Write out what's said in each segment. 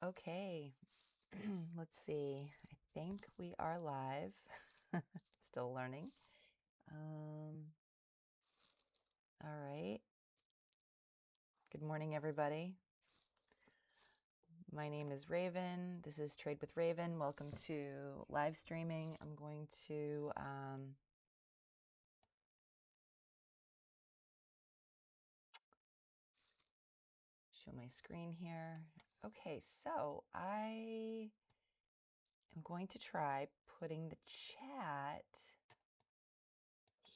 Okay, let's see. I think we are live. Still learning. All right. Good morning, everybody. My name is Raven. This is Trade with Raven. Welcome to live streaming. I'm going to show my screen here. Okay, so I am going to try putting the chat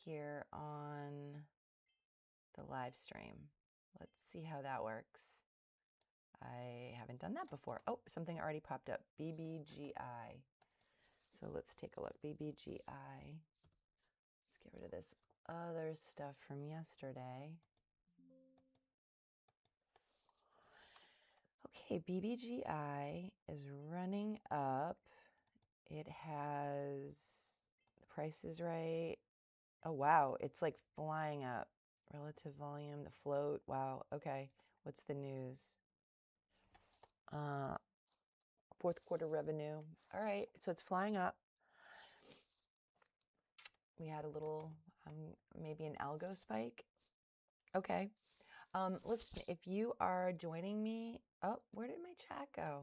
here on the live stream. Let's see how that works. I haven't done that before. Oh, something already popped up. BBGI. So let's take a look. BBGI. Let's get rid of this other stuff from yesterday. Okay, BBGI is running up. It has the price is right. Oh, wow. It's like flying up. Relative volume, the float. Wow. Okay. What's the news? Fourth quarter revenue. All right. So it's flying up. We had a little, maybe an algo spike. Okay. Listen, if you are joining me, oh, where did my chat go?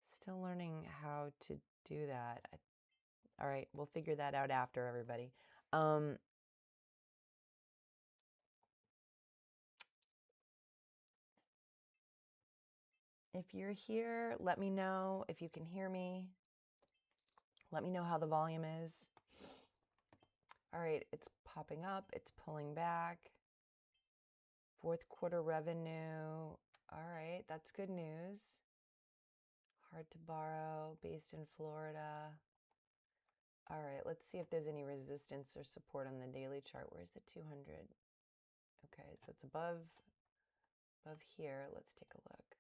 Still learning how to do that. All right, we'll figure that out after, everybody. If you're here, let me know if you can hear me. Let me know how the volume is. All right, it's popping up. It's pulling back. Fourth quarter revenue. All right, that's good news. Hard to borrow, based in Florida. All right, let's see if there's any resistance or support on the daily chart. Where's the 200? Okay, so it's above here. Let's take a look.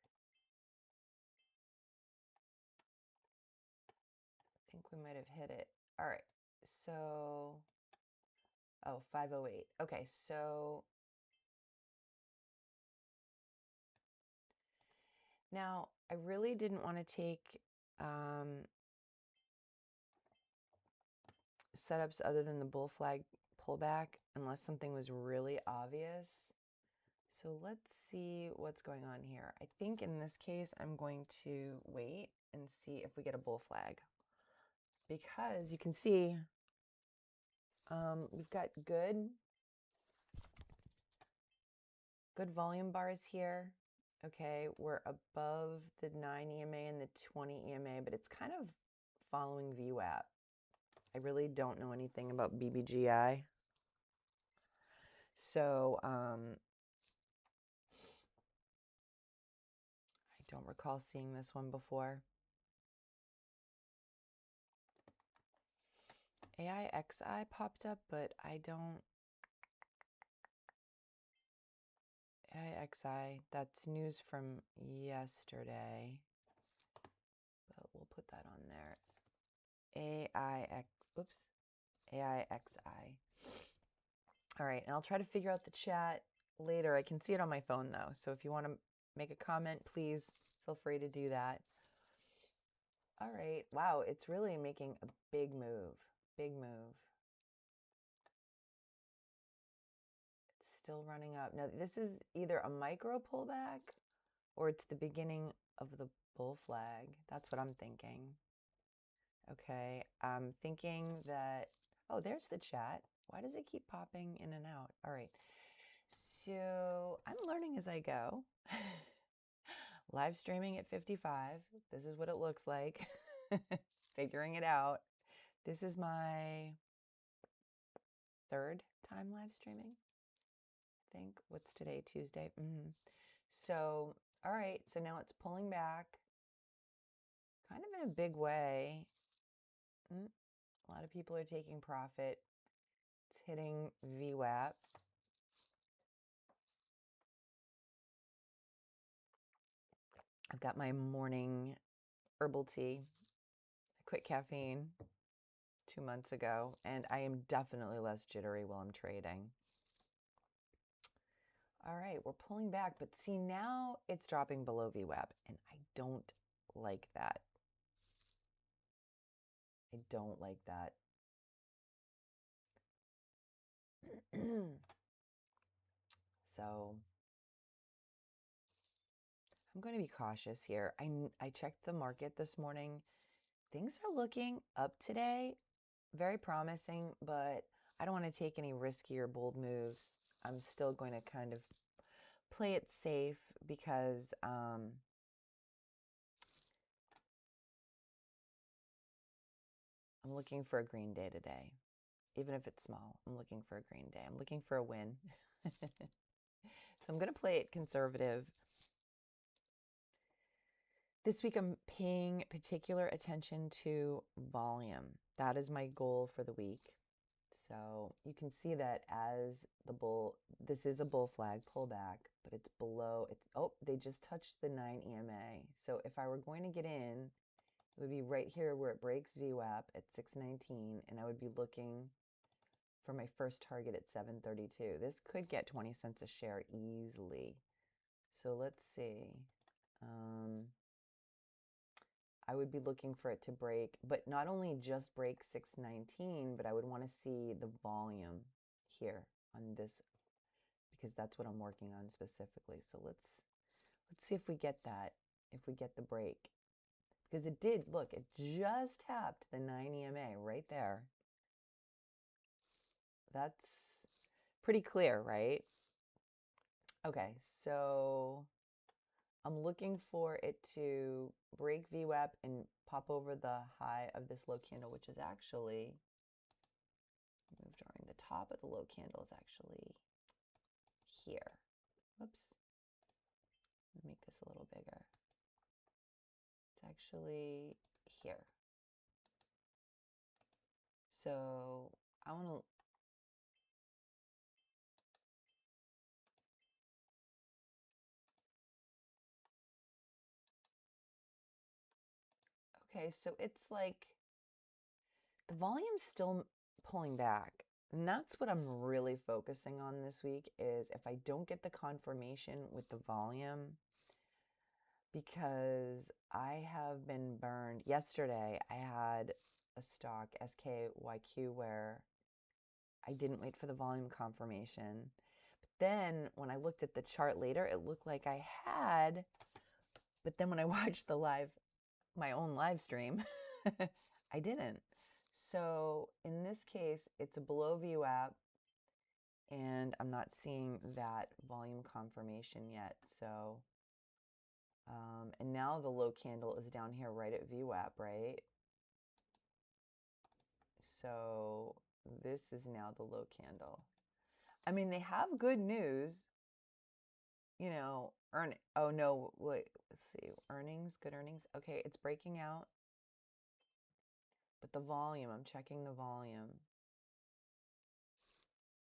I think we might have hit it. All right, so, oh, 508. Okay, so now I really didn't want to take setups other than the bull flag pullback unless something was really obvious. So let's see what's going on here. I think in this case, I'm going to wait and see if we get a bull flag. Because you can see we've got good volume bars here. Okay, we're above the 9 EMA and the 20 EMA, but it's kind of following VWAP. I really don't know anything about BBGI. So I don't recall seeing this one before. AIXI popped up, but I don't. AIXI, that's news from yesterday. But we'll put that on there. AIXI. All right, and I'll try to figure out the chat later. I can see it on my phone though, so if you want to make a comment, please feel free to do that. All right, wow, it's really making a big move. Big move. It's still running up. Now, this is either a micro pullback or it's the beginning of the bull flag. That's what I'm thinking. Okay, I'm thinking that, oh, there's the chat. Why does it keep popping in and out? All right, so I'm learning as I go. Live streaming at 55. This is what it looks like. Figuring it out. This is my third time live streaming, I think. What's today? Tuesday. So, all right. So now it's pulling back kind of in a big way. A lot of people are taking profit. It's hitting VWAP. I've got my morning herbal tea. I quit caffeine 2 months ago, and I am definitely less jittery while I'm trading. All right, we're pulling back, but see, now it's dropping below VWAP, and I don't like that. I don't like that. So I'm going to be cautious here. I checked the market this morning. Things are looking up today, very promising, but I don't want to take any risky or bold moves. I'm still going to kind of play it safe because I'm looking for a green day today. Even if it's small, I'm looking for a green day. I'm looking for a win. So I'm going to play it conservative. This week, I'm paying particular attention to volume. That is my goal for the week. So you can see that as the bull, this is a bull flag pullback, but it's below. Oh, they just touched the 9 EMA. So if I were going to get in, it would be right here where it breaks VWAP at 619, and I would be looking for my first target at 732. This could get 20 cents a share easily. So let's see. I would be looking for it to break, but not only just break 619, but I would want to see the volume here on this, because that's what I'm working on specifically. So let's see if we get that, if we get the break. Because it did, look, it just tapped the 9 EMA right there. That's pretty clear, right? Okay, so I'm looking for it to break VWAP and pop over the high of this low candle, which is actually, move drawing, the top of the low candle is actually here. Whoops. Let me make this a little bigger. It's actually here. So I want to, okay, so it's like the volume's still pulling back. And that's what I'm really focusing on this week, is if I don't get the confirmation with the volume, because I have been burned. Yesterday, I had a stock, SKYQ, where I didn't wait for the volume confirmation. But then when I looked at the chart later, it looked like I had, but then when I watched the my own live stream, I didn't. So in this case, it's a below VWAP, and I'm not seeing that volume confirmation yet. So, and now the low candle is down here right at VWAP, right? So this is now the low candle. I mean, they have good news, you know, oh no, wait, let's see, earnings, good earnings. Okay, it's breaking out. But the volume, I'm checking the volume.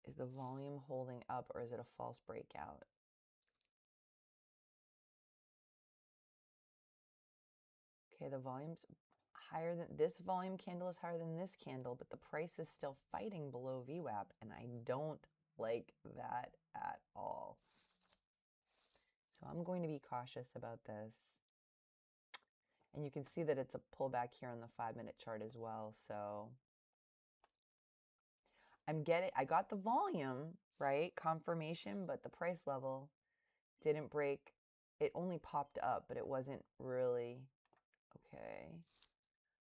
Is the volume holding up, or is it a false breakout? Okay, the volume's higher than this volume candle is higher than this candle, but the price is still fighting below VWAP, and I don't like that at all. So I'm going to be cautious about this. And you can see that it's a pullback here on the 5-minute chart as well. So I got the volume, right? Confirmation, but the price level didn't break. It only popped up, but it wasn't really, okay.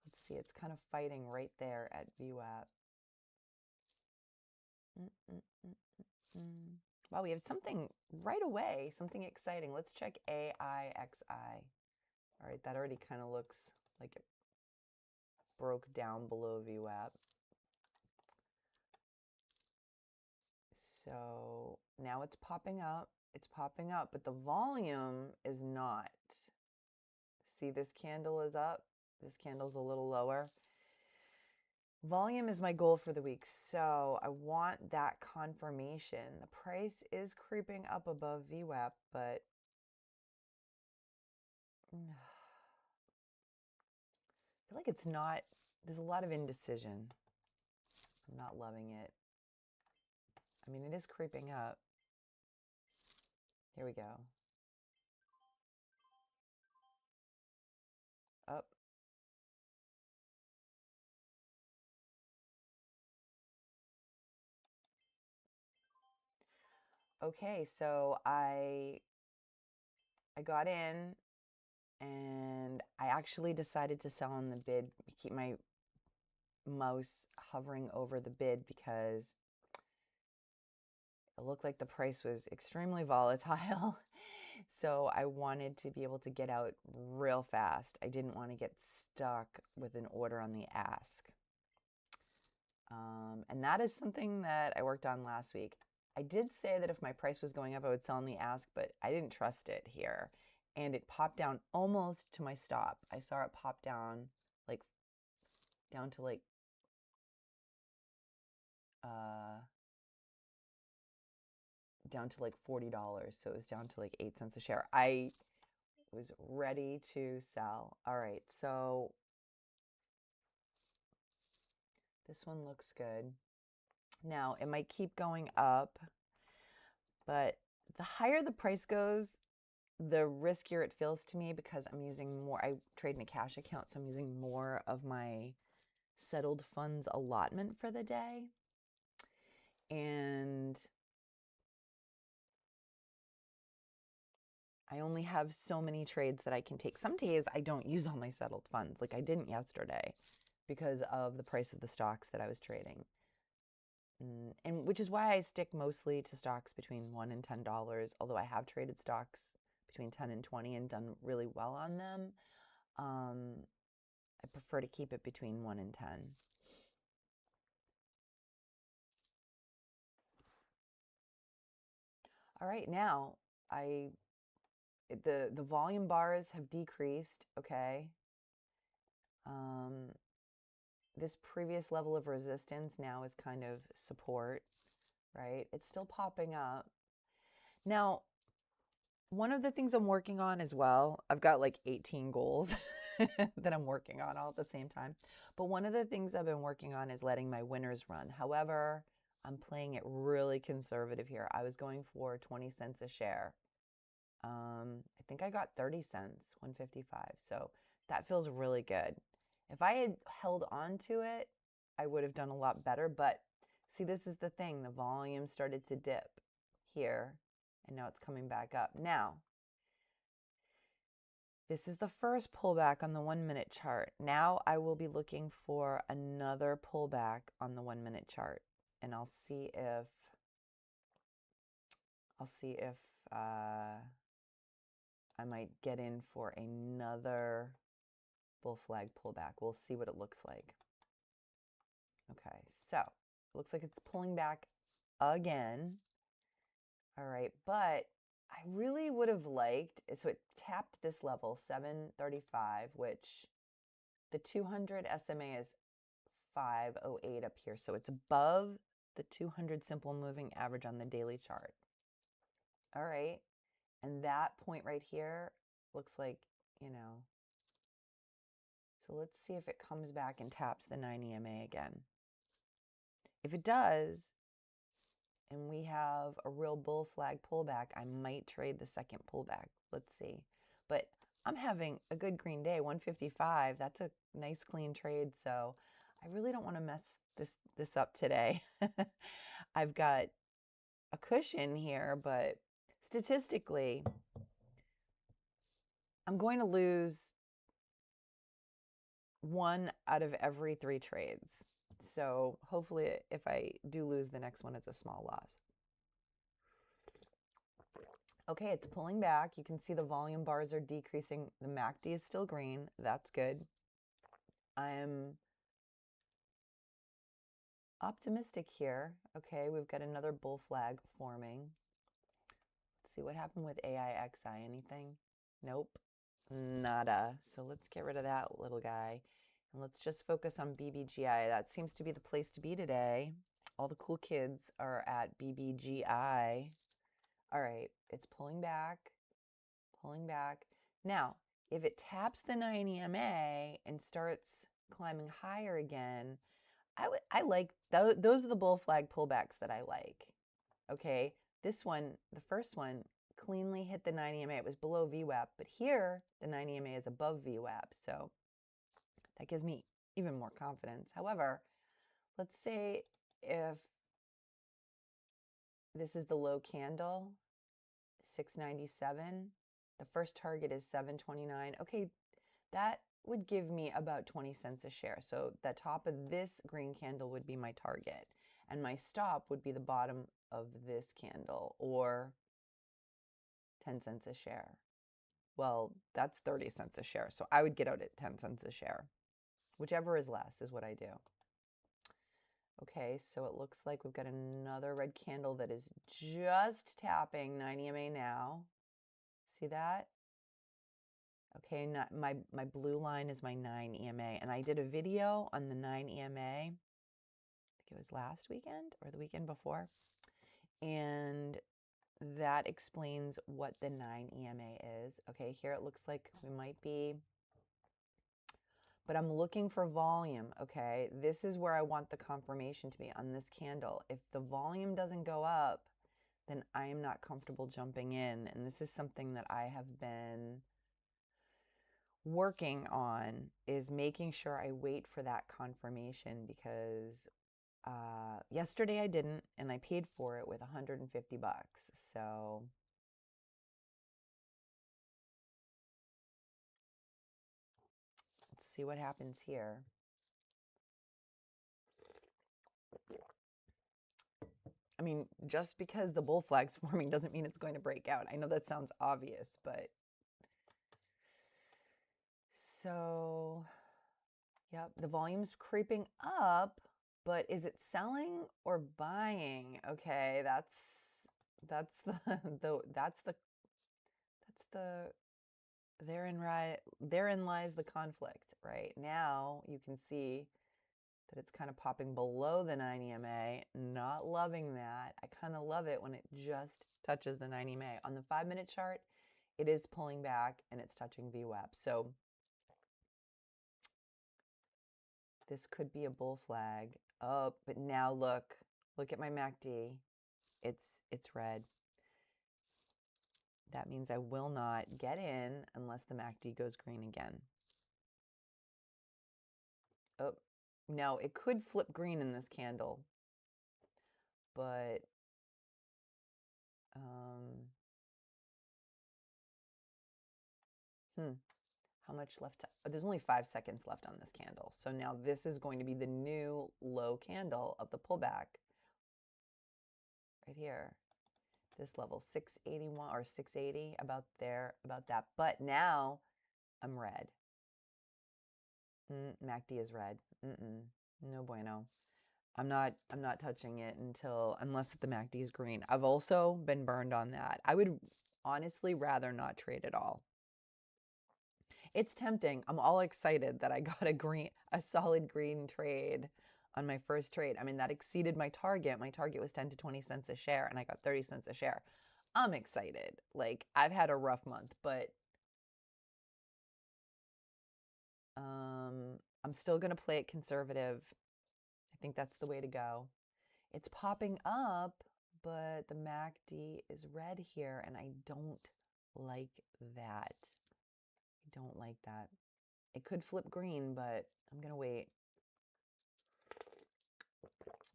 Let's see, it's kind of fighting right there at VWAP. Wow, we have something right away, something exciting. Let's check AIXI. All right, that already kind of looks like it broke down below VWAP. So now it's popping up, but the volume is not. See, this candle is up, this candle's a little lower. Volume is my goal for the week, so I want that confirmation. The price is creeping up above VWAP, but I feel like it's not, there's a lot of indecision. I'm not loving it. I mean, it is creeping up. Here we go. Up. Okay, so I got in and I actually decided to sell on the bid, keep my mouse hovering over the bid because it looked like the price was extremely volatile. So I wanted to be able to get out real fast. I didn't want to get stuck with an order on the ask. And that is something that I worked on last week. I did say that if my price was going up, I would sell on the ask, but I didn't trust it here. And it popped down almost to my stop. I saw it pop down, like, down to like, $40. So it was down to like 8 cents a share. I was ready to sell. All right, so this one looks good. Now, it might keep going up, but the higher the price goes, the riskier it feels to me because I'm using more. I trade in a cash account, so I'm using more of my settled funds allotment for the day. And I only have so many trades that I can take. Some days I don't use all my settled funds, like I didn't yesterday, because of the price of the stocks that I was trading. And which is why I stick mostly to stocks between $1 and $10, although I have traded stocks between 10 and 20 and done really well on them. I prefer to keep it between 1 and 10. All right, now the volume bars have decreased, okay? This previous level of resistance now is kind of support, right? It's still popping up. Now, one of the things I'm working on as well, I've got like 18 goals that I'm working on all at the same time. But one of the things I've been working on is letting my winners run. However, I'm playing it really conservative here. I was going for 20 cents a share. I think I got 30 cents, 155. So that feels really good. If I had held on to it, I would have done a lot better. But see, this is the thing. The volume started to dip here, and now it's coming back up. Now, this is the first pullback on the 1-minute chart. Now I will be looking for another pullback on the 1-minute chart, and I'll see if I might get in for another bull flag pullback. We'll see what it looks like. Okay, so it looks like it's pulling back again. All right, but I really would have liked, so it tapped this level, 735, which the 200 SMA is 508 up here. So it's above the 200 simple moving average on the daily chart. All right, and that point right here looks like, so let's see if it comes back and taps the 9 EMA again. If it does, and we have a real bull flag pullback, I might trade the second pullback. Let's see. But I'm having a good green day, 155. That's a nice clean trade. So I really don't want to mess this up today. I've got a cushion here, but statistically, I'm going to lose 1 out of every 3 trades. So hopefully if I do lose, the next one is a small loss. Okay, it's pulling back. You can see the volume bars are decreasing. The MACD is still green. That's good. I'm optimistic here. Okay, we've got another bull flag forming. Let's see what happened with AIXI. Anything? Nope. Nada. So let's get rid of that little guy. And let's just focus on BBGI. That seems to be the place to be today. All the cool kids are at BBGI. All right, it's pulling back, pulling back. Now, if it taps the 9 EMA and starts climbing higher again, I like those are the bull flag pullbacks that I like. Okay, this one, the first one, cleanly hit the 9 EMA. It was below VWAP, but here the 9 EMA is above VWAP. So that gives me even more confidence. However, let's say if this is the low candle, 697, the first target is 729. Okay, that would give me about 20 cents a share. So the top of this green candle would be my target, and my stop would be the bottom of this candle, or 10 cents a share. Well, that's 30 cents a share. So I would get out at 10 cents a share. Whichever is less is what I do. Okay, so it looks like we've got another red candle that is just tapping 9 EMA now. See that? Okay, my blue line is my 9 EMA, and I did a video on the 9 EMA, I think it was last weekend or the weekend before, and that explains what the 9 EMA is. Okay, here it looks like we might be, but I'm looking for volume, okay? This is where I want the confirmation to be on this candle. If the volume doesn't go up, then I am not comfortable jumping in, and this is something that I have been working on, is making sure I wait for that confirmation, because yesterday I didn't, and I paid for it with 150 bucks. So let's see what happens here. I mean, just because the bull flag's forming doesn't mean it's going to break out. I know that sounds obvious, but so, yep, the volume's creeping up, but is it selling or buying? Okay, that's therein lies the conflict, right? Now you can see that it's kind of popping below the 9 EMA. Not loving that. I kind of love it when it just touches the 9 EMA. On the 5-minute chart, it is pulling back and it's touching VWAP. So this could be a bull flag. Oh, but now look at my MACD. It's red. That means I will not get in unless the MACD goes green again. Oh, now it could flip green in this candle, but how much left? There's only 5 seconds left on this candle. So now this is going to be the new low candle of the pullback right here. This level, 681 or 680, about there, about that. But now I'm red. MACD is red. No bueno. I'm not touching it unless the MACD is green. I've also been burned on that. I would honestly rather not trade at all. It's tempting. I'm all excited that I got a solid green trade on my first trade. I mean, that exceeded my target. My target was 10 to 20 cents a share, and I got 30 cents a share. I'm excited. Like, I've had a rough month, but I'm still going to play it conservative. I think that's the way to go. It's popping up, but the MACD is red here, and I don't like that. I don't like that. It could flip green, but I'm going to wait.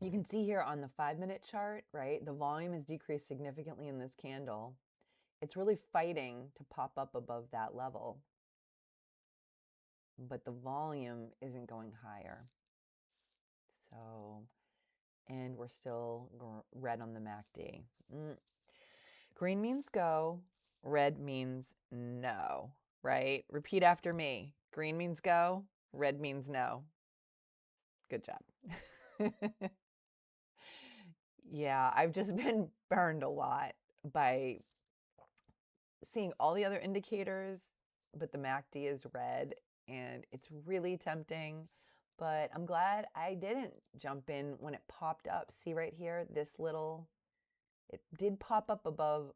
You can see here on the 5-minute chart, right? The volume has decreased significantly in this candle. It's really fighting to pop up above that level, but the volume isn't going higher. So, and we're still red on the MACD. Green means go, red means no, right? Repeat after me. Green means go, red means no. Good job. Yeah, I've just been burned a lot by seeing all the other indicators, but the MACD is red, and it's really tempting. But I'm glad I didn't jump in when it popped up. See right here, it did pop up above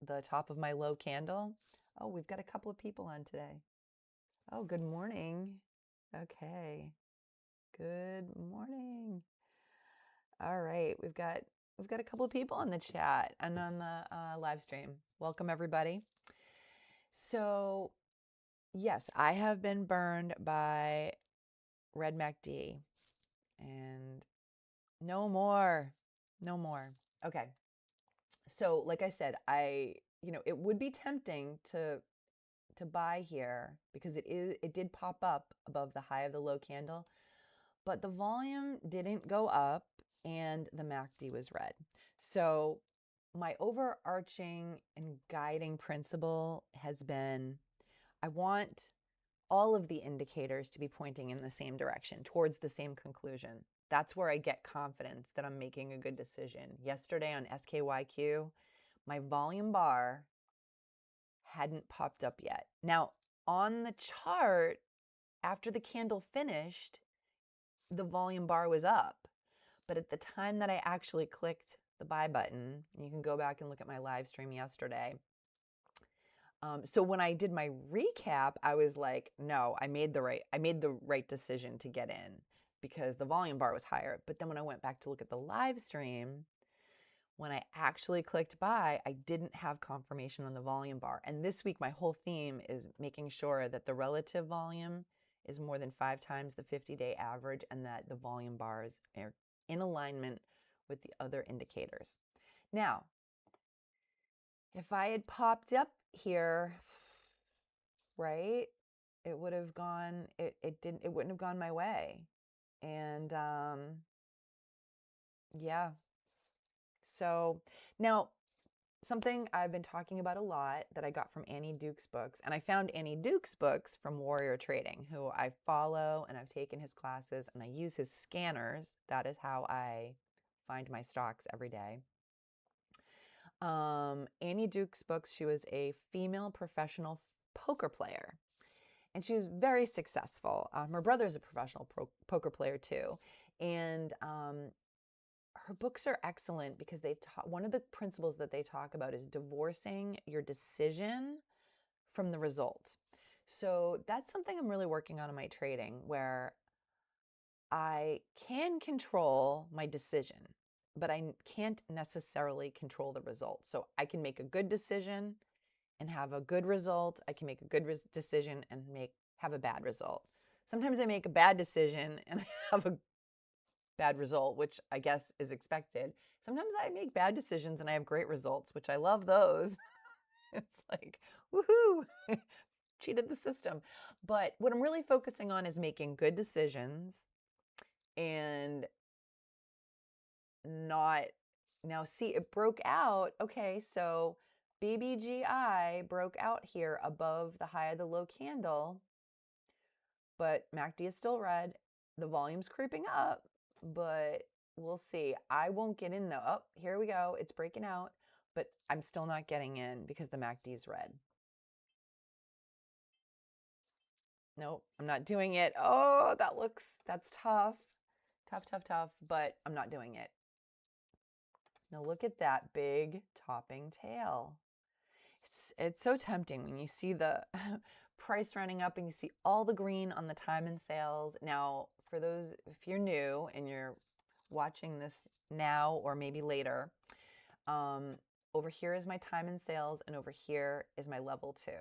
the top of my low candle. Oh, we've got a couple of people on today. Oh, good morning. Okay. Good morning. All right, we've got We've got a couple of people in the chat and on the live stream. Welcome, everybody. So, yes, I have been burned by red MACD, and no more. Okay. So, like I said, it would be tempting to buy here because it did pop up above the high of the low candle, but the volume didn't go up and the MACD was red. So my overarching and guiding principle has been, I want all of the indicators to be pointing in the same direction, towards the same conclusion. That's where I get confidence that I'm making a good decision. Yesterday on CYCU, my volume bar hadn't popped up yet. Now, on the chart, after the candle finished, the volume bar was up. But at the time that I actually clicked the buy button, you can go back and look at my live stream yesterday. So when I did my recap, I was like, no, I made the right decision to get in because the volume bar was higher. But then when I went back to look at the live stream, when I actually clicked buy, I didn't have confirmation on the volume bar. And this week, my whole theme is making sure that the relative volume is more than 5 times the 50-day average and that the volume bars are in alignment with the other indicators. Now, if I had popped up here, right, it would have gone, it wouldn't have gone my way. And yeah. So now, something I've been talking about a lot that I got from Annie Duke's books, and I found Annie Duke's books from Warrior Trading, who I follow and I've taken his classes and I use his scanners. That is how I find my stocks every day. Annie Duke's books, she was a female professional poker player, and she was very successful. Her brother's a professional poker player too, and her books are excellent because one of the principles that they talk about is divorcing your decision from the result. So that's something I'm really working on in my trading, where I can control my decision, but I can't necessarily control the result. So I can make a good decision and have a good result. I can make a good decision and have a bad result. Sometimes I make a bad decision and have a bad result, which I guess is expected. Sometimes I make bad decisions and I have great results, which I love those. It's like, woohoo, cheated the system. But what I'm really focusing on is making good decisions and not, now see, it broke out. Okay, so BBGI broke out here above the high of the low candle, but MACD is still red. The volume's creeping up, but we'll see. I won't get in though. Oh, here we go. It's breaking out, but I'm still not getting in because the MACD is red. Nope, I'm not doing it. Oh, that's tough. Tough, but I'm not doing it. Now look at that big topping tail. It's so tempting when you see the price running up and you see all the green on the time and sales. Now, for those, if you're new and you're watching this now or maybe later, over here is my time and sales, and over here is my level 2.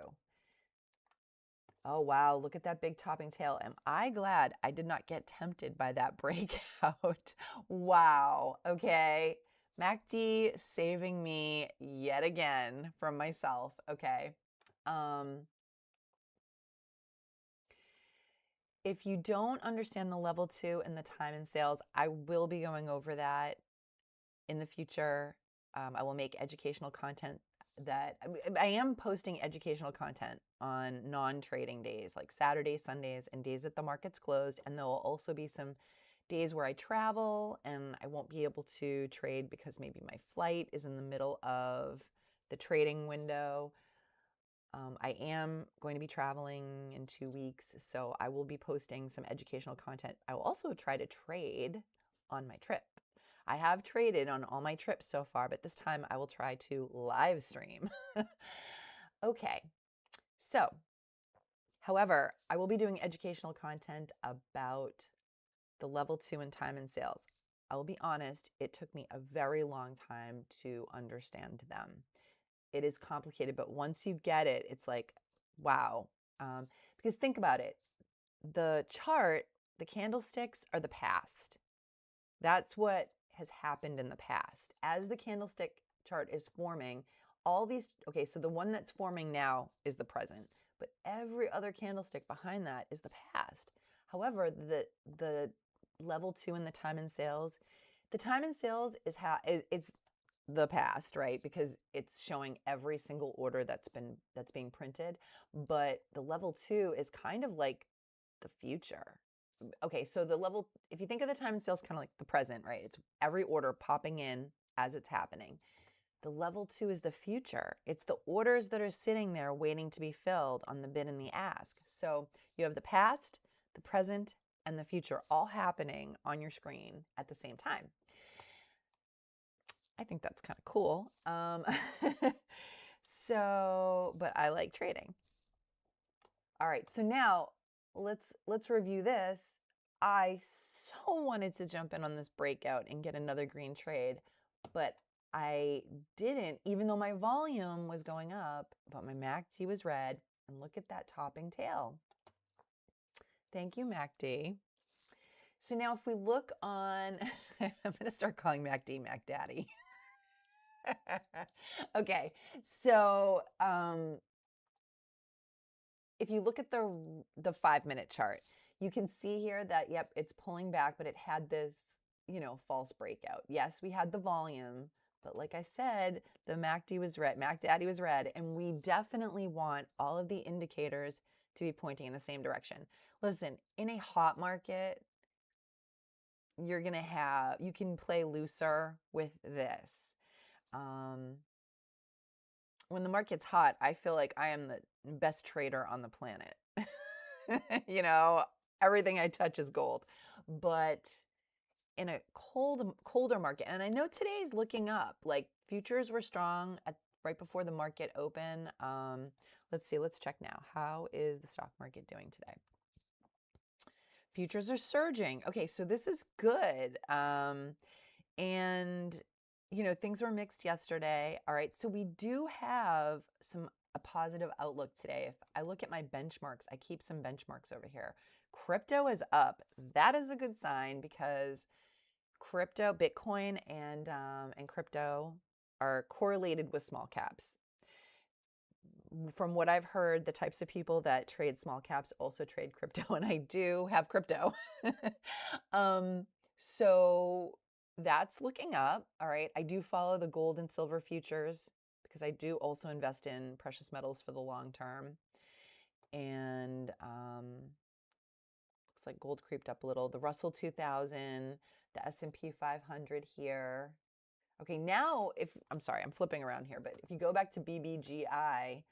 Oh, wow. Look at that big topping tail. Am I glad I did not get tempted by that breakout? Wow. Okay. MACD saving me yet again from myself. Okay. If you don't understand the level 2 and the time and sales, I will be going over that in the future. I will make educational content that I am posting educational content on non-trading days, like Saturdays, Sundays, and days that the market's closed. And there will also be some days where I travel and I won't be able to trade because maybe my flight is in the middle of the trading window. I am going to be traveling in 2 weeks, so I will be posting some educational content. I will also try to trade on my trip. I have traded on all my trips so far, but this time I will try to live stream. Okay, so, however, I will be doing educational content about the level 2 and time and sales. I'll be honest, it took me a very long time to understand them. It is complicated, but once you get it, it's like, wow. Because think about it. The chart, the candlesticks are the past. That's what has happened in the past. As the candlestick chart is forming, all these, okay, so the one that's forming now is the present, but every other candlestick behind that is the past. However, the level 2 in the time and sales, the time and sales it's the past, right? Because it's showing every single order that's being printed, but the level 2 is kind of like the future. Okay, so the level, if you think of the time and sales kind of like the present, right? It's every order popping in as it's happening. The level 2 is the future. It's the orders that are sitting there waiting to be filled on the bid and the ask. So you have the past, the present, and the future all happening on your screen at the same time. I think that's kind of cool. But I like trading. All right, so now let's review this. I so wanted to jump in on this breakout and get another green trade, but I didn't, even though my volume was going up, but my MACD was red. And look at that topping tail. Thank you, MACD. So now if we look on, I'm going to start calling MACD Mac Daddy. Okay, so if you look at the 5-minute chart, you can see here that, yep, it's pulling back, but it had this, false breakout. Yes, we had the volume, but like I said, the MACD was red, Mac Daddy was red, and we definitely want all of the indicators to be pointing in the same direction. Listen, in a hot market, you can play looser with this. When the market's hot, I feel like I am the best trader on the planet. Everything I touch is gold. But in a colder market, and I know today's looking up, like futures were strong right before the market open. Let's see, let's check now. How is the stock market doing today? Futures are surging. Okay, so this is good. And things were mixed yesterday. All right, so we do have a positive outlook today. If I look at my benchmarks, I keep some benchmarks over here. Crypto is up. That is a good sign because crypto, Bitcoin, and crypto are correlated with small caps. From what I've heard, the types of people that trade small caps also trade crypto, and I do have crypto. So that's looking up. All right. I do follow the gold and silver futures because I do also invest in precious metals for the long term. And looks like gold creeped up a little. The Russell 2000, the S&P 500 here. Okay, now I'm sorry, I'm flipping around here, but if you go back to BBGI,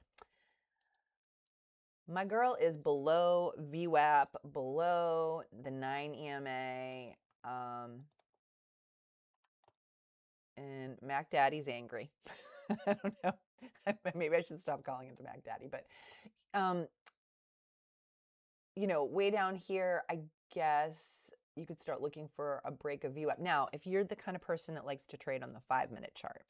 my girl is below VWAP, below the 9 EMA. And Mac Daddy's angry. I don't know. Maybe I should stop calling it the Mac Daddy. But, way down here, I guess you could start looking for a break of VWAP. Now, if you're the kind of person that likes to trade on the 5-minute chart,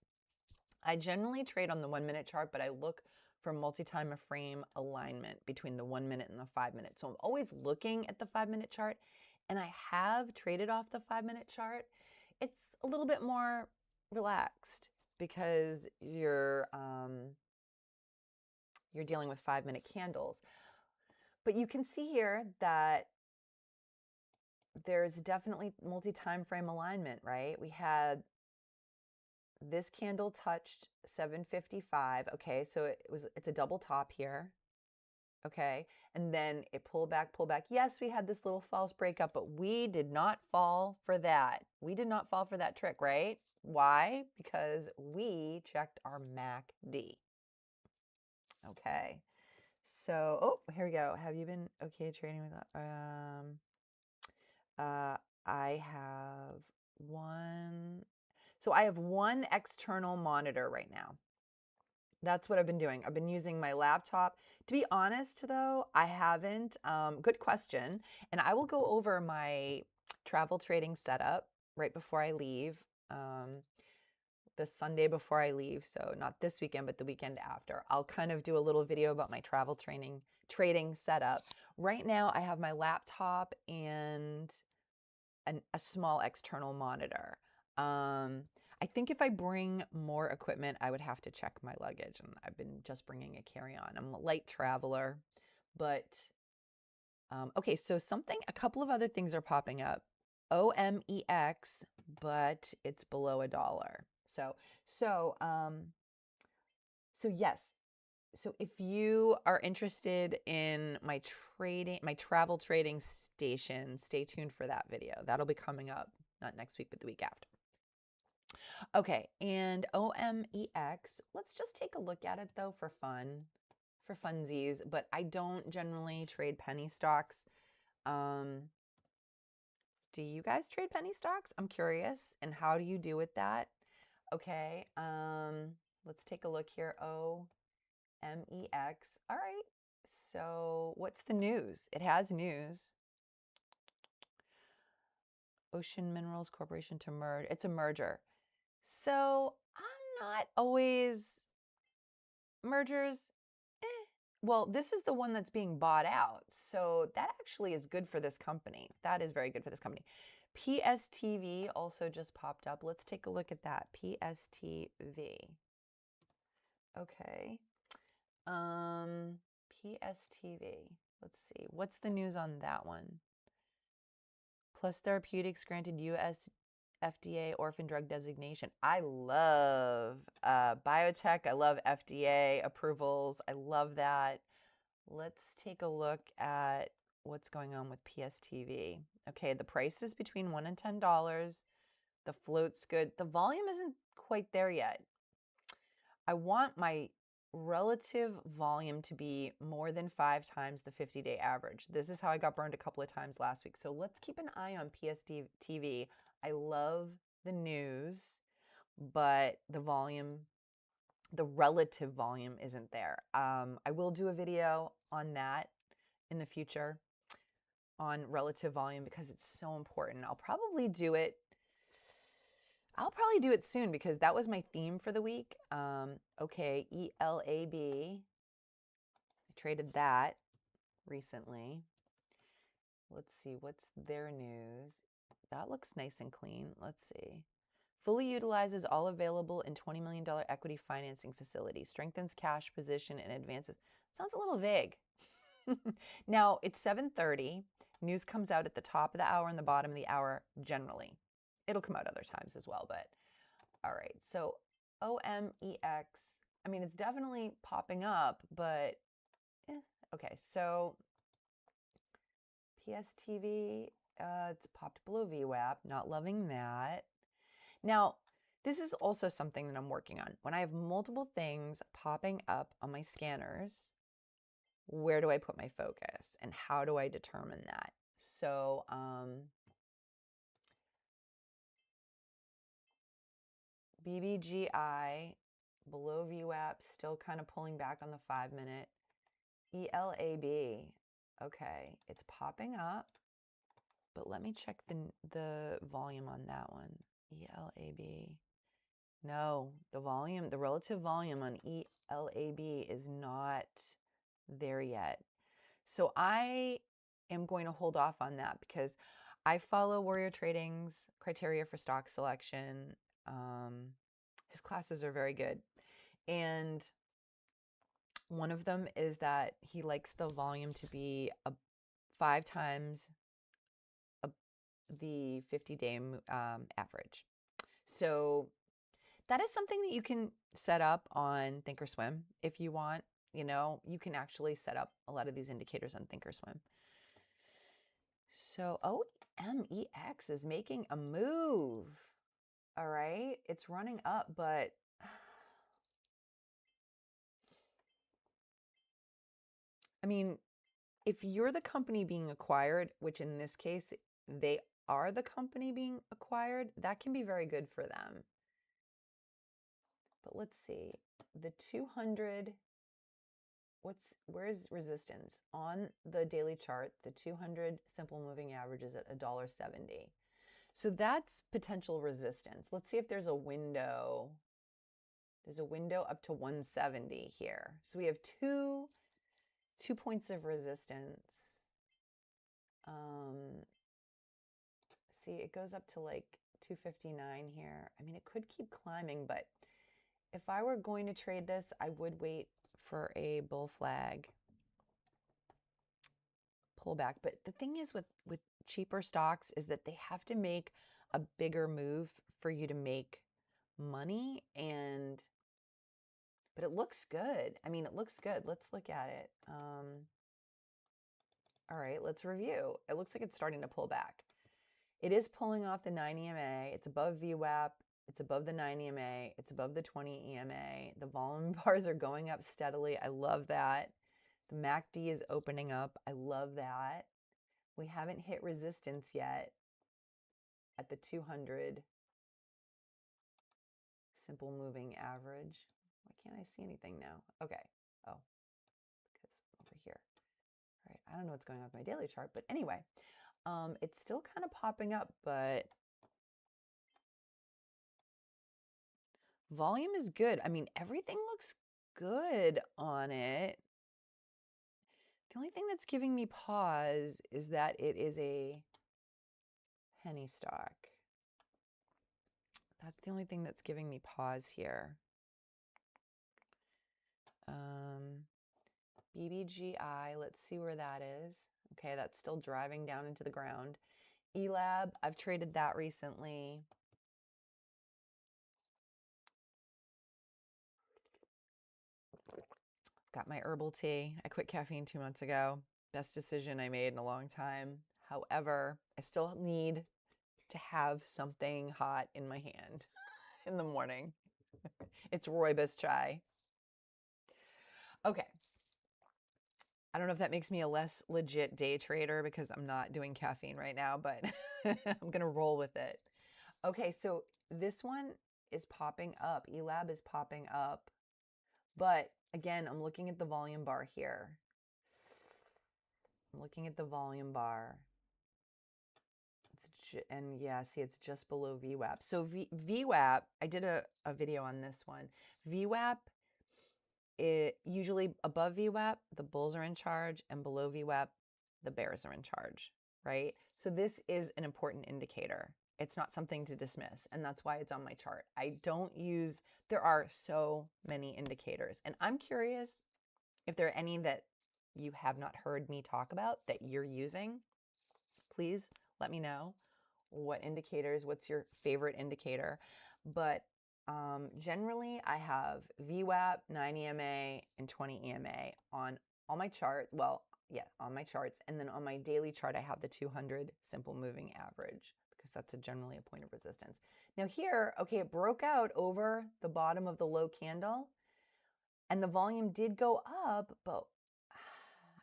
I generally trade on the 1-minute chart, but I look for multi-time frame alignment between the 1 minute and the 5 minute. So I'm always looking at the 5-minute chart, and I have traded off the 5-minute chart. It's a little bit more relaxed because you're dealing with 5-minute candles. But you can see here that there's definitely multi-time frame alignment, right? We had this candle touched 755. Okay, so it's a double top here. Okay, and then it pulled back. Yes, we had this little false breakup, but we did not fall for that. We did not fall for that trick, right? Why? Because we checked our MACD. Okay, so, here we go. Have you been okay trading with that? I have one external monitor right now. That's what I've been doing. I've been using my laptop. To be honest, though, I haven't. Good question. And I will go over my travel trading setup right before I leave, the Sunday before I leave. So not this weekend, but the weekend after. I'll kind of do a little video about my travel trading setup. Right now, I have my laptop and a small external monitor. I think if I bring more equipment, I would have to check my luggage, and I've been just bringing a carry-on. I'm a light traveler, but okay, so a couple of other things are popping up. OMEX, but it's below $1. So yes. So if you are interested in my travel trading station, stay tuned for that video. That'll be coming up not next week, but the week after. Okay, and OMEX, let's just take a look at it though for funsies, but I don't generally trade penny stocks. Do you guys trade penny stocks? I'm curious. And how do you do with that? Okay, let's take a look here. OMEX. All right. So what's the news? It has news. Ocean Minerals Corporation to merge. It's a merger. So I'm not always mergers. Well, this is the one that's being bought out. So that actually is good for this company. That is very good for this company. PSTV also just popped up. Let's take a look at that. PSTV. Okay. PSTV. Let's see. What's the news on that one? Plus Therapeutics granted US FDA orphan drug designation. I love biotech. I love FDA approvals. I love that. Let's take a look at what's going on with PSTV. Okay, the price is between $1 and $10. The float's good. The volume isn't quite there yet. I want my relative volume to be more than 5 times the 50-day average. This is how I got burned a couple of times last week. So let's keep an eye on PSTV. I love the news, but the relative volume isn't there. I will do a video on that in the future on relative volume because it's so important. I'll probably do it soon because that was my theme for the week. Okay, ELAB. I traded that recently. Let's see, what's their news? That looks nice and clean. Let's see. Fully utilizes all available in $20 million equity financing facility. Strengthens cash position and advances. Sounds a little vague. Now, it's 7:30. News comes out at the top of the hour and the bottom of the hour generally. It'll come out other times as well, but all right. So OMEX, I mean, it's definitely popping up, but okay. So PSTV, it's popped below VWAP. Not loving that. Now, this is also something that I'm working on. When I have multiple things popping up on my scanners, where do I put my focus and how do I determine that? So, BBGI, below VWAP, still kind of pulling back on the 5-minute. ELAB, okay, it's popping up, but let me check the volume on that one. ELAB. No, the relative volume on ELAB is not there yet. So I am going to hold off on that because I follow Warrior Trading's criteria for stock selection. His classes are very good. And one of them is that he likes the volume to be 5 times the 50-day average. So that is something that you can set up on Thinkorswim if you want. You know, you can actually set up a lot of these indicators on Thinkorswim. So OMEX is making a move. All right, it's running up, but I mean, if you're the company being acquired, which in this case, they are the company being acquired, that can be very good for them. But let's see, the 200, where's resistance? On the daily chart, the 200 simple moving average is at $1.70. So that's potential resistance. Let's see if there's a window. There's a window up to 170 here. So we have two points of resistance. See, it goes up to like 259 here. I mean, it could keep climbing, but if I were going to trade this, I would wait for a bull flag pullback. But the thing is with cheaper stocks is that they have to make a bigger move for you to make money. But it looks good. I mean, it looks good. Let's look at it. All right, let's review. It looks like it's starting to pull back. It is pulling off the 9 EMA. It's above VWAP. It's above the 9 EMA. It's above the 20 EMA. The volume bars are going up steadily. I love that. The MACD is opening up. I love that. We haven't hit resistance yet at the 200 simple moving average. Why can't I see anything now? Okay. Oh, because over here. All right. I don't know what's going on with my daily chart, but anyway, it's still kind of popping up, but volume is good. I mean, everything looks good on it. The only thing that's giving me pause is that it is a penny stock. That's the only thing that's giving me pause here. BBGI, let's see where that is. Okay, that's still driving down into the ground. ELAB, I've traded that recently. Got my herbal tea. I quit caffeine 2 months ago. Best decision I made in a long time. However, I still need to have something hot in my hand in the morning. It's rooibos chai. Okay. I don't know if that makes me a less legit day trader because I'm not doing caffeine right now, but I'm going to roll with it. Okay, so this one is popping up. ELAB is popping up. But again, I'm looking at the volume bar here. I'm looking at the volume bar. And yeah, see, it's just below VWAP. So VWAP, I did a video on this one. VWAP, usually above VWAP, the bulls are in charge, and below VWAP, the bears are in charge, right? So this is an important indicator. It's not something to dismiss, and that's why it's on my chart. There are so many indicators, and I'm curious if there are any that you have not heard me talk about that you're using. Please let me know what indicators, what's your favorite indicator. But generally, I have VWAP, 9 EMA, and 20 EMA on all my chart. Well, yeah, on my charts. And then on my daily chart, I have the 200 simple moving average because that's generally a point of resistance. Now here, okay, it broke out over the bottom of the low candle and the volume did go up, but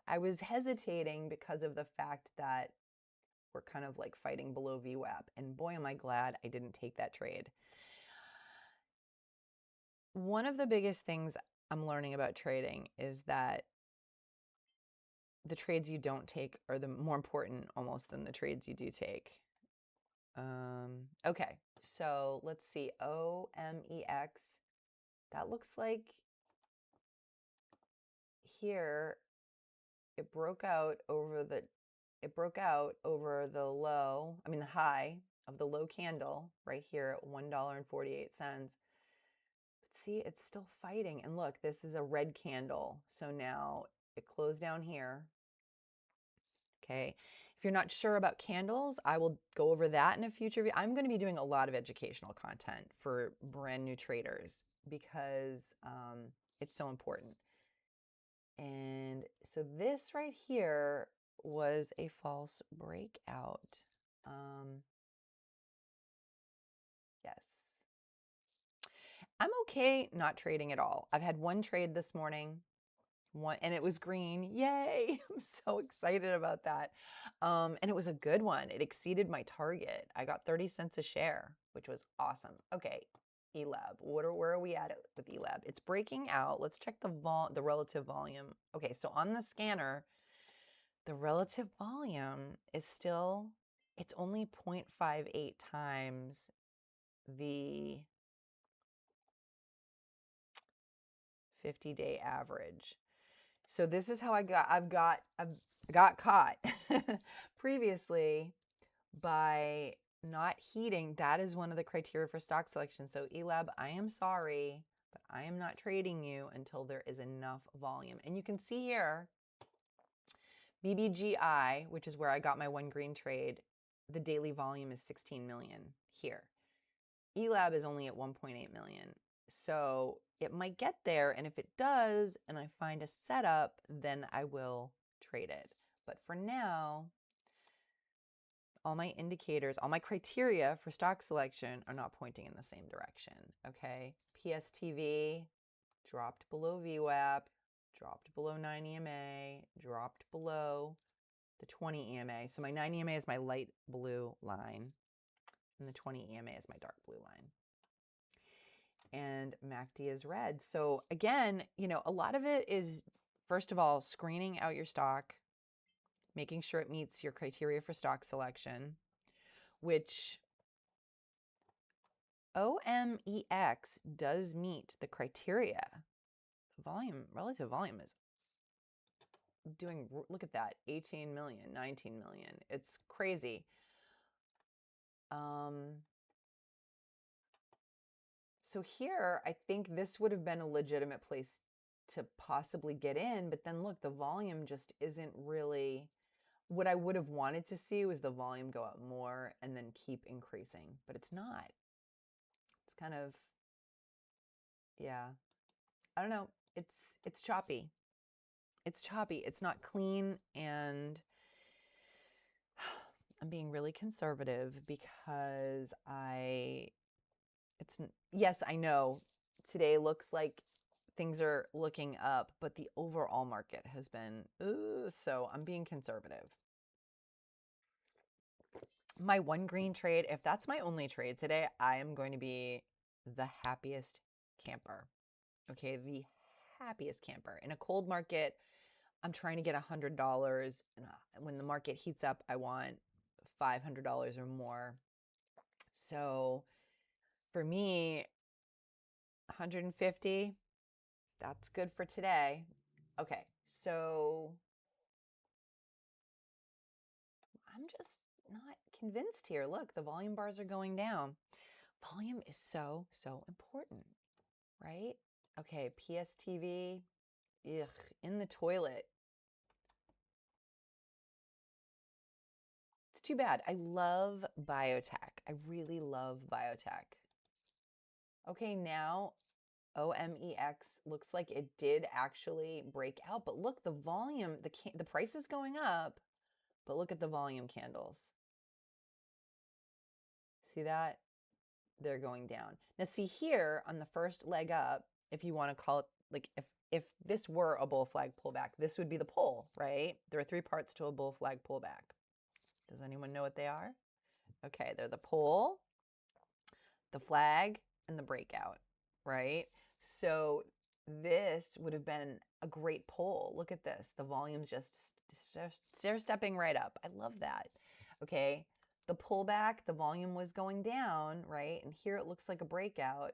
I was hesitating because of the fact that we're kind of like fighting below VWAP. And boy, am I glad I didn't take that trade. One of the biggest things I'm learning about trading is that the trades you don't take are the more important almost than the trades you do take. Okay, so let's see, OMEX. That looks like here it broke out over the low, I mean the high of the low candle right here at $1.48. But see, it's still fighting. And look, this is a red candle. So now it closed down here. Okay. If you're not sure about candles, I will go over that in a future video. I'm going to be doing a lot of educational content for brand new traders because it's so important. And so this right here was a false breakout. Yes. I'm okay not trading at all. I've had one trade this morning, and it was green. Yay! I'm so excited about that. And it was a good one. It exceeded my target. I got 30 cents a share, which was awesome. Okay, ELAB. Where are we at with ELAB? It's breaking out. Let's check the relative volume. Okay, so on the scanner, the relative volume is still it's only 0.58 times the 50-day average. So this is how I got caught previously by not heeding. That is one of the criteria for stock selection. So ELAB, I am sorry, but I am not trading you until there is enough volume. And you can see here, BBGI, which is where I got my one green trade, the daily volume is 16 million here. ELAB is only at 1.8 million. So it might get there, and if it does, and I find a setup, then I will trade it. But for now, all my indicators, all my criteria for stock selection are not pointing in the same direction, okay? PSTV dropped below VWAP, dropped below 9 EMA, dropped below the 20 EMA. So my 9 EMA is my light blue line, and the 20 EMA is my dark blue line. And MACD is red. So again, you know, a lot of it is, first of all, screening out your stock, making sure it meets your criteria for stock selection, which OMEX does meet the criteria. The volume, relative volume is doing, look at that, 18 million, 19 million. It's crazy. So here, I think this would have been a legitimate place to possibly get in, but then look, the volume just isn't really, what I would have wanted to see was the volume go up more and then keep increasing, but it's not. It's kind of, yeah, I don't know. It's choppy. It's choppy. It's not clean, and I'm being really conservative because yes, I know today looks like things are looking up, but the overall market has been, so I'm being conservative. My one green trade, if that's my only trade today, I am going to be the happiest camper. Okay, the happiest camper. In a cold market, I'm trying to get $100, and when the market heats up, I want $500 or more. So for me, 150, that's good for today. Okay, so I'm just not convinced here. Look, the volume bars are going down. Volume is so, so important, right? Okay, PSTV, in the toilet. It's too bad. I love biotech. I really love biotech. Okay, now OMEX looks like it did actually break out, but look, the volume, the price is going up, but look at the volume candles. See that? They're going down. Now see here on the first leg up, if you want to call it, like if this were a bull flag pullback, this would be the pull, right? There are three parts to a bull flag pullback. Does anyone know what they are? Okay, they're the pull, the flag, and the breakout, right? So this would have been a great pull. Look at this. The volume's just stair-stepping right up. I love that. Okay, the pullback, the volume was going down, right? And here it looks like a breakout.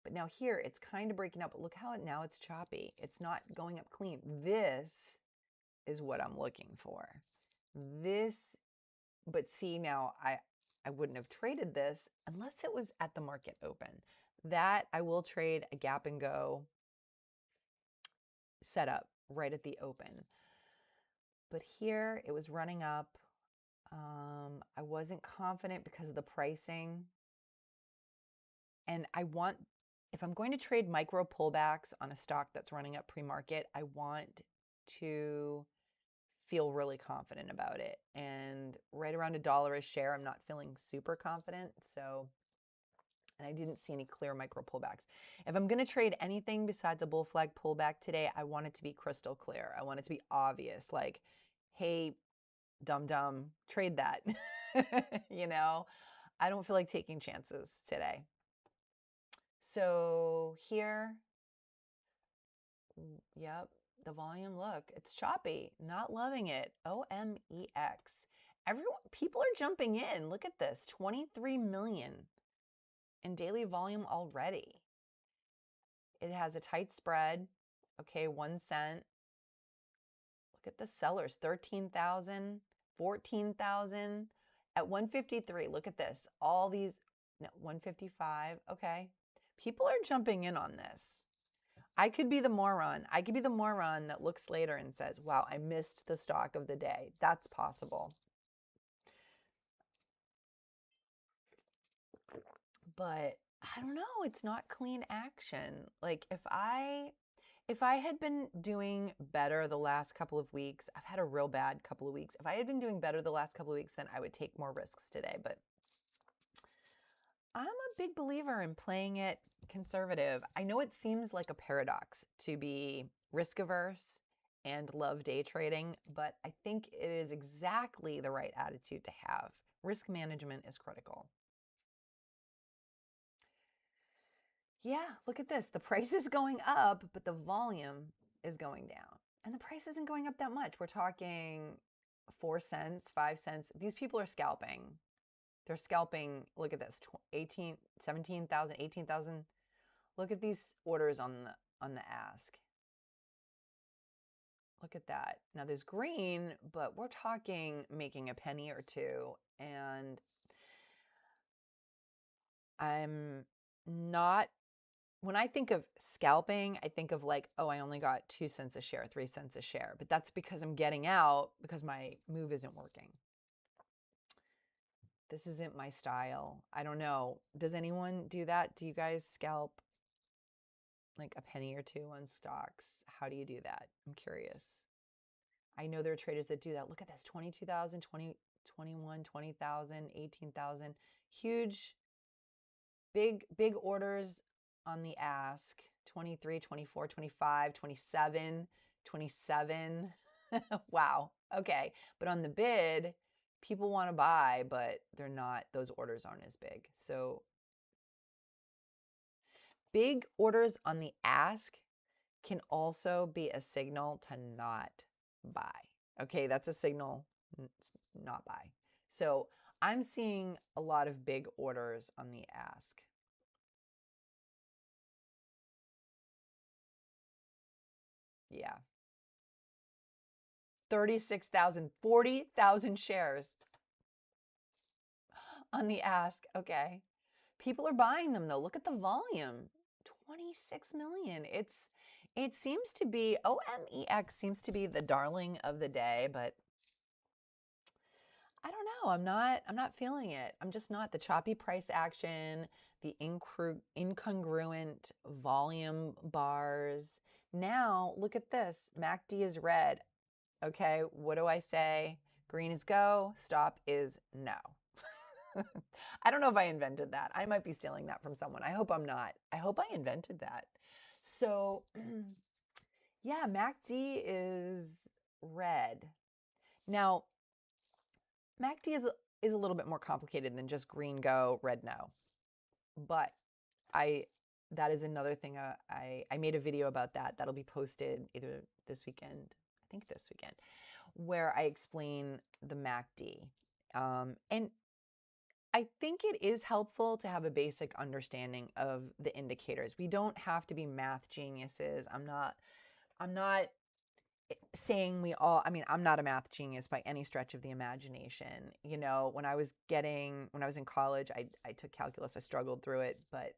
But now here it's kind of breaking up. But look how now it's choppy. It's not going up clean. This is what I'm looking for. This, but see now I wouldn't have traded this unless it was at the market open. That I will trade a gap and go setup right at the open. But here it was running up. I wasn't confident because of the pricing. And if I'm going to trade micro pullbacks on a stock that's running up pre-market, I want to feel really confident about it. And right around $1 a share, I'm not feeling super confident. So, and I didn't see any clear micro pullbacks. If I'm going to trade anything besides a bull flag pullback today, I want it to be crystal clear. I want it to be obvious, like, hey, dum-dum, trade that. You know, I don't feel like taking chances today. So here, yep, the volume, look, it's choppy, not loving it. OMEX. People are jumping in. Look at this, 23 million in daily volume already. It has a tight spread. Okay, 1 cent. Look at the sellers, 13,000, 14,000 at 153. Look at this. All these, no, 155. Okay. People are jumping in on this. I could be the moron. I could be the moron that looks later and says, wow, I missed the stock of the day. That's possible. But I don't know. It's not clean action. Like if I had been doing better the last couple of weeks, I've had a real bad couple of weeks. If I had been doing better the last couple of weeks, then I would take more risks today. But I'm a big believer in playing it conservative. I know it seems like a paradox to be risk averse and love day trading, but I think it is exactly the right attitude to have. Risk management is critical. Yeah, look at this. The price is going up, but the volume is going down. And the price isn't going up that much. We're talking 4 cents, 5 cents. These people are scalping. They're scalping. Look at this, 17,000, 18,000. Look at these orders on the ask. Look at that. Now there's green, but we're talking making a penny or two. And I'm not, when I think of scalping, I think of like, oh, I only got 2 cents a share, 3 cents a share. But that's because I'm getting out because my move isn't working. This isn't my style. I don't know. Does anyone do that? Do you guys scalp like a penny or two on stocks? How do you do that? I'm curious. I know there are traders that do that. Look at this, 22,000, 20, 21, 20,000, 18,000. Huge, big orders on the ask. 23, 24, 25, 27, 27. Wow. Okay. But on the bid, people want to buy, but they're not, those orders aren't as big. So big orders on the ask can also be a signal to not buy. Okay, that's a signal not buy. So I'm seeing a lot of big orders on the ask. Yeah. 36,000, 40,000 shares on the ask. Okay. People are buying them though. Look at the volume. 26 million. It seems to be, OMEX seems to be the darling of the day, but I don't know. I'm not feeling it. I'm just not. The choppy price action, the incongruent volume bars. Now, look at this. MACD is red. Okay, what do I say? Green is go, stop is no. I don't know if I invented that. I might be stealing that from someone. I hope I'm not. I hope I invented that. So, yeah, MACD is red. Now, MACD is a little bit more complicated than just green go, red no. But that is another thing. I made a video about that. That'll be posted either this weekend, I think this weekend, where I explain the MACD. And I think it is helpful to have a basic understanding of the indicators. We don't have to be math geniuses. I'm not saying I'm not a math genius by any stretch of the imagination. You know, when I was in college, I took calculus, I struggled through it, but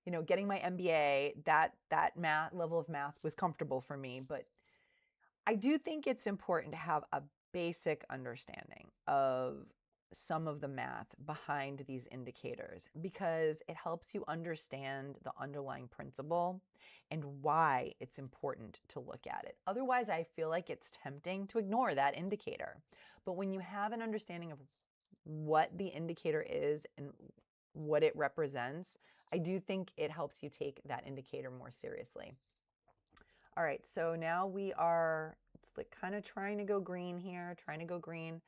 you know, getting my MBA, that math level of math was comfortable for me. But I do think it's important to have a basic understanding of some of the math behind these indicators because it helps you understand the underlying principle and why it's important to look at it. Otherwise, I feel like it's tempting to ignore that indicator. But when you have an understanding of what the indicator is and what it represents, I do think it helps you take that indicator more seriously. All right, so now it's like kind of trying to go green here, trying to go green.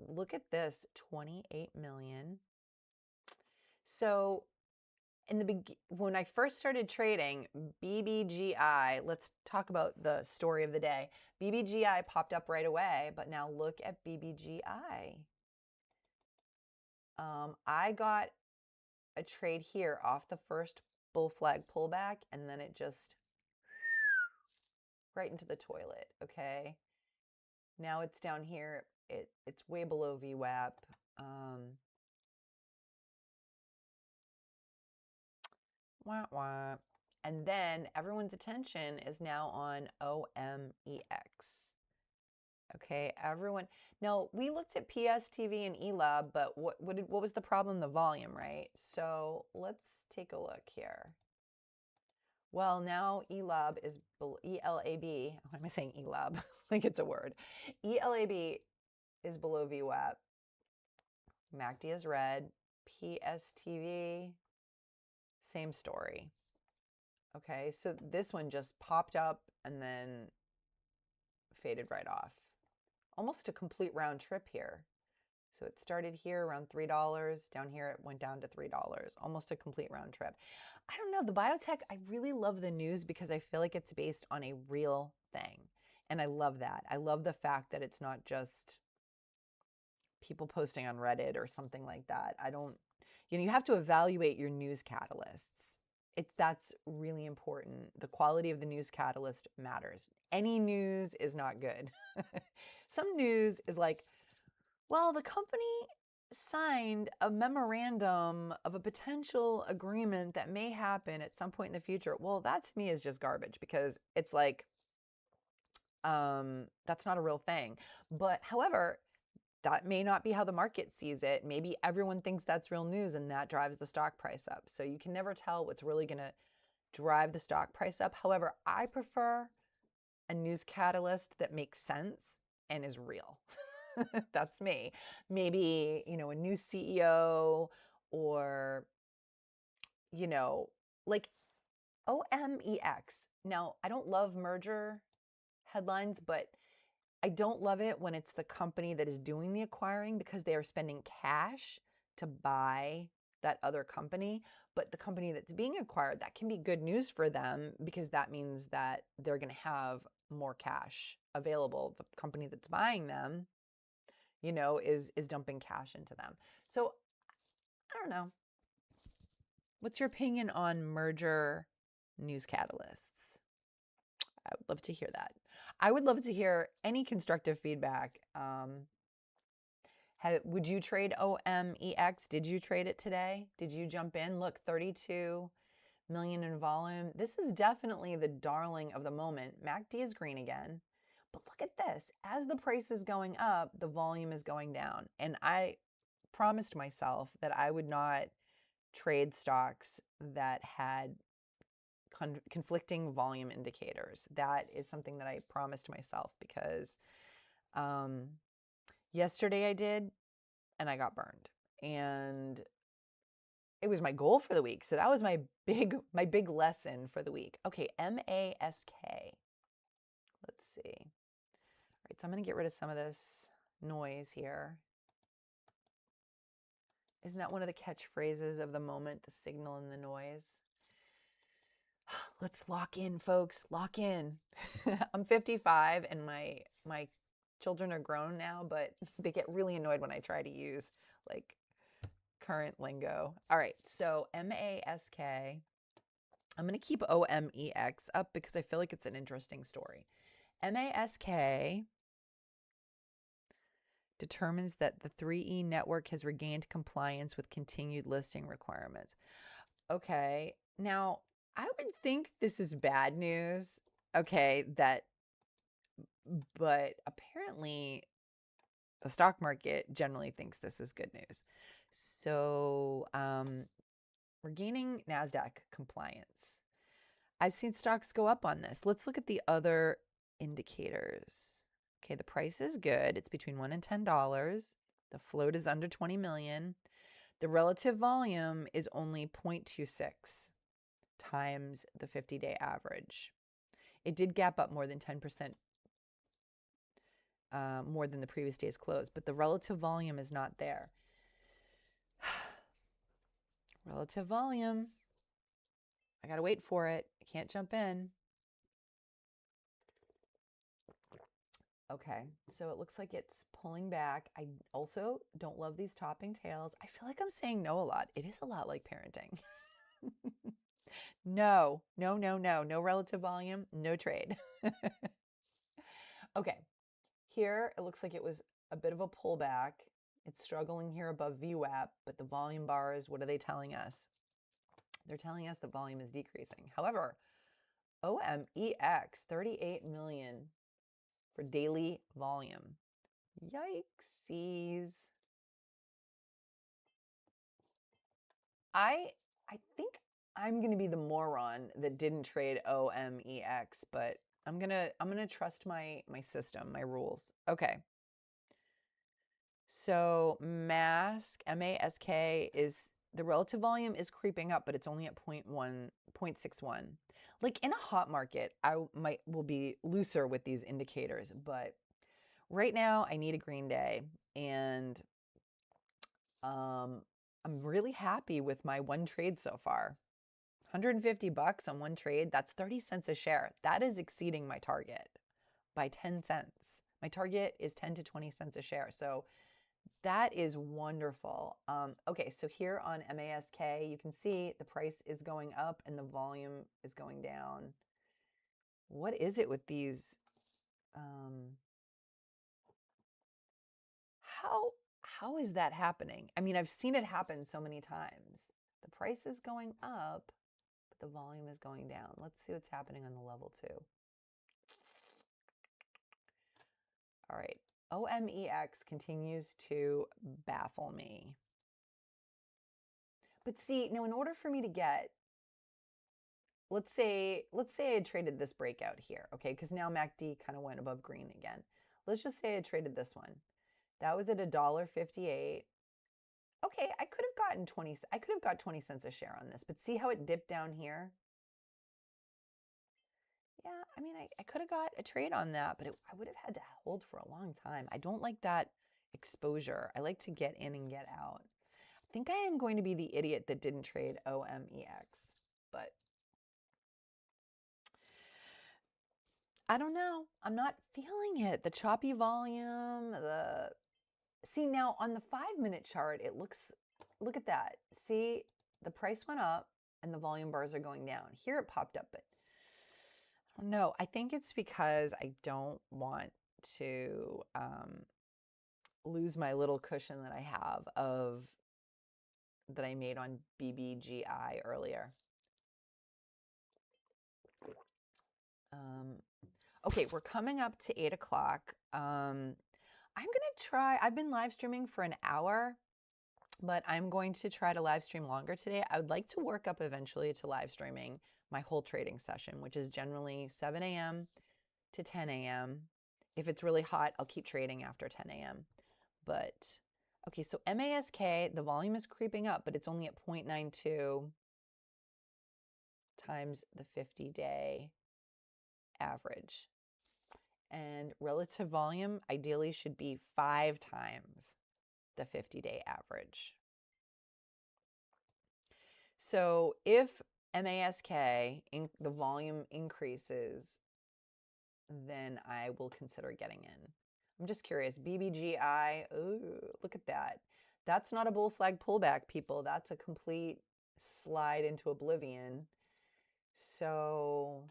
Look at this, 28 million. So when I first started trading, BBGI, let's talk about the story of the day. BBGI popped up right away, but now look at BBGI. I got a trade here off the first bull flag pullback, and then it just right into the toilet. Okay. Now it's down here. It's way below VWAP. Wah, wah. And then everyone's attention is now on OMEX. Okay, everyone. Now, we looked at PSTV and ELAB, but what was the problem? The volume, right? So let's take a look here. Well, now ELAB is ELAB. Why am I saying ELAB? Like it's a word. ELAB is below VWAP. MACD is red. PSTV, same story. Okay, so this one just popped up and then faded right off. Almost a complete round trip here. So it started here around $3. Down here it went down to $3. Almost a complete round trip. I don't know. The biotech, I really love the news because I feel like it's based on a real thing. And I love that. I love the fact that it's not just people posting on Reddit or something like that. You have to evaluate your news catalysts. That's really important. The quality of the news catalyst matters. Any news is not good. Some news is like, well, the company signed a memorandum of a potential agreement that may happen at some point in the future. Well, that to me is just garbage because it's like, that's not a real thing. But however, that may not be how the market sees it. Maybe everyone thinks that's real news and that drives the stock price up. So you can never tell what's really going to drive the stock price up. However, I prefer a news catalyst that makes sense and is real. That's me. Maybe, a new CEO or, like OMEX. Now, I don't love merger headlines, but I don't love it when it's the company that is doing the acquiring because they are spending cash to buy that other company. But the company that's being acquired, that can be good news for them because that means that they're going to have more cash available. The company that's buying them, is dumping cash into them. So I don't know. What's your opinion on merger news catalysts? I would love to hear that. I would love to hear any constructive feedback. Would you trade OMEX? Did you trade it today? Did you jump in? Look, 32 million in volume. This is definitely the darling of the moment. MACD is green again. But look at this. As the price is going up, the volume is going down. And I promised myself that I would not trade stocks that had conflicting volume indicators. That is something that I promised myself because yesterday I did and I got burned. And it was my goal for the week. So that was my big lesson for the week. Okay, MASK. Let's see. All right, so I'm going to get rid of some of this noise here. Isn't that one of the catchphrases of the moment, the signal and the noise? Let's lock in, folks. Lock in. I'm 55 and my children are grown now, but they get really annoyed when I try to use like current lingo. All right, so MASK. I'm going to keep OMEX up because I feel like it's an interesting story. MASK determines that the 3E network has regained compliance with continued listing requirements. Okay, now I would think this is bad news. Okay, but apparently the stock market generally thinks this is good news. So we're gaining NASDAQ compliance. I've seen stocks go up on this. Let's look at the other indicators. Okay, the price is good. It's between $1 and $10. The float is under 20 million. The relative volume is only 0.26 times the 50-day average. It did gap up more than 10% more than the previous day's close, but the relative volume is not there. Relative volume. I got to wait for it. I can't jump in. Okay, so it looks like it's pulling back. I also don't love these topping tails. I feel like I'm saying no a lot. It is a lot like parenting. No, no, no, no, no relative volume, no trade. Okay, here it looks like it was a bit of a pullback. It's struggling here above VWAP, but the volume bars, what are they telling us? They're telling us the volume is decreasing. However, OMEX, 38 million for daily volume. Yikesies. I think I'm going to be the moron that didn't trade OMEX, but I'm going to trust my system, my rules. Okay. So mask, MASK is the relative volume is creeping up, but it's only at 0.61. Like in a hot market, I will be looser with these indicators, but right now I need a green day, and I'm really happy with my one trade so far. 150 bucks on one trade, that's 30 cents a share. That is exceeding my target by 10 cents. My target is 10 to 20 cents a share. So that is wonderful. Okay, so here on MASK, you can see the price is going up and the volume is going down. What is it with these? How is that happening? I mean, I've seen it happen so many times. The price is going up, but the volume is going down. Let's see what's happening on the level 2. All right, OMEX continues to baffle me. But see, now in order for me to get, let's say I had traded this breakout here, okay? Because now MACD kind of went above green again. Let's just say I traded this one. That was at $1.58. Okay, I could have gotten 20. I could have got 20 cents a share on this, but see how it dipped down here? Yeah, I mean, I could have got a trade on that, but I would have had to hold for a long time. I don't like that exposure. I like to get in and get out. I think I am going to be the idiot that didn't trade OMEX, but I don't know. I'm not feeling it. The choppy volume, see now on the 5-minute chart, it looks, look at that. See, the price went up and the volume bars are going down. Here it popped up, but I don't know. I think it's because I don't want to lose my little cushion that I have that I made on BBGI earlier. Okay, we're coming up to 8 o'clock. I'm going to try, I've been live streaming for an hour, but I'm going to try to live stream longer today. I would like to work up eventually to live streaming my whole trading session, which is generally 7 a.m. to 10 a.m. If it's really hot, I'll keep trading after 10 a.m. But, okay, so MASK, the volume is creeping up, but it's only at 0.92 times the 50-day average. And relative volume ideally should be 5 times the 50-day average. So if MASK, the volume increases, then I will consider getting in. I'm just curious. BBGI, ooh, look at that. That's not a bull flag pullback, people. That's a complete slide into oblivion. So,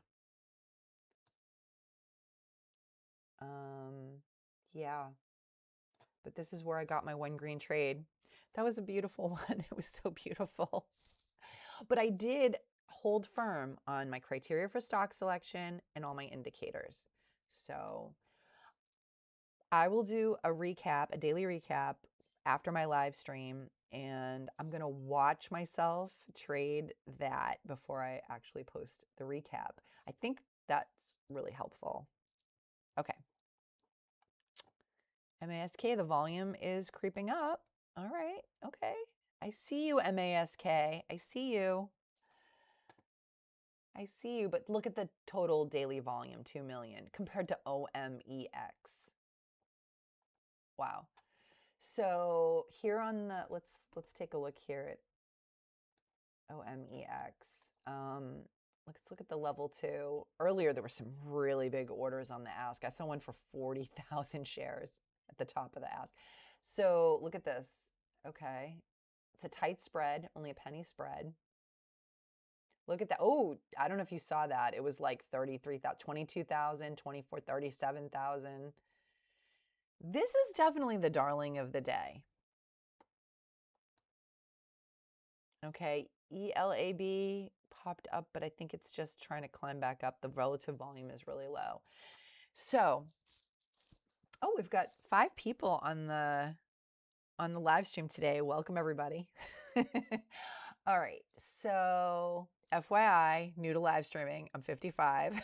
yeah. But this is where I got my one green trade. That was a beautiful one. It was so beautiful. But I did hold firm on my criteria for stock selection and all my indicators. So I will do a recap, a daily recap after my live stream, and I'm going to watch myself trade that before I actually post the recap. I think that's really helpful. Okay. MASK, the volume is creeping up. All right. Okay. I see you, MASK. I see you. I see you, but look at the total daily volume, 2 million compared to OMEX. Wow. So here on the, let's take a look here at OMEX. Let's look at the level 2. Earlier, there were some really big orders on the ask. I saw one for 40,000 shares at the top of the ask. So look at this. Okay. It's a tight spread, only a penny spread. Look at that. Oh, I don't know if you saw that. It was like 33,000, 22,000, 24, 37,000. This is definitely the darling of the day. Okay, ELAB popped up, but I think it's just trying to climb back up. The relative volume is really low. So, oh, we've got 5 people on the live stream today. Welcome, everybody. All right, so FYI, new to live streaming, I'm 55.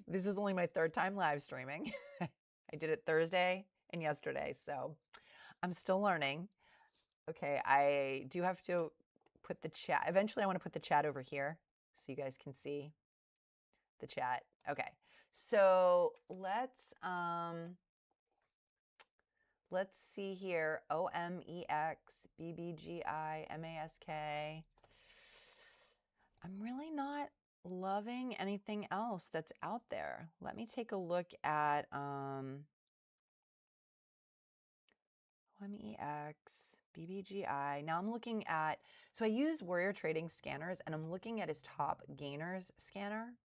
This is only my 3rd time live streaming. I did it Thursday and yesterday, so I'm still learning. Okay, I do have to put the chat. Eventually, I want to put the chat over here so you guys can see the chat. Okay, so let's see here. OMEX, BBGI, MASK. I'm really not loving anything else that's out there. Let me take a look at OMEX, BBGI. Now I'm looking at, so I use Warrior Trading scanners, and I'm looking at his top gainers scanner.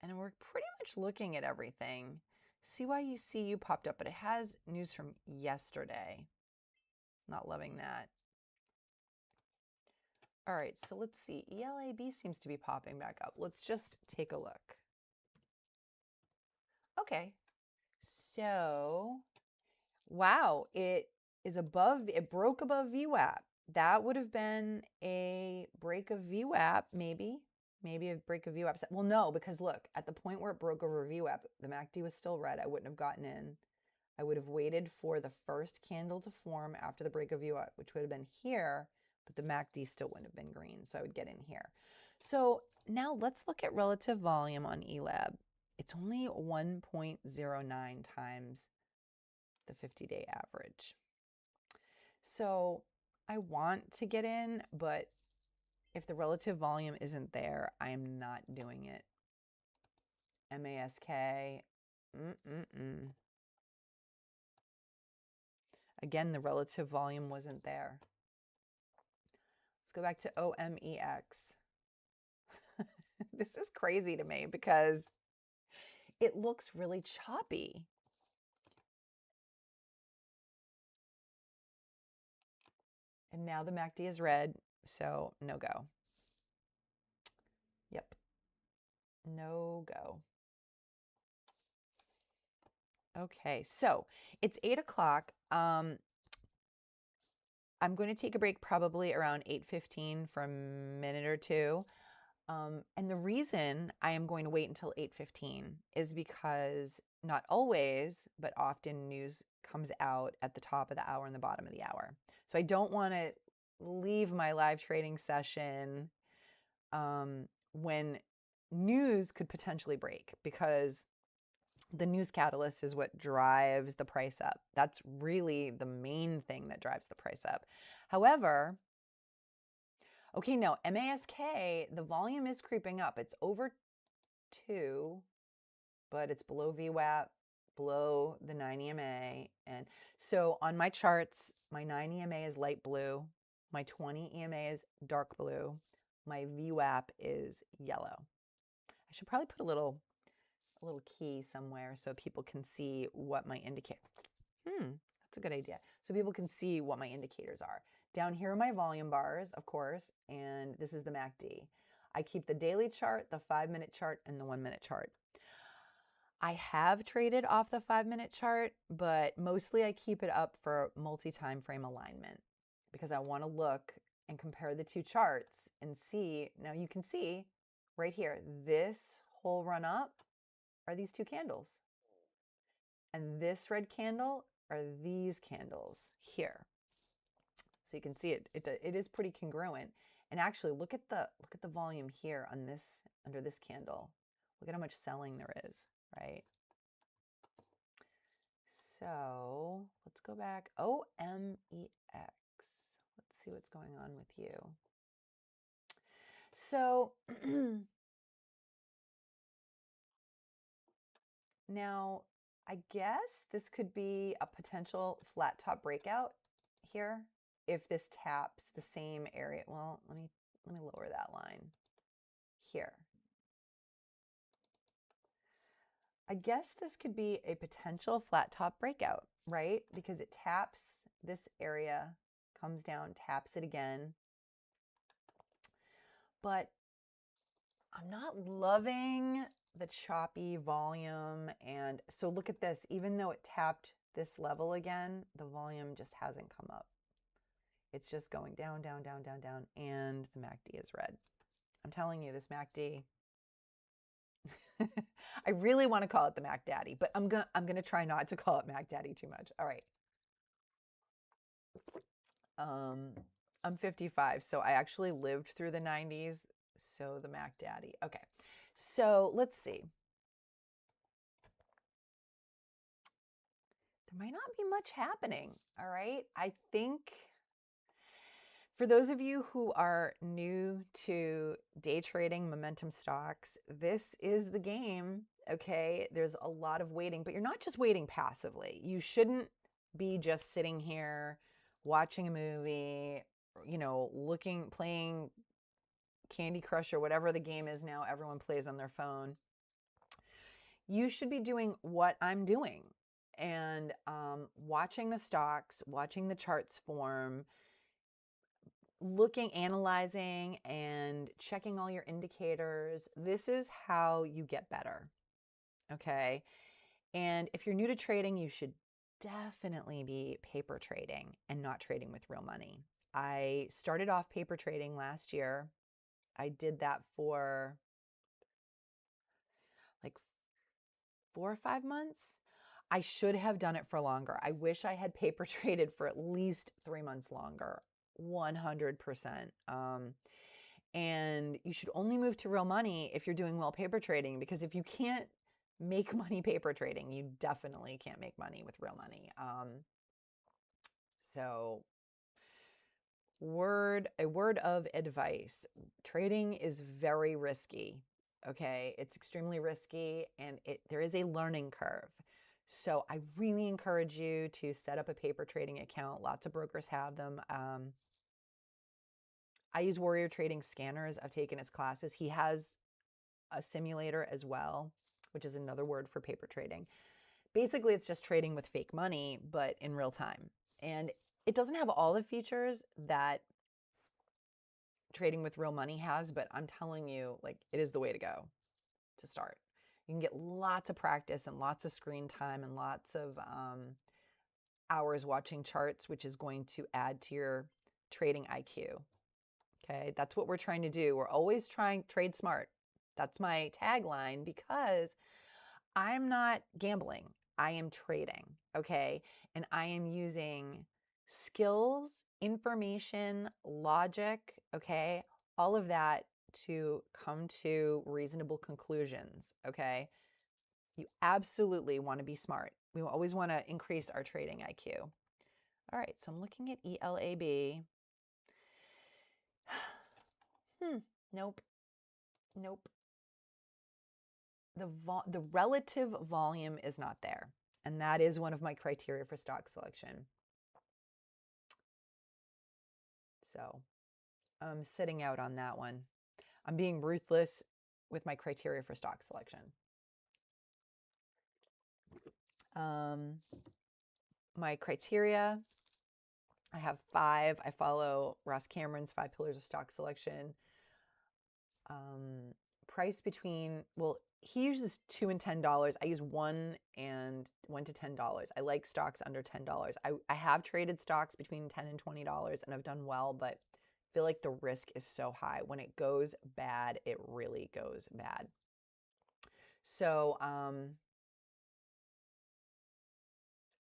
And we're pretty much looking at everything. CYCU popped up, but it has news from yesterday. Not loving that. All right, so let's see. ELAB seems to be popping back up. Let's just take a look. Okay, so wow, it broke above VWAP. That would have been a break of VWAP, maybe a break of VWAP. Well, no, because look, at the point where it broke over VWAP, the MACD was still red. I wouldn't have gotten in. I would have waited for the first candle to form after the break of VWAP, which would have been here, but the MACD still wouldn't have been green, so I would get in here. So now let's look at relative volume on ELAB. It's only 1.09 times the 50-day average. So I want to get in, but if the relative volume isn't there, I am not doing it. MASK, Again, the relative volume wasn't there. Let's go back to OMEX. This is crazy to me because it looks really choppy. And now the MACD is red, so no go. Yep. No go. Okay, so it's 8 o'clock. I'm going to take a break probably around 8:15 for a minute or two. And the reason I am going to wait until 8:15 is because not always, but often news comes out at the top of the hour and the bottom of the hour. So I don't want to leave my live trading session when news could potentially break, because the news catalyst is what drives the price up. That's really the main thing that drives the price up. However, okay, no, MASK, the volume is creeping up. It's over 2, but it's below VWAP, below the 9 EMA. And so on my charts, my 9 EMA is light blue. My 20 EMA is dark blue. My VWAP is yellow. I should probably put a little key somewhere so people can see what my indicator. That's a good idea. So people can see what my indicators are. Down here are my volume bars, of course, and this is the MACD. I keep the daily chart, the 5-minute chart, and the 1-minute chart. I have traded off the 5-minute chart, but mostly I keep it up for multi-time frame alignment because I want to look and compare the 2 charts and see. Now you can see right here, this whole run up are these 2 candles. And this red candle are these candles here. So you can see it is pretty congruent. And actually look at the volume here on this, under this candle. Look at how much selling there is, right? So let's go back. OMEX. Let's see what's going on with you. So now I guess this could be a potential flat top breakout here if this taps the same area. Well, let me lower that line here. I guess this could be a potential flat top breakout, right? Because it taps this area, comes down, taps it again. But I'm not loving the choppy volume. And so look at this, even though it tapped this level again, the volume just hasn't come up. It's just going down, down, down, down, down, and the MACD is red. I'm telling you, this MACD, I really want to call it the Mac Daddy, but I'm gonna try not to call it Mac Daddy too much. All right. I'm 55, so I actually lived through the 90s, so the Mac Daddy. Okay, so let's see. There might not be much happening, all right? I think for those of you who are new to day trading momentum stocks, this is the game, okay? There's a lot of waiting, but you're not just waiting passively. You shouldn't be just sitting here watching a movie, you know, playing Candy Crush or whatever the game is now everyone plays on their phone. You should be doing what I'm doing and watching the stocks, watching the charts form, analyzing and checking all your indicators. This is how you get better, okay? And if you're new to trading, you should definitely be paper trading and not trading with real money. I started off paper trading last year. I did that for like 4 or 5 months. I should have done it for longer. I wish I had paper traded for at least 3 months longer, 100%. And you should only move to real money if you're doing well paper trading, because if you can't make money paper trading, you definitely can't make money with real money. So a word of advice. Trading is very risky. Okay, it's extremely risky, and there is a learning curve. So I really encourage you to set up a paper trading account. Lots of brokers have them. I use Warrior Trading Scanners. I've taken his classes. He has a simulator as well, which is another word for paper trading. Basically, it's just trading with fake money, but in real time. And it doesn't have all the features that trading with real money has, but I'm telling you, like, it is the way to go to start. You can get lots of practice and lots of screen time and lots of hours watching charts, which is going to add to your trading IQ. Okay, that's what we're trying to do. We're always trying trade smart. That's my tagline, because I'm not gambling. I am trading, okay? And I am using skills, information, logic, okay? All of that to come to reasonable conclusions, okay? You absolutely want to be smart. We always want to increase our trading IQ. All right, so I'm looking at ELAB. Nope. Nope. The relative volume is not there. And that is one of my criteria for stock selection. So I'm sitting out on that one. I'm being ruthless with my criteria for stock selection. My criteria, I have 5. I follow Ross Cameron's 5 pillars of stock selection. Price between, well, he uses $2 and $10. I use $1 to $10. I like stocks under $10. I have traded stocks between $10 and $20 and I've done well, but I feel like the risk is so high. When it goes bad, it really goes bad. So I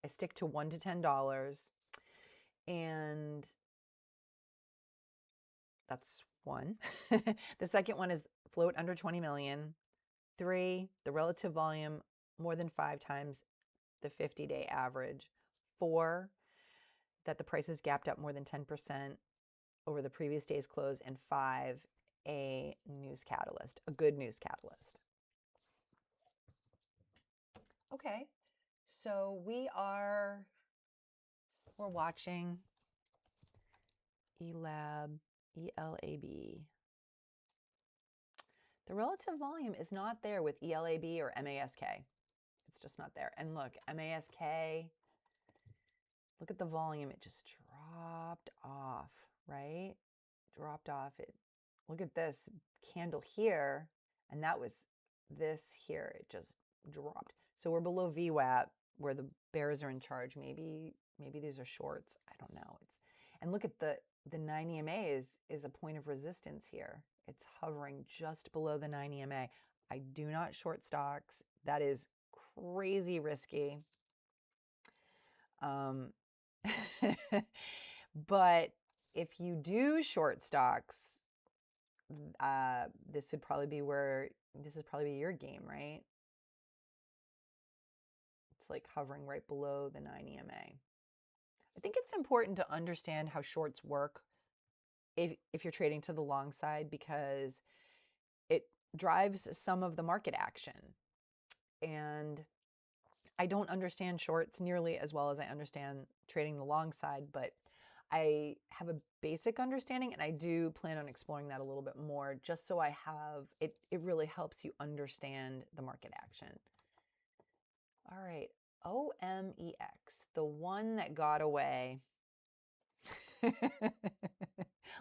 stick to $1 to $10, and that's 1. The second one is float under 20 million. 3, the relative volume more than 5 times the 50-day average. 4, that the price is gapped up more than 10% over the previous day's close. And 5, a news catalyst, a good news catalyst. Okay, so we're watching ELAB. The relative volume is not there with ELAB or MASK. It's just not there. And look, MASK, look at the volume. It just dropped off, right? Dropped off. Look at this candle here, and that was this here. It just dropped. So we're below VWAP where the bears are in charge. Maybe these are shorts. I don't know. And look at the 9 EMA is a point of resistance here. It's hovering just below the 9 EMA. I do not short stocks. That is crazy risky. But if you do short stocks, this is probably your game, right? It's like hovering right below the 9 EMA. I think it's important to understand how shorts work if you're trading to the long side, because it drives some of the market action. And I don't understand shorts nearly as well as I understand trading the long side, but I have a basic understanding, and I do plan on exploring that a little bit more, just so I have it. It really helps you understand the market action. All right, OMEX, the one that got away.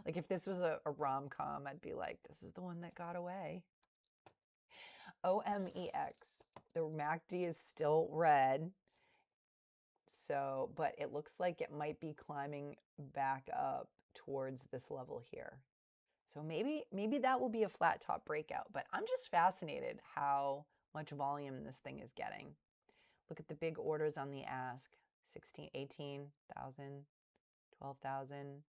Like if this was a rom-com, I'd be like, this is the one that got away. OMEX, the MACD is still red. So, but it looks like it might be climbing back up towards this level here. So maybe that will be a flat top breakout, but I'm just fascinated how much volume this thing is getting. Look at the big orders on the ask, 16, 18,000, 12,000,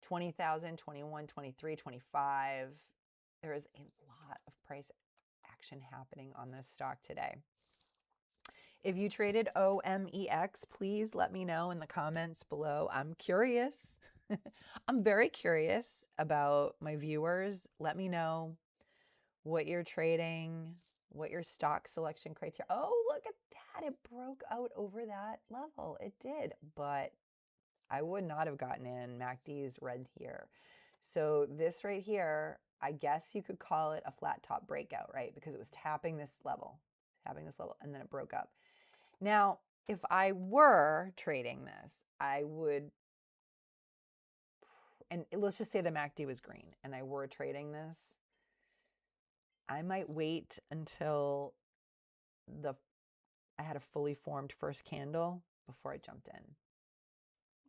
20,000, 21, 23, 25. There is a lot of price action happening on this stock today. If you traded OMEX, please let me know in the comments below. I'm curious. I'm very curious about my viewers. Let me know what you're trading, what your stock selection criteria. Oh, look at that. It broke out over that level. It did, but I would not have gotten in. MACD's red here. So this right here, I guess you could call it a flat top breakout, right? Because it was tapping this level, and then it broke up. Now, if I were trading this, I would, and let's just say the MACD was green and I were trading this, I might wait until I had a fully formed first candle before I jumped in.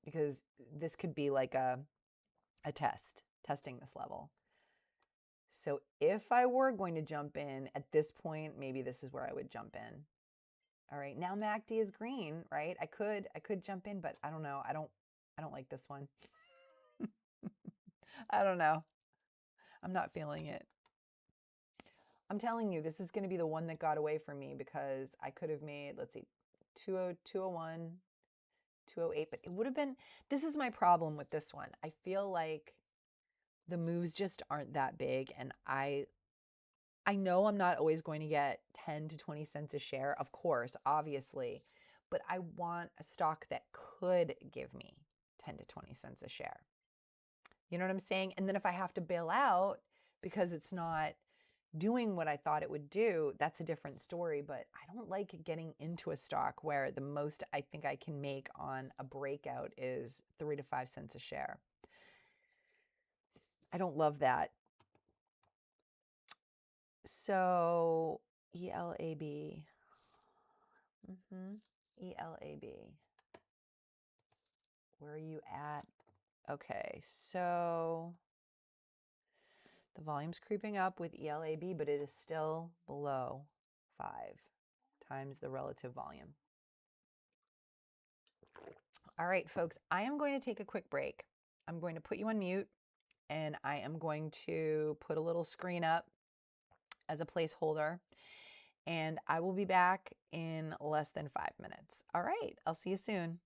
Because this could be like a testing this level. So if I were going to jump in at this point, maybe this is where I would jump in. All right, now MACD is green, right? I could jump in, but I don't know. I don't like this one. I don't know. I'm not feeling it. I'm telling you, this is going to be the one that got away from me, because I could have made, let's see, 201, 208, but it would have been, this is my problem with this one. I feel like the moves just aren't that big, and I know I'm not always going to get 10 to 20 cents a share, of course, obviously, but I want a stock that could give me 10 to 20 cents a share. You know what I'm saying? And then if I have to bail out because it's not doing what I thought it would do, that's a different story. But I don't like getting into a stock where the most I think I can make on a breakout is 3 to 5 cents a share. I don't love that. So ELAB. ELAB. Where are you at? Okay, so the volume's creeping up with ELAB, but it is still below 5 times the relative volume. All right, folks, I am going to take a quick break. I'm going to put you on mute, and I am going to put a little screen up as a placeholder, and I will be back in less than 5 minutes. All right, I'll see you soon.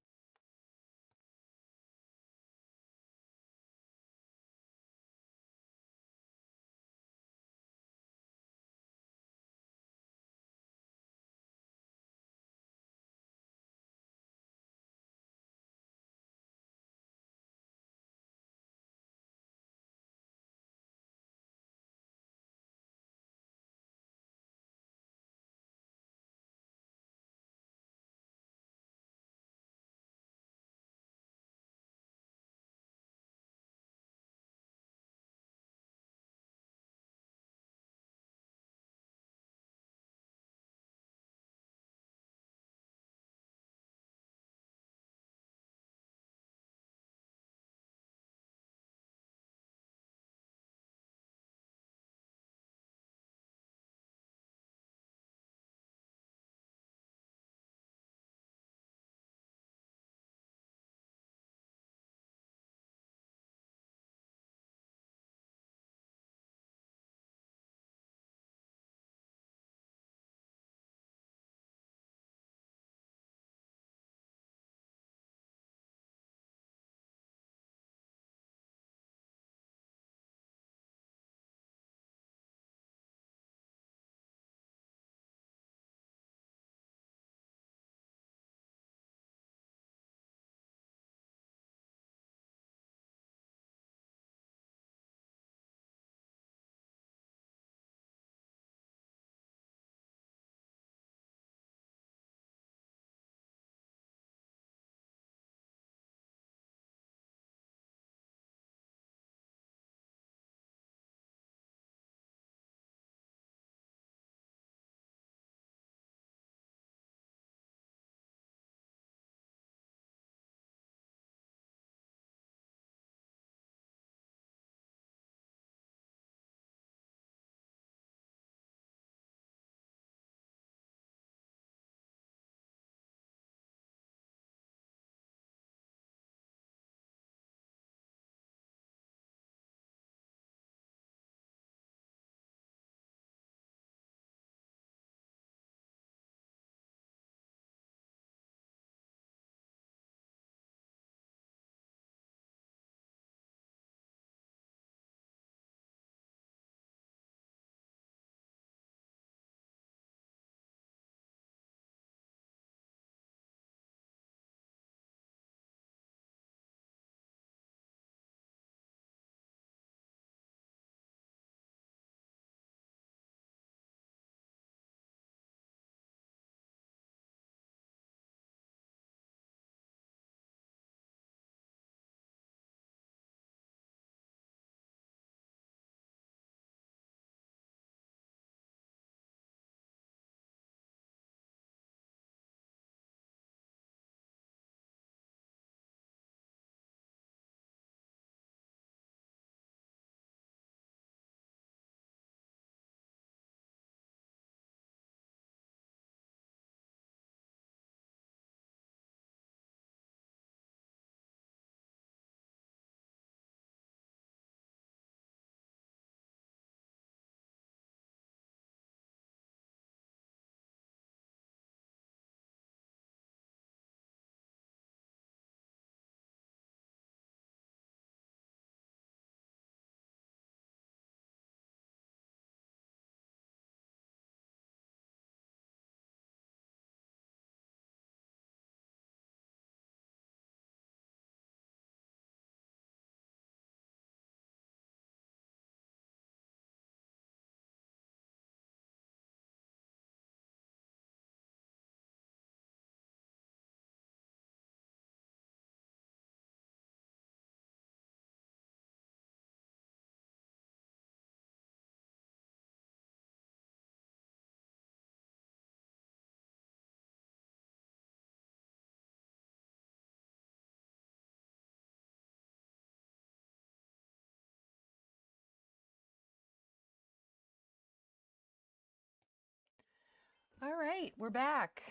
All right, we're back.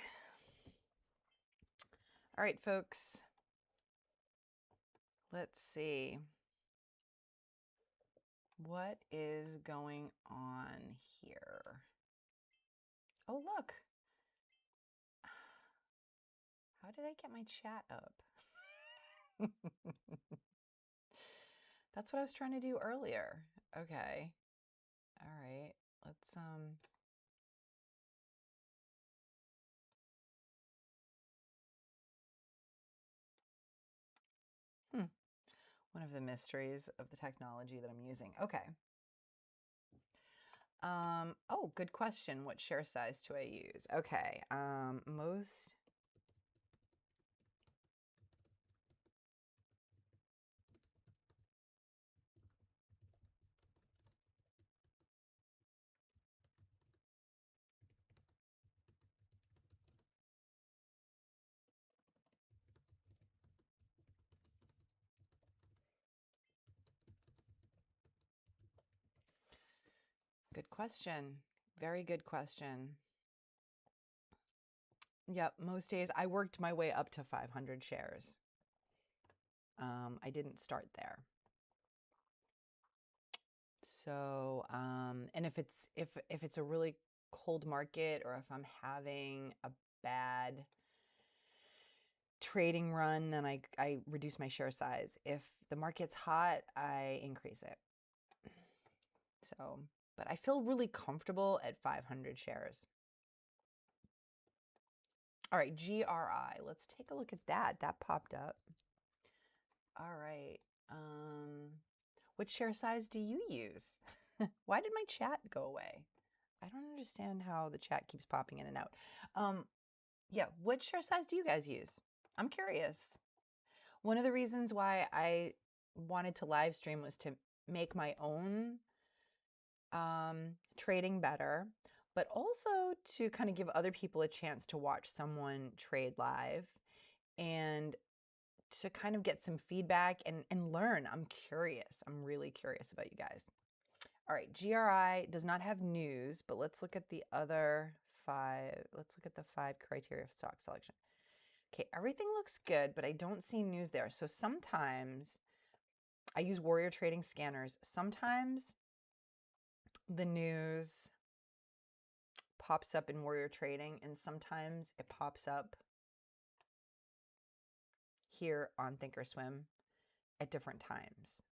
All right, folks. Let's see. What is going on here? Oh, look. How did I get my chat up? That's what I was trying to do earlier. Okay. All right. Let's one of the mysteries of the technology that I'm using. Okay. Oh, good question. What share size do I use? Okay. Most. Good question. Very good question. Yep, most days I worked my way up to 500 shares. I didn't start there. So, and if it's a really cold market, or if I'm having a bad trading run, then I reduce my share size. If the market's hot, I increase it. So, but I feel really comfortable at 500 shares. All right, GRI. Let's take a look at that. That popped up. All right. What share size do you use? Why did my chat go away? I don't understand how the chat keeps popping in and out. Yeah, what share size do you guys use? I'm curious. One of the reasons why I wanted to live stream was to make my own trading better, but also to kind of give other people a chance to watch someone trade live and to kind of get some feedback and learn. I'm curious. I'm really curious about you guys. All right, GRI does not have news, but let's look at the other 5. Let's look at the 5 criteria for stock selection. Okay, everything looks good, but I don't see news there. So sometimes I use Warrior Trading Scanners. Sometimes the news pops up in Warrior Trading, and sometimes it pops up here on Thinkorswim at different times.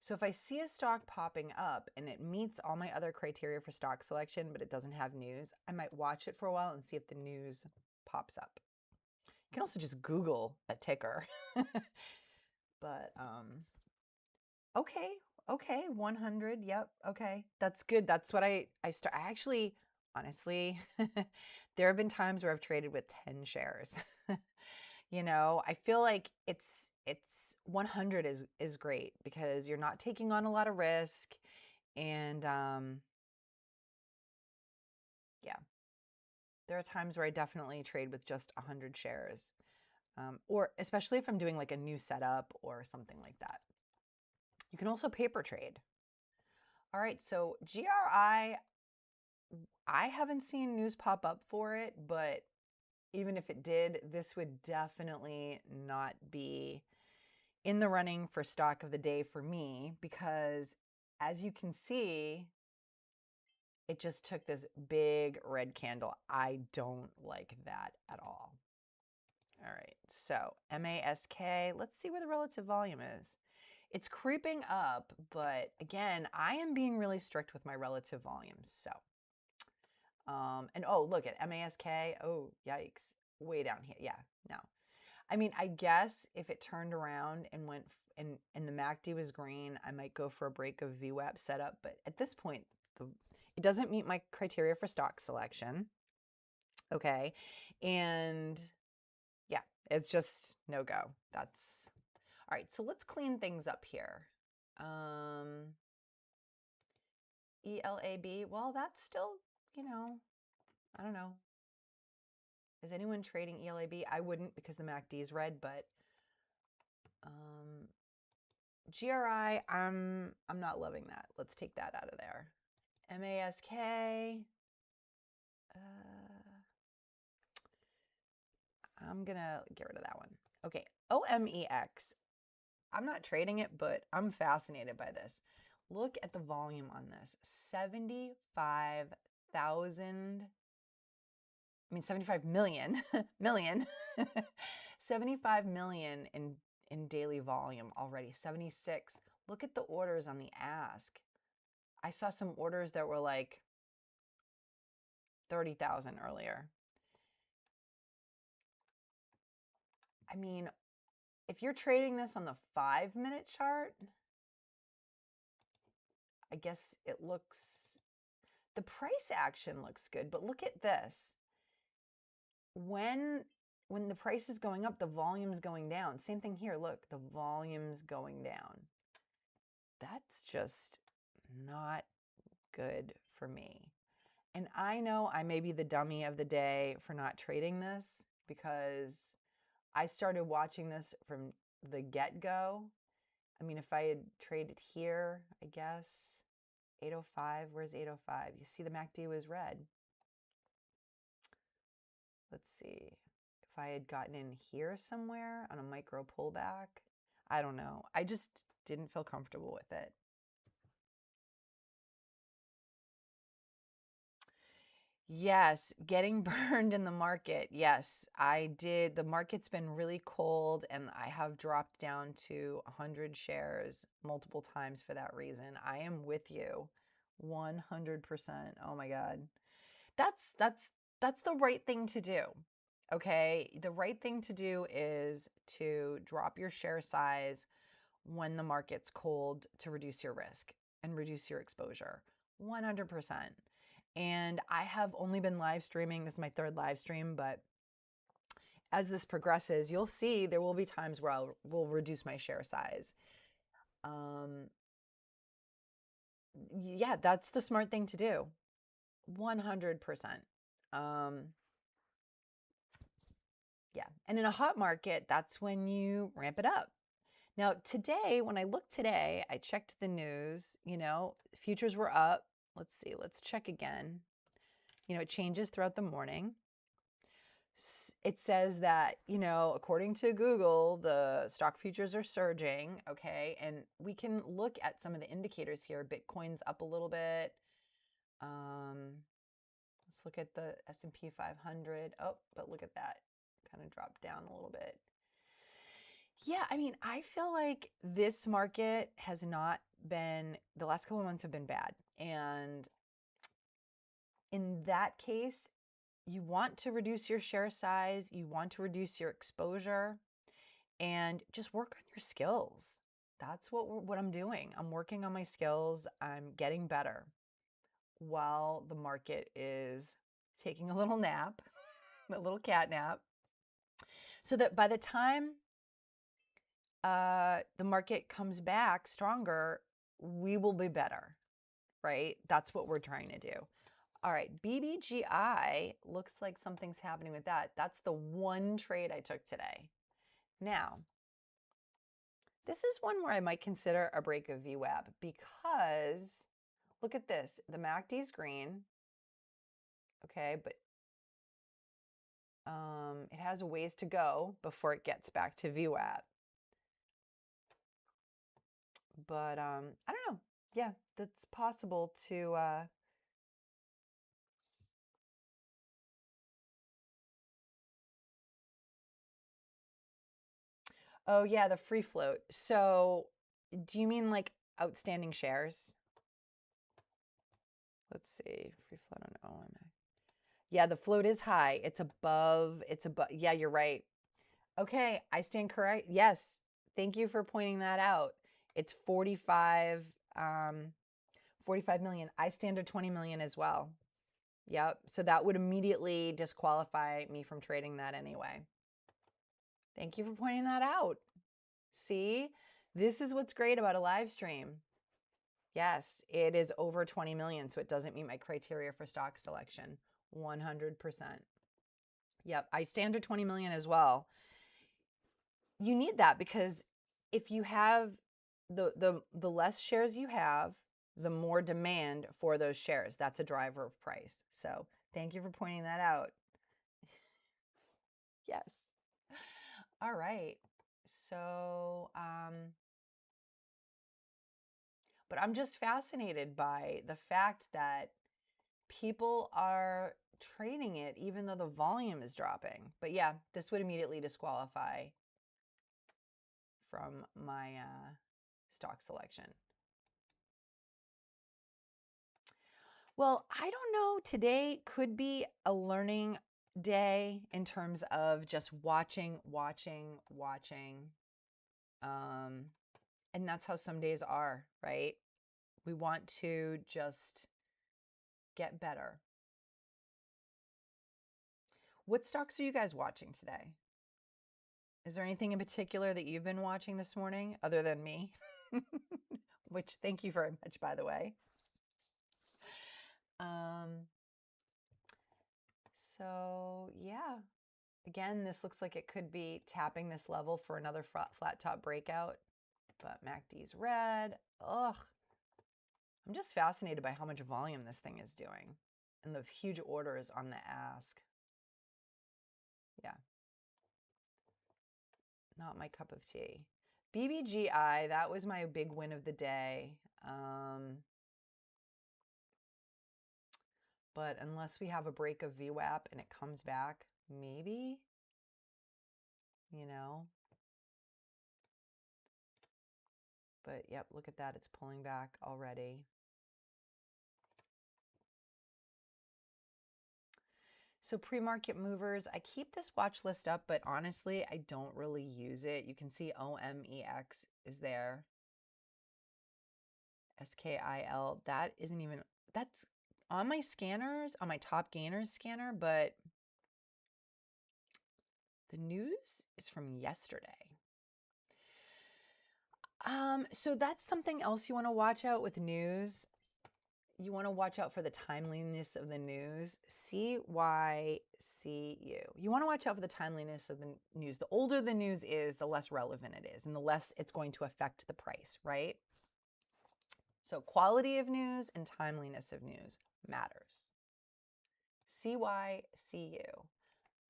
So if I see a stock popping up and it meets all my other criteria for stock selection, but it doesn't have news, I might watch it for a while and see if the news pops up. You can also just Google a ticker. But okay, 100. Yep, okay, that's good. That's what I actually, honestly, there have been times where I've traded with 10 shares. You know, I feel like it's 100 is great because you're not taking on a lot of risk, and yeah, there are times where I definitely trade with just 100 shares, or especially if I'm doing like a new setup or something like that. You can also paper trade. All right, so GRI, I haven't seen news pop up for it, but even if it did, this would definitely not be in the running for stock of the day for me, because as you can see, it just took this big red candle. I don't like that at all. All right, so MASK, let's see where the relative volume is. It's creeping up, but again, I am being really strict with my relative volumes. So, and oh, look at MASK. Oh, yikes. Way down here. Yeah, no. I mean, I guess if it turned around and went and the MACD was green, I might go for a break of VWAP setup. But at this point, it doesn't meet my criteria for stock selection. Okay. And yeah, it's just no go. That's all right. So let's clean things up here. ELAB, well, that's still, you know, I don't know. Is anyone trading ELAB? I wouldn't, because the MACD is red, but GRI, I'm not loving that. Let's take that out of there. MASK. I'm going to get rid of that one. Okay, OMEX. I'm not trading it, but I'm fascinated by this. Look at the volume on this. 75,000. 75 million, 75 million in daily volume already, 76. Look at the orders on the ask. I saw some orders that were like 30,000 earlier. I mean, if you're trading this on the 5-minute chart, I guess it looks, the price action looks good, but look at this. When the price is going up, the volume's going down. Same thing here. Look, the volume's going down. That's just not good for me. And I know I may be the dummy of the day for not trading this because I started watching this from the get-go. I mean, if I had traded here, I guess, 805, where's 805? You see the MACD was red. Let's see. If I had gotten in here somewhere on a micro pullback, I don't know. I just didn't feel comfortable with it. Yes, getting burned in the market. Yes, I did. The market's been really cold and I have dropped down to 100 shares multiple times for that reason. I am with you 100%. Oh my God. That's the right thing to do. Okay? The right thing to do is to drop your share size when the market's cold to reduce your risk and reduce your exposure. 100%. And I have only been live streaming. This is my 3rd live stream, but as this progresses, you'll see there will be times where will reduce my share size. Yeah, that's the smart thing to do. 100%. Yeah. And in a hot market, that's when you ramp it up. Now, today, when I looked today, I checked the news, futures were up. Let's see, let's check again. It changes throughout the morning. It says that, according to Google, the stock futures are surging, okay? And we can look at some of the indicators here. Bitcoin's up a little bit. Let's look at the S&P 500. Oh, but look at that. Kind of dropped down a little bit. Yeah, I mean, I feel like this market has not been, the last couple of months have been bad. And in that case, you want to reduce your share size, you want to reduce your exposure, and just work on your skills. That's what I'm doing. I'm working on my skills. I'm getting better while the market is taking a little nap, a little cat nap, so that by the time the market comes back stronger, we will be better, right? That's what we're trying to do. All right, BBGI, looks like something's happening with that. That's the one trade I took today. Now, this is one where I might consider a break of VWAP because look at this. The MACD's green, okay, but it has a ways to go before it gets back to VWAP. But I don't know. Yeah, that's possible to oh yeah, the free float. So do you mean like outstanding shares? Let's see, free float on OMA. Yeah, the float is high. It's above, yeah, you're right. Okay, I stand correct. Yes, thank you for pointing that out. It's 45 million. I stand at 20 million as well. Yep, so that would immediately disqualify me from trading that anyway. Thank you for pointing that out. See, this is what's great about a live stream. Yes, it is over 20 million, so it doesn't meet my criteria for stock selection. 100%. Yep, I stand at 20 million as well. You need that because if you have the less shares you have, the more demand for those shares. That's a driver of price. So thank you for pointing that out. Yes. All right. So, but I'm just fascinated by the fact that people are trading it even though the volume is dropping. But yeah, this would immediately disqualify from my stock selection. Well, I don't know. Today could be a learning day in terms of just watching. And that's how some days are, right? We want to just get better. What stocks are you guys watching today? Is there anything in particular that you've been watching this morning other than me? Which, thank you very much, by the way. So yeah, again, this looks like it could be tapping this level for another flat top breakout, but MACD's red. Ugh. I'm just fascinated by how much volume this thing is doing and the huge orders on the ask. Yeah. Not my cup of tea. BBGI, that was my big win of the day. But unless we have a break of VWAP and it comes back, maybe, you know. But yep, look at that. It's pulling back already. So pre-market movers, I keep this watch list up, but honestly, I don't really use it. You can see OMEX is there. SKIL, that isn't even, that's on my scanners, on my top gainers scanner, but the news is from yesterday. So that's something else you want to watch out with news. You want to watch out for the timeliness of the news. CYCU. You want to watch out for the timeliness of the news. The older the news is, the less relevant it is, and the less it's going to affect the price, right? So quality of news and timeliness of news matters. CYCU.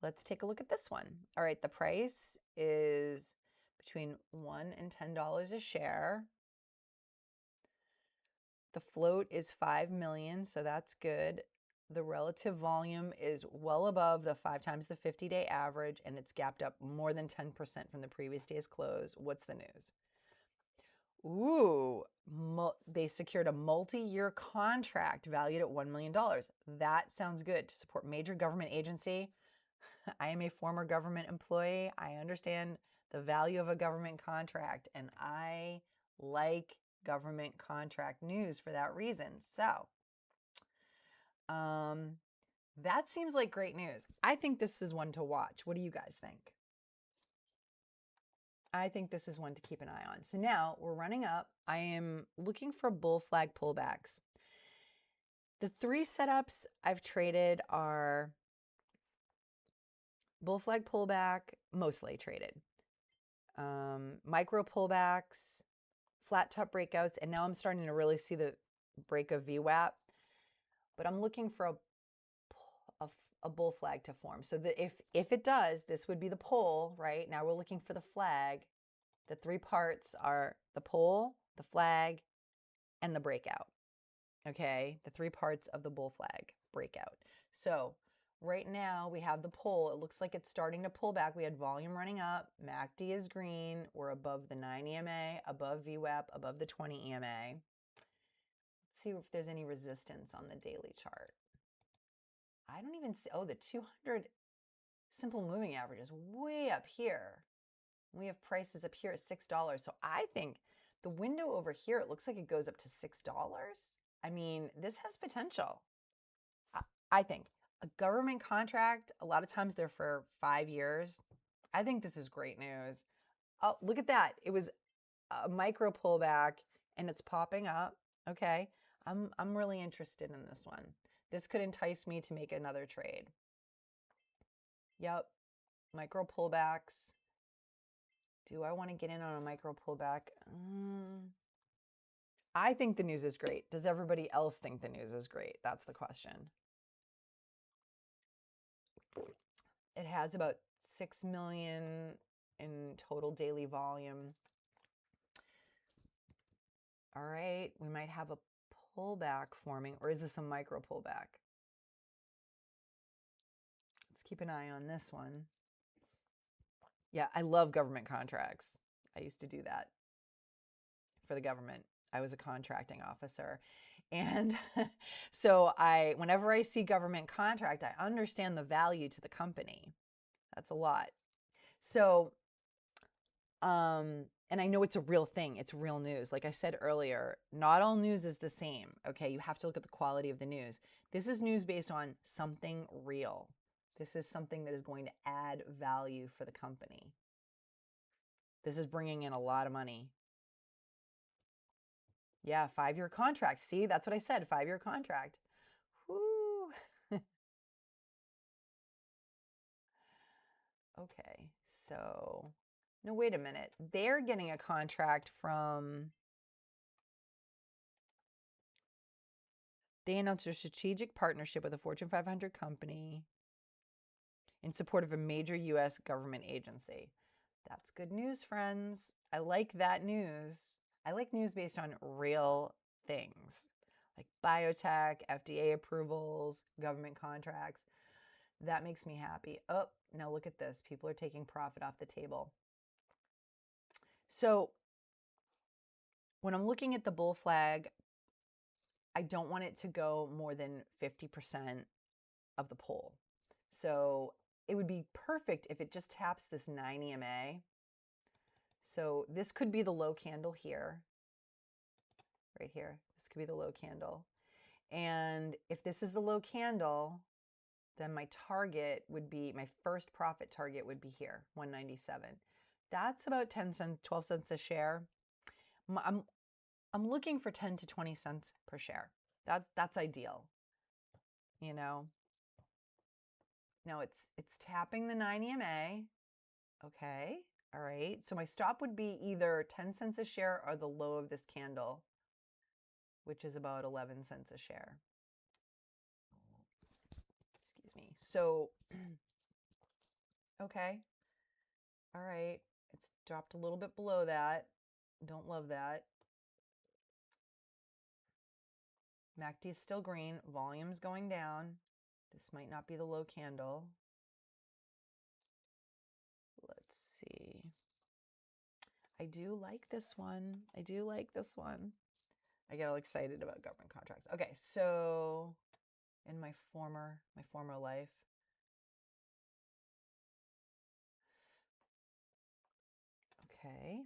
Let's take a look at this one. All right, the price is between $1 and $10 a share. The float is 5 million, so that's good. The relative volume is well above the 5 times the 50-day average, and it's gapped up more than 10% from the previous day's close. What's the news? Ooh, they secured a multi-year contract valued at $1 million. That sounds good to support major government agency. I am a former government employee. I understand the value of a government contract, and I like government contract news for that reason. So that seems like great news. I think this is one to watch. What do you guys think? I think this is one to keep an eye on. So now we're running up. I am looking for bull flag pullbacks. The 3 setups I've traded are bull flag pullback, mostly traded. Micro pullbacks, flat top breakouts, and now I'm starting to really see the break of VWAP. But I'm looking for a bull flag to form. So that if it does, this would be the pull, right? Now we're looking for the flag. The 3 parts are the pull, the flag, and the breakout. Okay, the 3 parts of the bull flag breakout. So right now we have the pull. It looks like it's starting to pull back. We had volume running up. MACD is green. We're above the 9 EMA, above VWAP, above the 20 EMA. Let's see if there's any resistance on the daily chart. I don't even see, oh, the 200 simple moving average is way up here. We have prices up here at $6. So I think the window over here, it looks like it goes up to $6. I mean, this has potential. I think a government contract, a lot of times they're for 5 years. I think this is great news. Oh, look at that. It was a micro pullback and it's popping up. Okay. I'm really interested in this one. This could entice me to make another trade. Yep. Micro pullbacks. Do I want to get in on a micro pullback? I think the news is great. Does everybody else think the news is great? That's the question. It has about 6 million in total daily volume. All right, we might have a pullback forming, or is this a micro pullback? Let's keep an eye on this one. Yeah, I love government contracts. I used to do that for the government. I was a contracting officer. And so whenever I see government contract, I understand the value to the company. That's a lot. So, and I know it's a real thing. It's real news. Like I said earlier, not all news is the same. Okay. You have to look at the quality of the news. This is news based on something real. This is something that is going to add value for the company. This is bringing in a lot of money. Yeah, 5-year contract. See, that's what I said, 5-year contract. Whoo. Okay, so, no, wait a minute. They're getting a contract from, they announced a strategic partnership with a Fortune 500 company in support of a major U.S. government agency. That's good news, friends. I like that news. I like news based on real things, like biotech, FDA approvals, government contracts. That makes me happy. Oh, now look at this. People are taking profit off the table. So when I'm looking at the bull flag, I don't want it to go more than 50% of the pull. So it would be perfect if it just taps this 9 EMA. So this could be the low candle here, right here. This could be the low candle. And if this is the low candle, then my target would be, my first profit target would be here, 197. That's about 10 cents, 12 cents a share. I'm looking for 10 to 20 cents per share. That's ideal, you know. Now it's tapping the 9 EMA. Okay. All right. So my stop would be either 10 cents a share or the low of this candle, which is about 11 cents a share. Excuse me. So, okay. All right. It's dropped a little bit below that. Don't love that. MACD is still green. Volume's going down. This might not be the low candle. Let's see. I do like this one. I do like this one. I get all excited about government contracts. Okay, so in my former life, okay.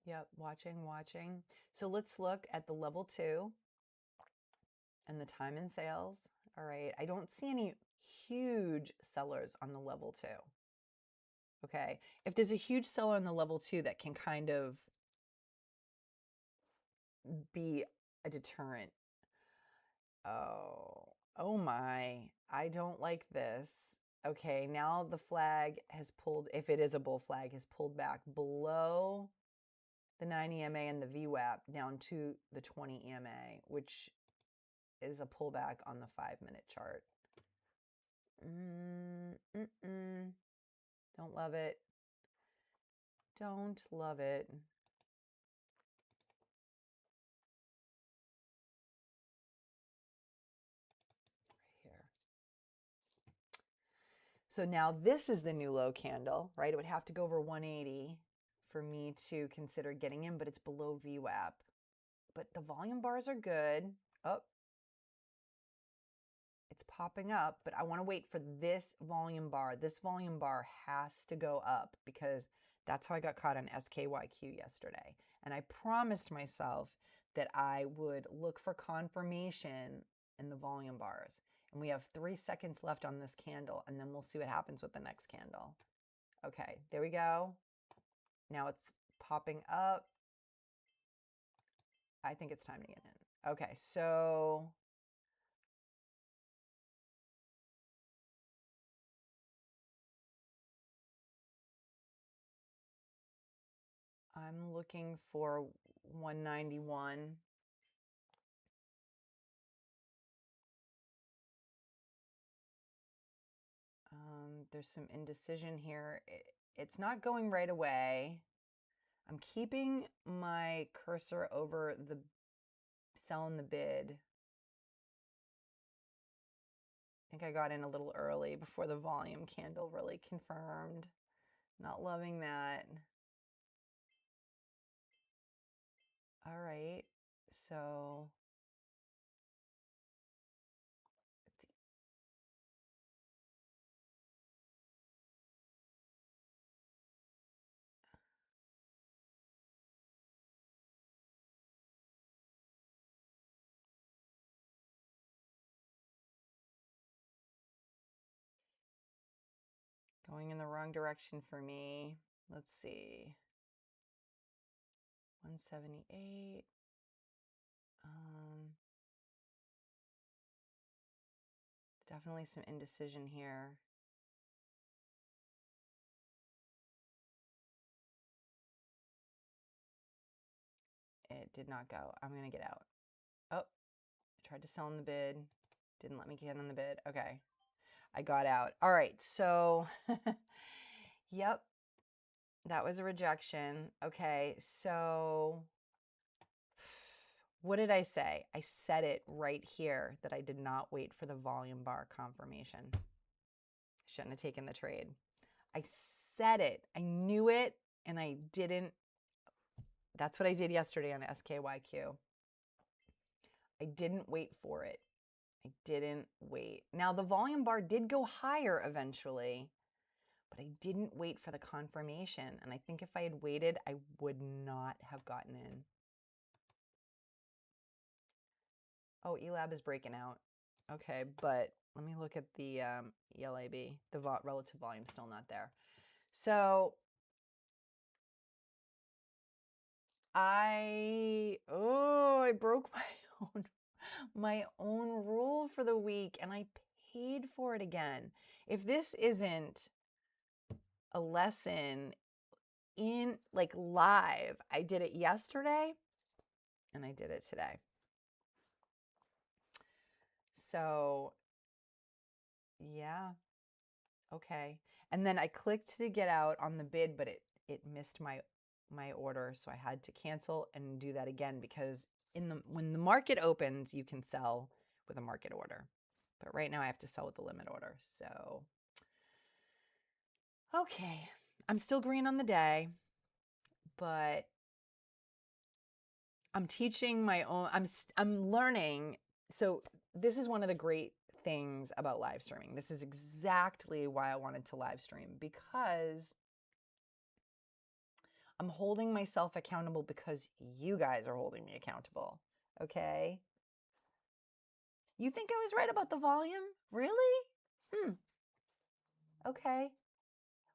Yep, watching. So let's look at the level 2 and the time in sales. All right, I don't see any huge sellers on the level 2. Okay, if there's a huge seller on the level 2 that can kind of be a deterrent. Oh my, I don't like this. Okay, now the flag has pulled, if it is a bull flag, has pulled back below the 9 EMA and the VWAP down to the 20 EMA, which is a pullback on the 5-minute chart. Don't love it. Don't love it. Right here. So now this is the new low candle, right? It would have to go over 180 for me to consider getting in, but it's below VWAP. But the volume bars are good. Oh, it's popping up, but I want to wait for this volume bar. This volume bar has to go up because that's how I got caught on SKYQ yesterday. And I promised myself that I would look for confirmation in the volume bars. And we have 3 seconds left on this candle, and then we'll see what happens with the next candle. Okay, there we go. Now it's popping up. I think it's time to get in. Okay, so I'm looking for 191. There's some indecision here. It's not going right away. I'm keeping my cursor over the sell in the bid. I think I got in a little early before the volume candle really confirmed. Not loving that. All right, so going in the wrong direction for me. Let's see. 178. Definitely some indecision here. It did not go. I'm going to get out. Oh, I tried to sell in the bid. Didn't let me get on the bid. Okay. I got out. All right. So, yep. That was a rejection. Okay. So, what did I say? I said it right here that I did not wait for the volume bar confirmation. Shouldn't have taken the trade. I said it. I knew it, and I didn't. That's what I did yesterday on SKYQ. I didn't wait for it. I didn't wait. Now, the volume bar did go higher eventually, but I didn't wait for the confirmation. And I think if I had waited, I would not have gotten in. Oh, ELAB is breaking out. Okay, but let me look at the ELAB. The relative volume still not there. So I broke my own rule for the week, and I paid for it again. If this isn't a lesson in like live, I did it yesterday and I did it today. So yeah, okay. And then I clicked to get out on the bid, but it missed my order, so I had to cancel and do that again, because when the market opens, you can sell with a market order. But right now I have to sell with the limit order. So okay, I'm still green on the day, but I'm teaching my own, I'm learning. So this is one of the great things about live streaming. This is exactly why I wanted to live stream, because I'm holding myself accountable because you guys are holding me accountable. Okay? You think I was right about the volume? Really? Okay.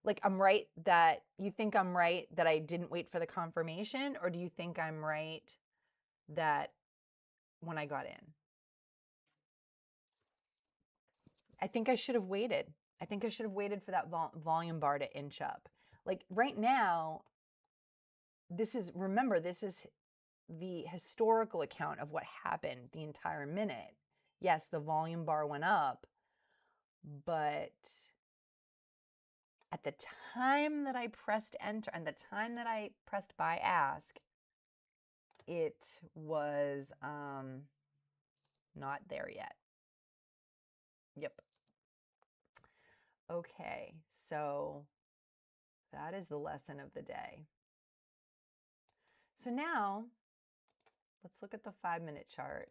Like I'm right that you think I'm right that I didn't wait for the confirmation, or do you think I'm right that when I got in? I think I should have waited. I think I should have waited for that volume bar to inch up. Like right now, remember, this is the historical account of what happened the entire minute. Yes, the volume bar went up, but at the time that I pressed enter and the time that I pressed buy ask, it was not there yet. Yep. Okay, so that is the lesson of the day. So now let's look at the 5-minute chart.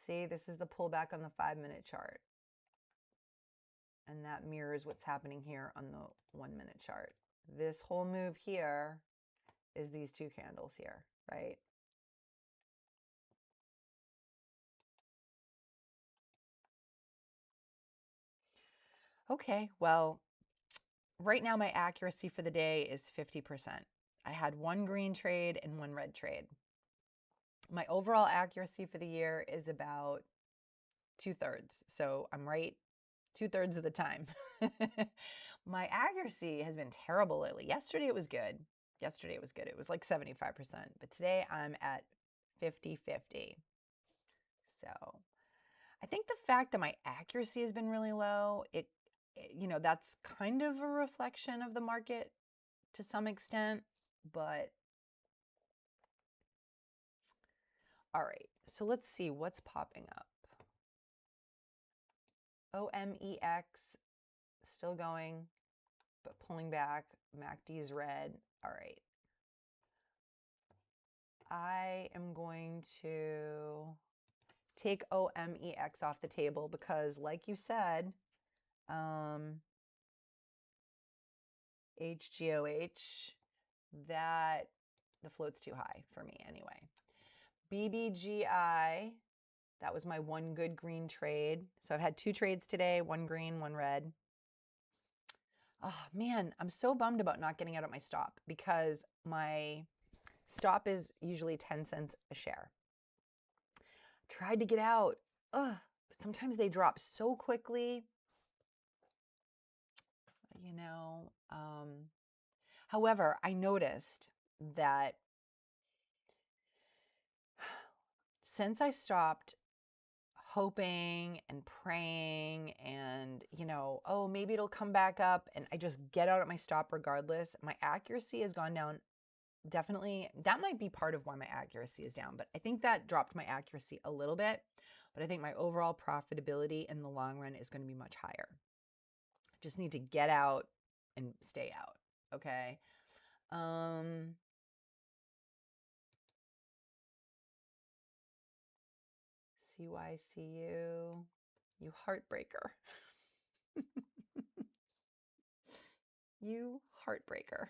See, this is the pullback on the 5-minute chart. And that mirrors what's happening here on the 1-minute chart. This whole move here is these two candles here, right? Okay, well, right now my accuracy for the day is 50%. I had one green trade and one red trade. My overall accuracy for the year is about 2/3. So I'm right 2/3 of the time. My accuracy has been terrible lately. Yesterday it was good. Yesterday was good. It was like 75%, but today I'm at 50-50. So I think the fact that my accuracy has been really low, that's kind of a reflection of the market to some extent, but all right. So let's see what's popping up. OMEX still going, but pulling back. MACD's red. All right. I am going to take OMEX off the table because, like you said, HGOH, that the float's too high for me anyway. BBGI, that was my one good green trade. So I've had 2 trades today, 1 green, 1 red. Oh man, I'm so bummed about not getting out at my stop because my stop is usually 10 cents a share. Tried to get out, but sometimes they drop so quickly. However, I noticed that since I stopped hoping and praying and, oh, maybe it'll come back up and I just get out at my stop regardless, my accuracy has gone down. Definitely, that might be part of why my accuracy is down, but I think that dropped my accuracy a little bit. But I think my overall profitability in the long run is going to be much higher. I just need to get out and stay out, okay? CYCU, you heartbreaker. You heartbreaker.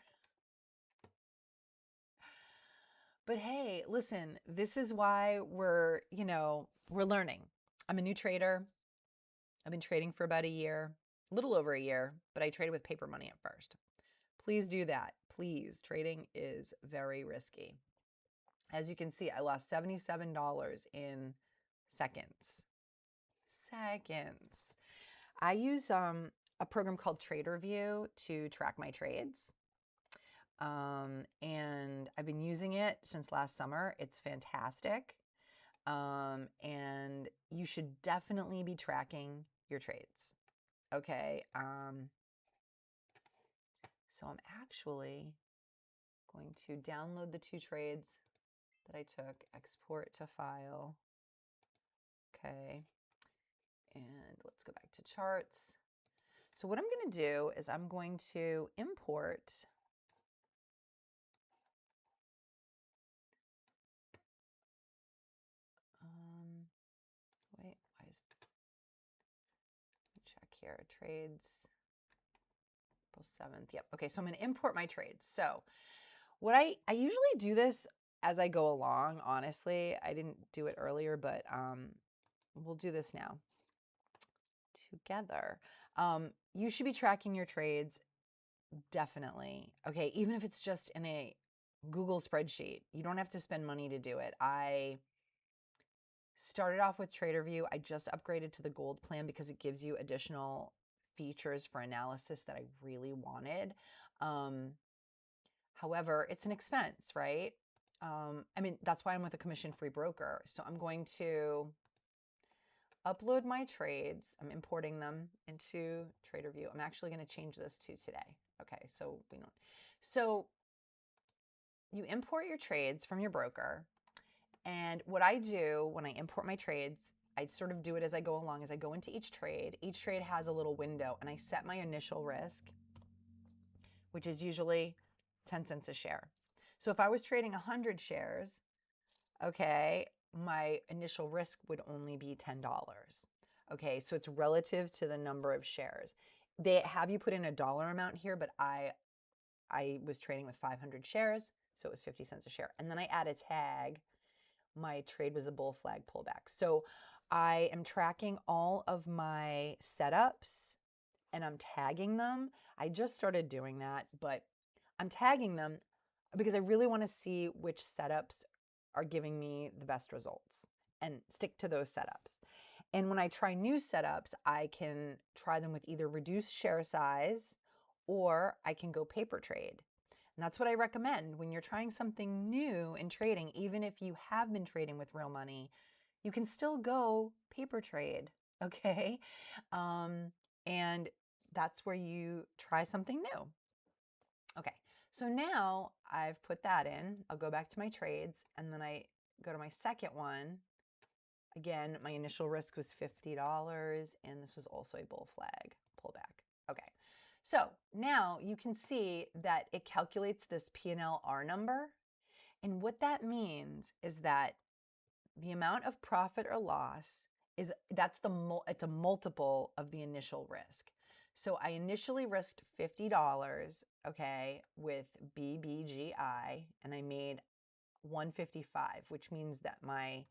But hey, listen, this is why we're learning. I'm a new trader. I've been trading for about a year, a little over a year, but I traded with paper money at first. Please do that. Please. Trading is very risky. As you can see, I lost $77 in seconds. I use a program called TraderView to track my trades. And I've been using it since last summer. It's fantastic. And you should definitely be tracking your trades. Okay. So I'm actually going to download the 2 trades that I took, export to file. Okay. And let's go back to charts. So what I'm going to do is I'm going to import wait, why is, let me check here, trades, April 7th. Yep. Okay, so I'm going to import my trades. So what I usually do this as I go along, honestly. I didn't do it earlier, but we'll do this now together. You should be tracking your trades, definitely. Okay, even if it's just in a Google spreadsheet. You don't have to spend money to do it. I started off with TraderView. I just upgraded to the gold plan because it gives you additional features for analysis that I really wanted. However, it's an expense, right? I mean, that's why I'm with a commission-free broker. So I'm going to upload my trades. I'm importing them into TraderView. I'm actually going to change this to today. Okay, so we don't. So you import your trades from your broker. And what I do when I import my trades, I sort of do it as I go along. As I go into each trade has a little window, and I set my initial risk, which is usually 10 cents a share. So if I was trading 100 shares, okay, my initial risk would only be $10. Okay, so it's relative to the number of shares. They have you put in a dollar amount here, but I was trading with 500 shares, so it was 50 cents a share. And then I add a tag. My trade was a bull flag pullback. So I am tracking all of my setups and I'm tagging them. I just started doing that, but I'm tagging them because I really want to see which setups are giving me the best results and stick to those setups. And when I try new setups, I can try them with either reduced share size or I can go paper trade. And that's what I recommend when you're trying something new in trading. Even if you have been trading with real money, you can still go paper trade, okay? And that's where you try something new. Okay, so now I've put that in. I'll go back to my trades, and then I go to my second one. Again, my initial risk was $50, and this was also a bull flag pullback. Okay, so now you can see that it calculates this P&L R number. And what that means is that the amount of profit or loss it's a multiple of the initial risk. So I initially risked $50, okay, with BBGI, and I made 155, which means that my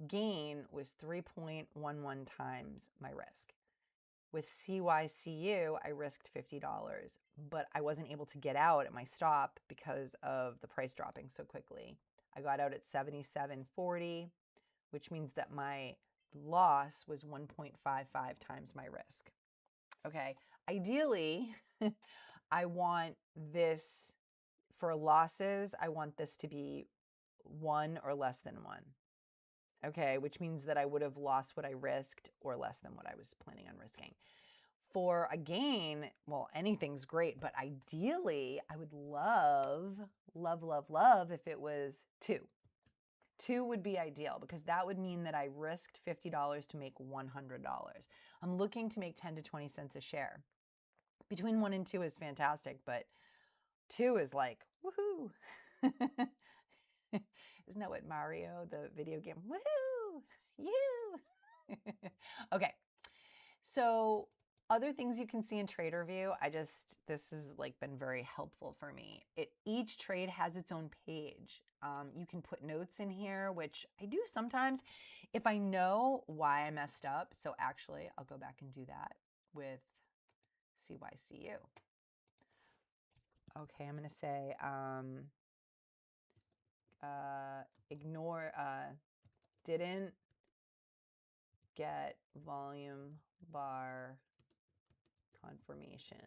gain was 3.11 times my risk. With CYCU, I risked $50, but I wasn't able to get out at my stop because of the price dropping so quickly. I got out at 77.40, which means that my loss was 1.55 times my risk. Okay, ideally, I want this, for losses, I want this to be 1 or less than 1. Okay, which means that I would have lost what I risked or less than what I was planning on risking. For a gain, well, anything's great, but ideally, I would love if it was 2. 2 would be ideal, because that would mean that I risked $50 to make $100. I'm looking to make 10 to 20 cents a share. Between 1 and 2 is fantastic, but 2 is like, woohoo. Isn't that what Mario, the video game, woohoo, you. Okay, so other things you can see in TraderView, this has like been very helpful for me. Each trade has its own page. You can put notes in here, which I do sometimes if I know why I messed up. So actually, I'll go back and do that with CYCU. Okay, I'm going to say ignore, didn't get volume bar confirmation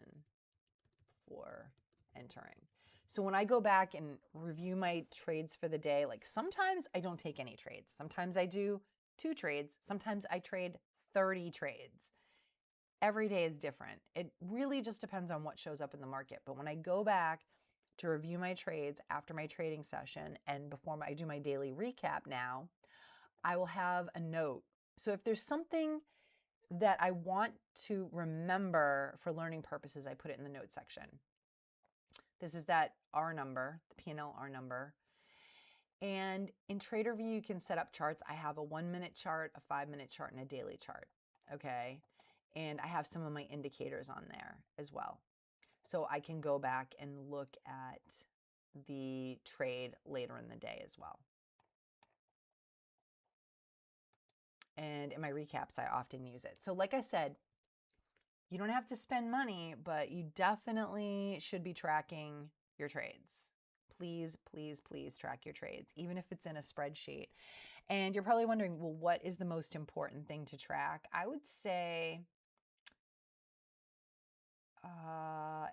for entering. So when I go back and review my trades for the day, like sometimes I don't take any trades. Sometimes I do 2 trades. Sometimes I trade 30 trades. Every day is different. It really just depends on what shows up in the market. But when I go back to review my trades after my trading session and before I do my daily recap now, I will have a note. So if there's something that I want to remember for learning purposes, I put it in the notes section. This is that R number, the P&L R number. And in TraderView, you can set up charts. I have a 1-minute chart, a 5-minute chart, and a daily chart, okay? And I have some of my indicators on there as well. So I can go back and look at the trade later in the day as well. And in my recaps, I often use it. So like I said, you don't have to spend money, but you definitely should be tracking your trades. Please, please, please track your trades, even if it's in a spreadsheet. And you're probably wondering, well, what is the most important thing to track? I would say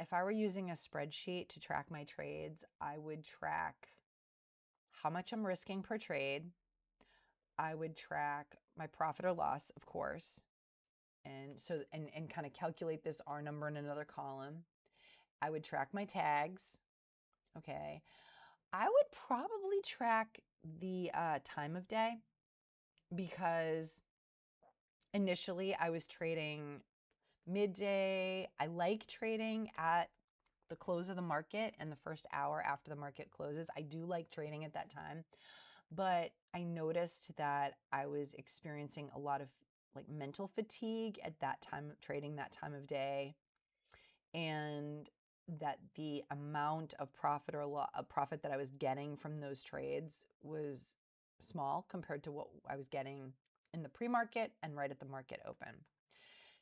if I were using a spreadsheet to track my trades, I would track how much I'm risking per trade. I would track my profit or loss, of course. And so, and kind of calculate this R number in another column. I would track my tags. Okay. I would probably track the time of day, because initially I was trading midday. I like trading at the close of the market and the first hour after the market closes. I do like trading at that time, but I noticed that I was experiencing a lot of like mental fatigue at that time, trading that time of day, and that the amount of profit or profit that I was getting from those trades was small compared to what I was getting in the pre-market and right at the market open.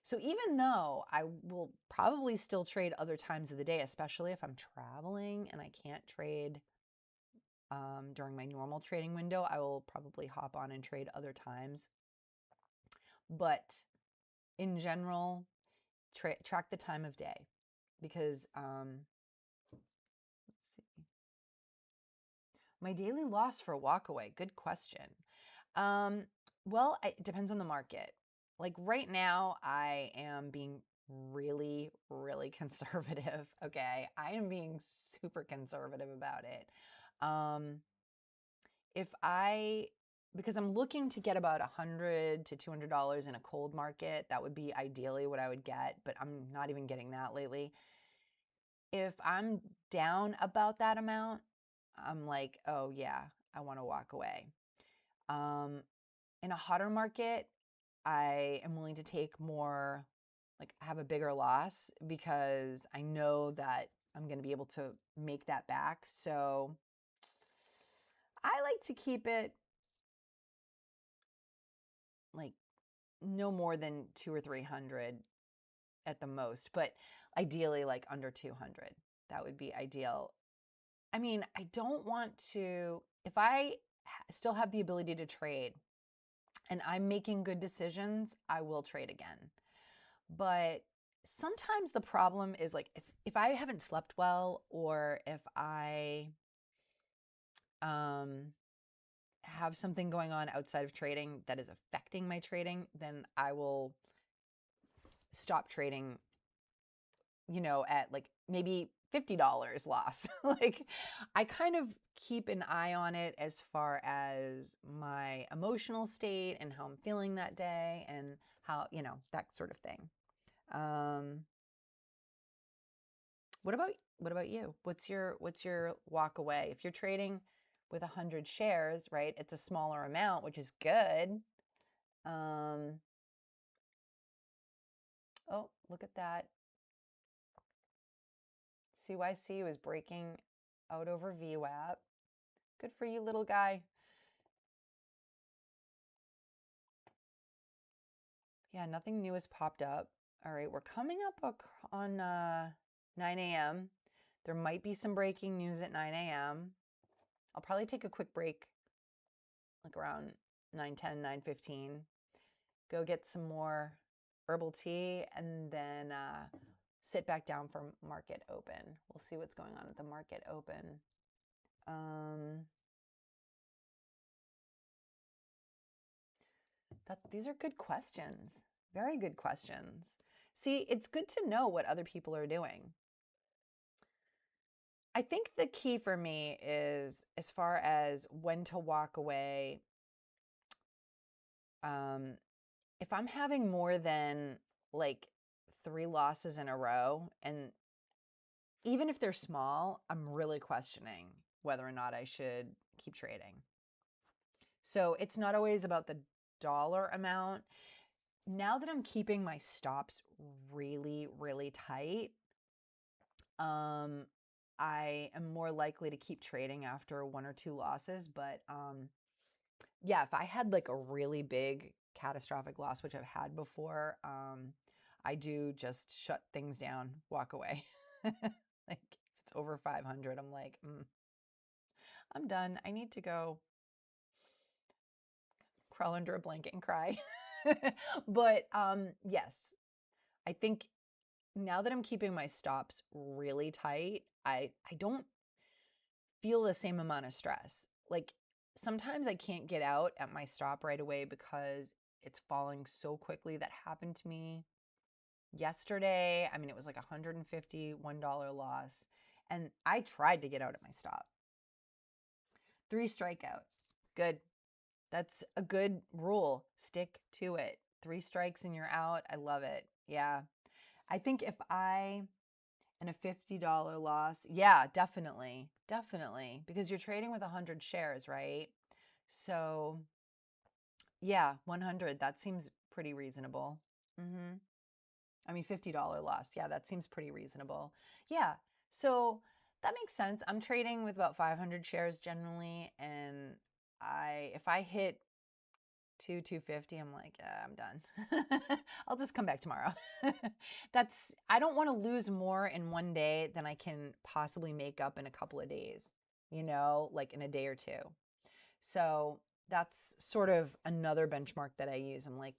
So even though I will probably still trade other times of the day, especially if I'm traveling and I can't trade during my normal trading window, I will probably hop on and trade other times. But in general, track the time of day, because My daily loss for walkaway. Good question. Well, it depends on the market. Like right now, I am being really, really conservative. Okay. I am being super conservative about it. Because I'm looking to get about $100 to $200 in a cold market, that would be ideally what I would get, but I'm not even getting that lately. If I'm down about that amount, I'm like, oh yeah, I want to walk away. In a hotter market, I am willing to take more, like have a bigger loss because I know that I'm going to be able to make that back. So I like to keep it like no more than 200 or 300 at the most, but ideally like under 200. That would be ideal. I mean, I don't want to, if I still have the ability to trade and I'm making good decisions, I will trade again. But sometimes the problem is like if I haven't slept well, or if I have something going on outside of trading that is affecting my trading, then I will stop trading, at like maybe $50 loss. Like I kind of keep an eye on it as far as my emotional state and how I'm feeling that day and how, that sort of thing. What about you? What's your walk away? If you're trading with 100 shares, right? It's a smaller amount, which is good. Oh, look at that. CYCU is breaking out over VWAP. Good for you, little guy. Yeah, nothing new has popped up. All right, we're coming up on 9 a.m. There might be some breaking news at 9 a.m. I'll probably take a quick break like around 9:10, 9:15. Go get some more herbal tea and then sit back down for market open. We'll see what's going on at the market open. These are good questions. Very good questions. See, it's good to know what other people are doing. I think the key for me is as far as when to walk away. If I'm having more than like 3 losses in a row, and even if they're small, I'm really questioning whether or not I should keep trading. So it's not always about the dollar amount. Now that I'm keeping my stops really, really tight, I am more likely to keep trading after 1 or 2 losses. But yeah, if I had like a really big catastrophic loss, which I've had before, I do just shut things down, walk away. Like if it's over 500, I'm like, I'm done. I need to go crawl under a blanket and cry. But yes, I think now that I'm keeping my stops really tight, I don't feel the same amount of stress. Like sometimes I can't get out at my stop right away because it's falling so quickly. That happened to me yesterday. I mean, it was like $151 loss. And I tried to get out at my stop. 3 strikeout. Good. That's a good rule. Stick to it. 3 strikes and you're out. I love it. Yeah. I think if I and a $50 loss, yeah, definitely. Definitely. Because you're trading with 100 shares, right? So yeah, 100. That seems pretty reasonable. I mean, $50 loss. Yeah, that seems pretty reasonable. Yeah. So that makes sense. I'm trading with about 500 shares generally. And if I hit 250, I'm like, I'm done. I'll just come back tomorrow. I don't want to lose more in one day than I can possibly make up in a couple of days, like in a day or two. So that's sort of another benchmark that I use. I'm like,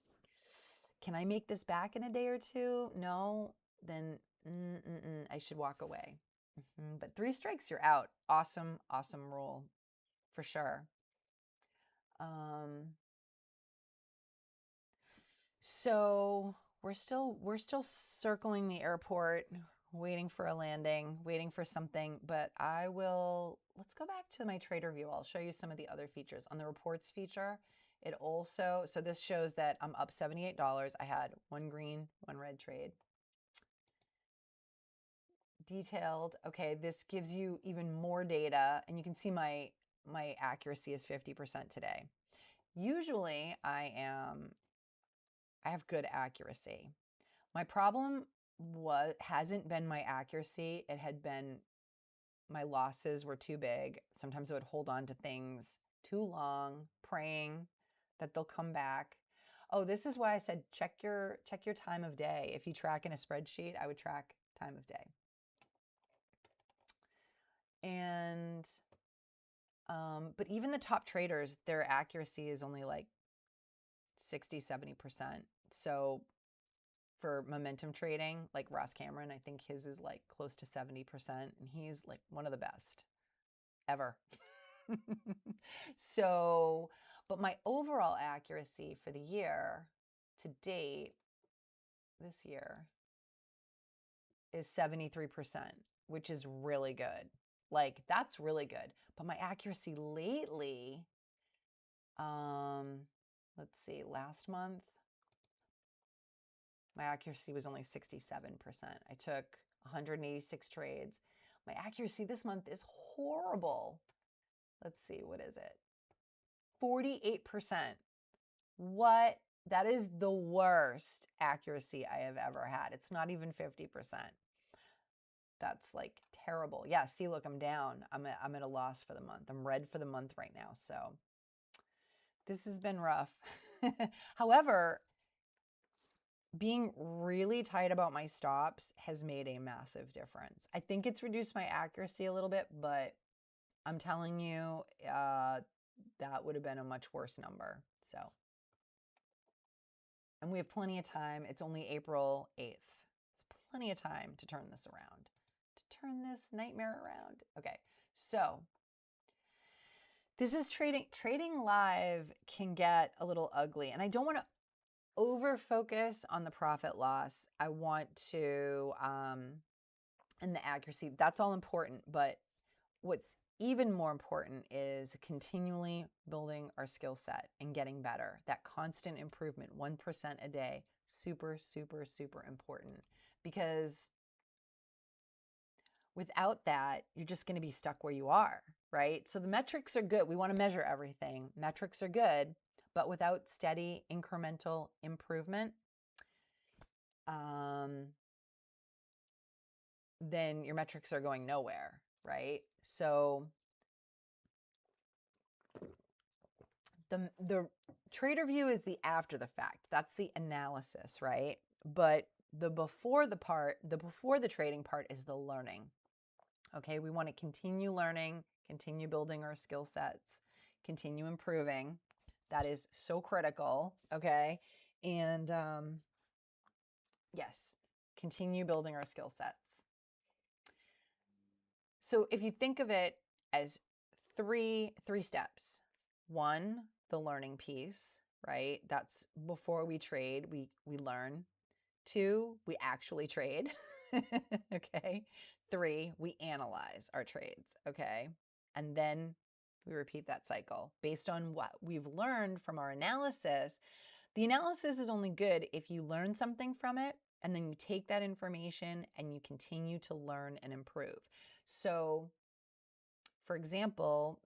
can I make this back in a day or two? No, then I should walk away. But 3 strikes, you're out. Awesome, awesome rule. for sure. So we're still circling the airport, waiting for a landing, waiting for something, but let's go back to my trader view. I'll show you some of the other features. On the reports feature, it also, so this shows that I'm up $78. I had one green, one red trade. Detailed, okay, this gives you even more data, and you can see my accuracy is 50% today. Usually I have good accuracy. My problem hasn't been my accuracy. It had been my losses were too big. Sometimes I would hold on to things too long, praying that they'll come back. Oh, this is why I said check your time of day. If you track in a spreadsheet, I would track time of day. And but even the top traders, their accuracy is only like 60, 70%. So for momentum trading, like Ross Cameron, I think his is like close to 70%, and he's like one of the best ever. So, but my overall accuracy for the year to date, this year, is 73%, which is really good. Like, that's really good. But my accuracy lately, let's see, last month, my accuracy was only 67%. I took 186 trades. My accuracy this month is horrible. Let's see, what is it? 48%. What? That is the worst accuracy I have ever had. It's not even 50%. That's like terrible. Yeah, see, look, I'm down. I'm at a loss for the month. I'm red for the month right now. So this has been rough. However, being really tight about my stops has made a massive difference. I think it's reduced my accuracy a little bit, but I'm telling you, that would have been a much worse number. So, and we have plenty of time. It's only April 8th. It's plenty of time to turn this around, to turn this nightmare around. Okay, so this is trading. Trading live can get a little ugly, and I don't want to over focus on the profit loss. I want to, and the accuracy, that's all important. But what's even more important is continually building our skill set and getting better. That constant improvement, 1% a day, super, super, super important. Because without that, you're just going to be stuck where you are, right? So the metrics are good. We want to measure everything. Metrics are good. But without steady incremental improvement, then your metrics are going nowhere, right? So the trader view is the after the fact. That's the analysis, right? But the before the trading part is the learning. Okay, we want to continue learning, continue building our skill sets, continue improving. That is so critical, okay? And yes, continue building our skill sets. So if you think of it as three steps. One, the learning piece, right? That's before we trade, we learn. Two, we actually trade. Okay. Three, we analyze our trades, okay? And then we repeat that cycle based on what we've learned from our analysis. The analysis is only good if you learn something from it, and then you take that information and you continue to learn and improve. So, for example,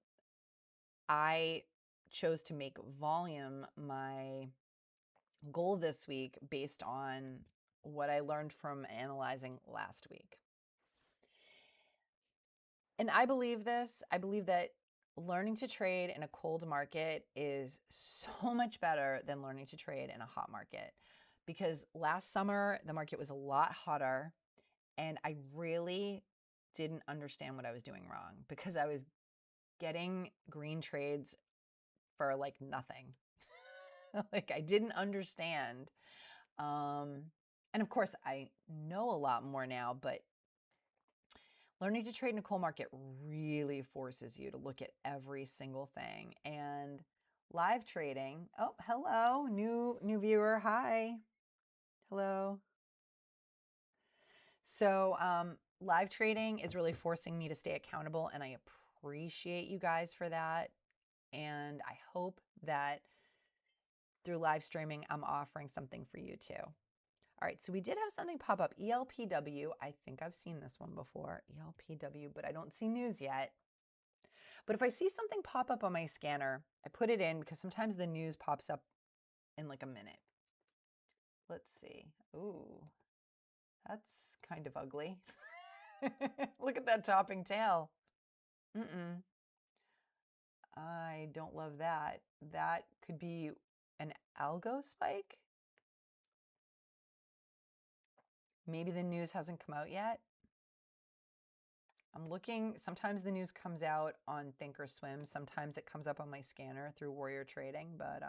I chose to make volume my goal this week based on what I learned from analyzing last week. And I believe this. I believe that learning to trade in a cold market is so much better than learning to trade in a hot market. Because last summer, the market was a lot hotter, and I really didn't understand what I was doing wrong because I was getting green trades for like nothing. Like I didn't understand. And of course, I know a lot more now, but Learning to trade in a cold market really forces you to look at every single thing. And live trading, oh, hello, new viewer, hi, hello. So live trading is really forcing me to stay accountable, and I appreciate you guys for that. And I hope that through live streaming, I'm offering something for you too. All right, so we did have something pop up, ELPW. I think I've seen this one before, ELPW, but I don't see news yet. But if I see something pop up on my scanner, I put it in because sometimes the news pops up in like a minute. Let's see. Ooh, that's kind of ugly. Look at that topping tail. I don't love that. That could be an algo spike. Maybe the news hasn't come out yet. I'm looking, sometimes the news comes out on Thinkorswim. Sometimes it comes up on my scanner through Warrior Trading, but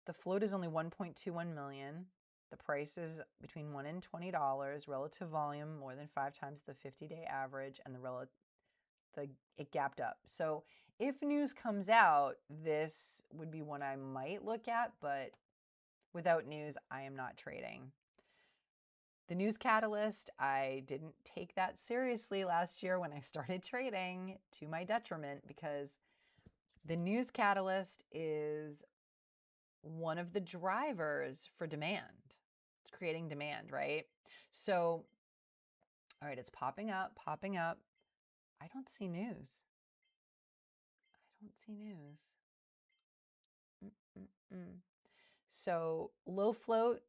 the float is only 1.21 million. The price is between $1 and $20. Relative volume more than 5 times the 50-day average, and it gapped up. So if news comes out, this would be one I might look at, but without news, I am not trading. The news catalyst, I didn't take that seriously last year when I started trading, to my detriment, because the news catalyst is one of the drivers for demand. It's creating demand, right? So, all right, it's popping up. I don't see news. So low float,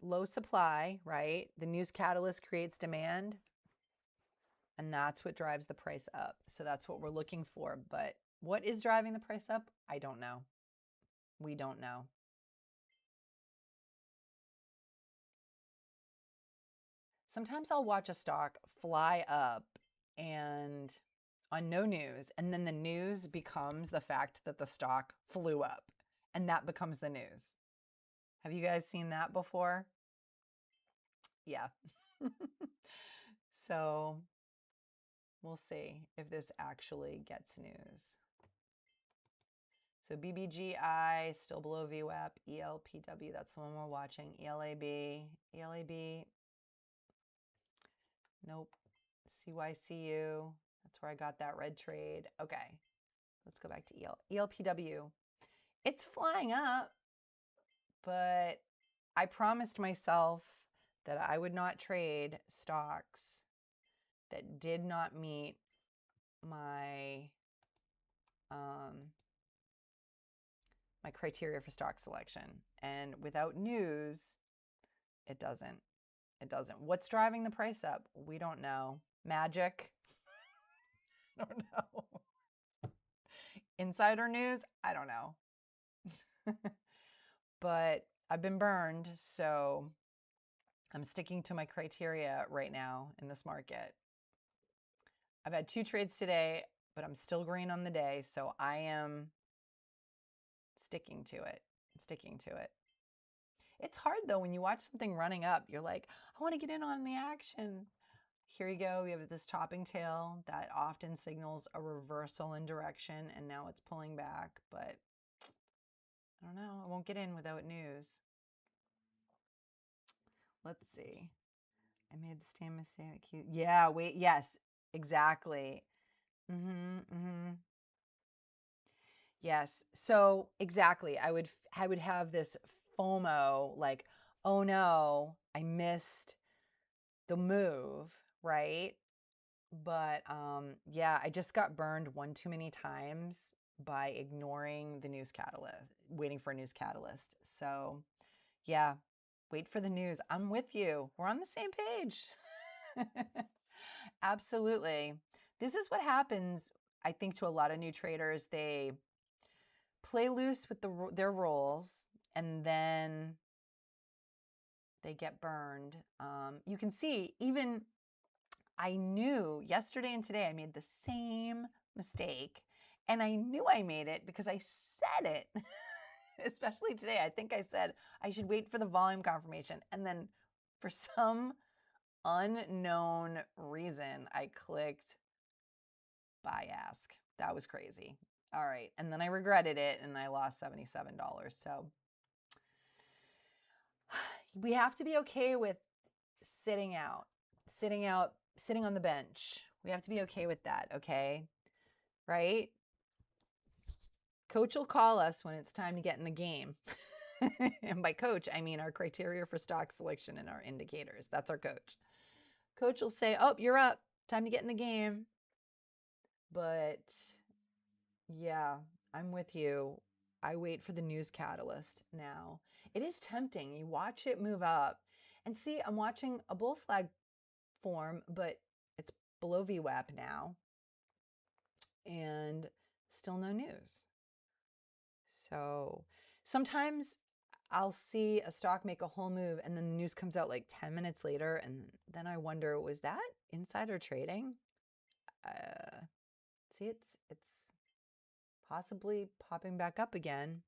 low supply, right? The news catalyst creates demand, and that's what drives the price up. So that's what we're looking for. But what is driving the price up? I don't know. We don't know. Sometimes I'll watch a stock fly up and on no news, and then the news becomes the fact that the stock flew up, and that becomes the news. Have you guys seen that before? Yeah. So we'll see if this actually gets news. So BBGI, still below VWAP, ELPW, that's the one we're watching, ELAB, nope, CYCU, that's where I got that red trade. Okay, let's go back to ELPW. It's flying up, but I promised myself that I would not trade stocks that did not meet my my criteria for stock selection. And without news, it doesn't. What's driving the price up? We don't know. Magic? I don't know. Insider news? I don't know. But I've been burned, so I'm sticking to my criteria right now in this market. I've had 2 trades today, but I'm still green on the day, so I am sticking to it. It's hard though when you watch something running up. You're like, I want to get in on the action. Here you go. We have this topping tail that often signals a reversal in direction, and now it's pulling back. But I don't know. I won't get in without news. Let's see. I made the same mistake. Yeah, wait. Yes, exactly. Yes. So exactly. I would have this FOMO, like, oh no, I missed the move, right? But yeah, I just got burned one too many times by ignoring the news catalyst, waiting for a news catalyst. So yeah, wait for the news. I'm with you. We're on the same page. Absolutely. This is what happens, I think, to a lot of new traders. They play loose with their roles, and then they get burned. You can see, even I knew yesterday and today I made the same mistake, and I knew I made it because I said it. Especially today, I think I said I should wait for the volume confirmation, and then for some unknown reason, I clicked buy ask. That was crazy. All right. And then I regretted it and I lost $77. So we have to be okay with sitting on the bench. We have to be okay with that. Okay. Right? Coach will call us when it's time to get in the game. And by coach, I mean our criteria for stock selection and our indicators. That's our coach. Coach will say, oh, you're up. Time to get in the game. But yeah, I'm with you. I wait for the news catalyst now. It is tempting. You watch it move up. And see, I'm watching a bull flag form, but it's below VWAP now. And still no news. So sometimes I'll see a stock make a whole move and then the news comes out like 10 minutes later. And then I wonder, was that insider trading? See, it's possibly popping back up again.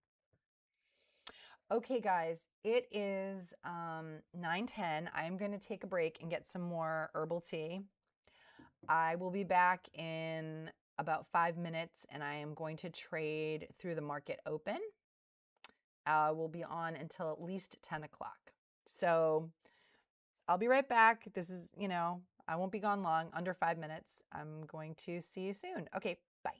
Okay, guys, it is 9:10. I'm going to take a break and get some more herbal tea. I will be back in about 5 minutes and I am going to trade through the market open. We'll be on until at least 10 o'clock. So I'll be right back. This is, I won't be gone long, under 5 minutes. I'm going to see you soon. Okay, bye.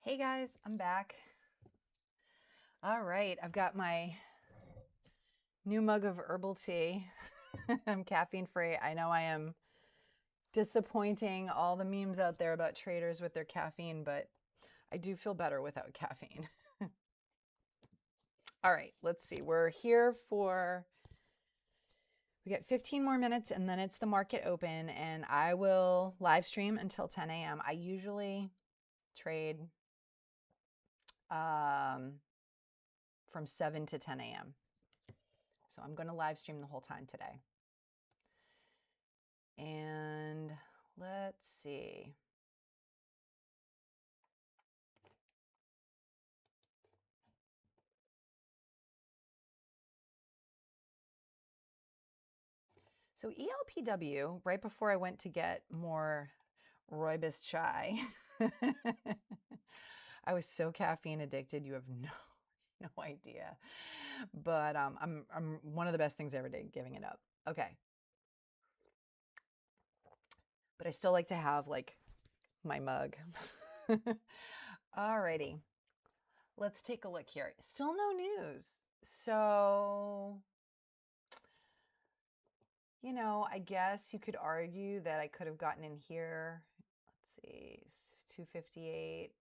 Hey guys, I'm back. All right, I've got my new mug of herbal tea. I'm caffeine free. I know I am disappointing all the memes out there about traders with their caffeine, but I do feel better without caffeine. All right, let's see. We're here for, we got 15 more minutes and then it's the market open, and I will live stream until 10 a.m. I usually trade from 7 to 10 a.m. So I'm going to live stream the whole time today. And let's see. So ELPW, right before I went to get more rooibos chai, I was so caffeine addicted, you have no idea. But I'm one of the best things I ever did, giving it up. Okay. But I still like to have like my mug. Alrighty. Let's take a look here. Still no news. So, you know, I guess you could argue that I could have gotten in here. Let's see, 258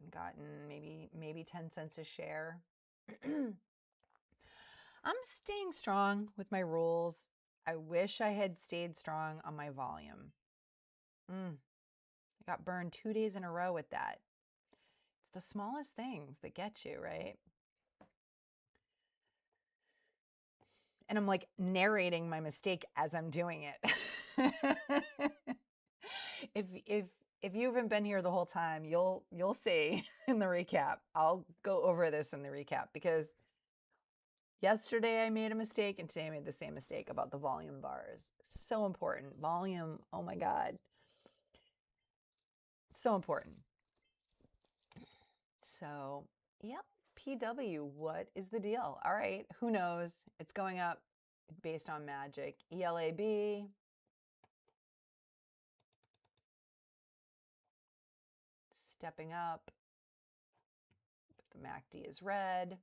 and gotten maybe 10 cents a share. I'm staying strong with my rules. I wish I had stayed strong on my volume. I got burned 2 days in a row with that. It's the smallest things that get you, right? And I'm like narrating my mistake as I'm doing it. If you haven't been here the whole time, you'll see in the recap. I'll go over this in the recap because yesterday I made a mistake and today I made the same mistake about the volume bars. So important. Volume, oh my God. So important. So, yep, PW, what is the deal? All right, who knows? It's going up based on magic. ELAB. Stepping up. The MACD is red.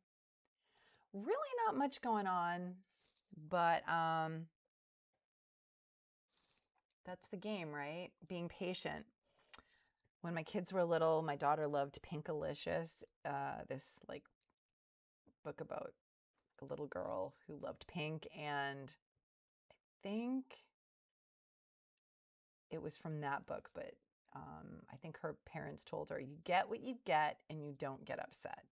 Really not much going on, but that's the game, right? Being patient. When my kids were little, my daughter loved Pinkalicious, this like book about a little girl who loved pink, and I think it was from that book, but I think her parents told her, you get what you get and you don't get upset.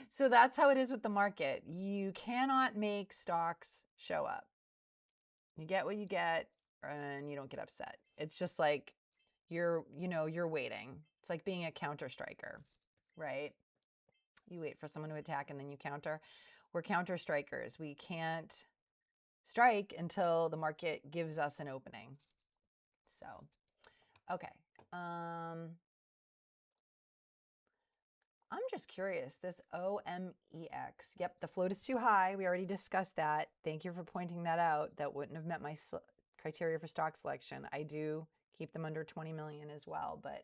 So that's how it is with the market. You cannot make stocks show up. You get what you get and you don't get upset. It's just like you're waiting. It's like being a counter striker, right? You wait for someone to attack and then you counter. We're counter strikers. We can't strike until the market gives us an opening. So, okay. I'm just curious, this OMEX. Yep, the float is too high. We already discussed that. Thank you for pointing that out. That wouldn't have met my criteria for stock selection. I do keep them under 20 million as well, but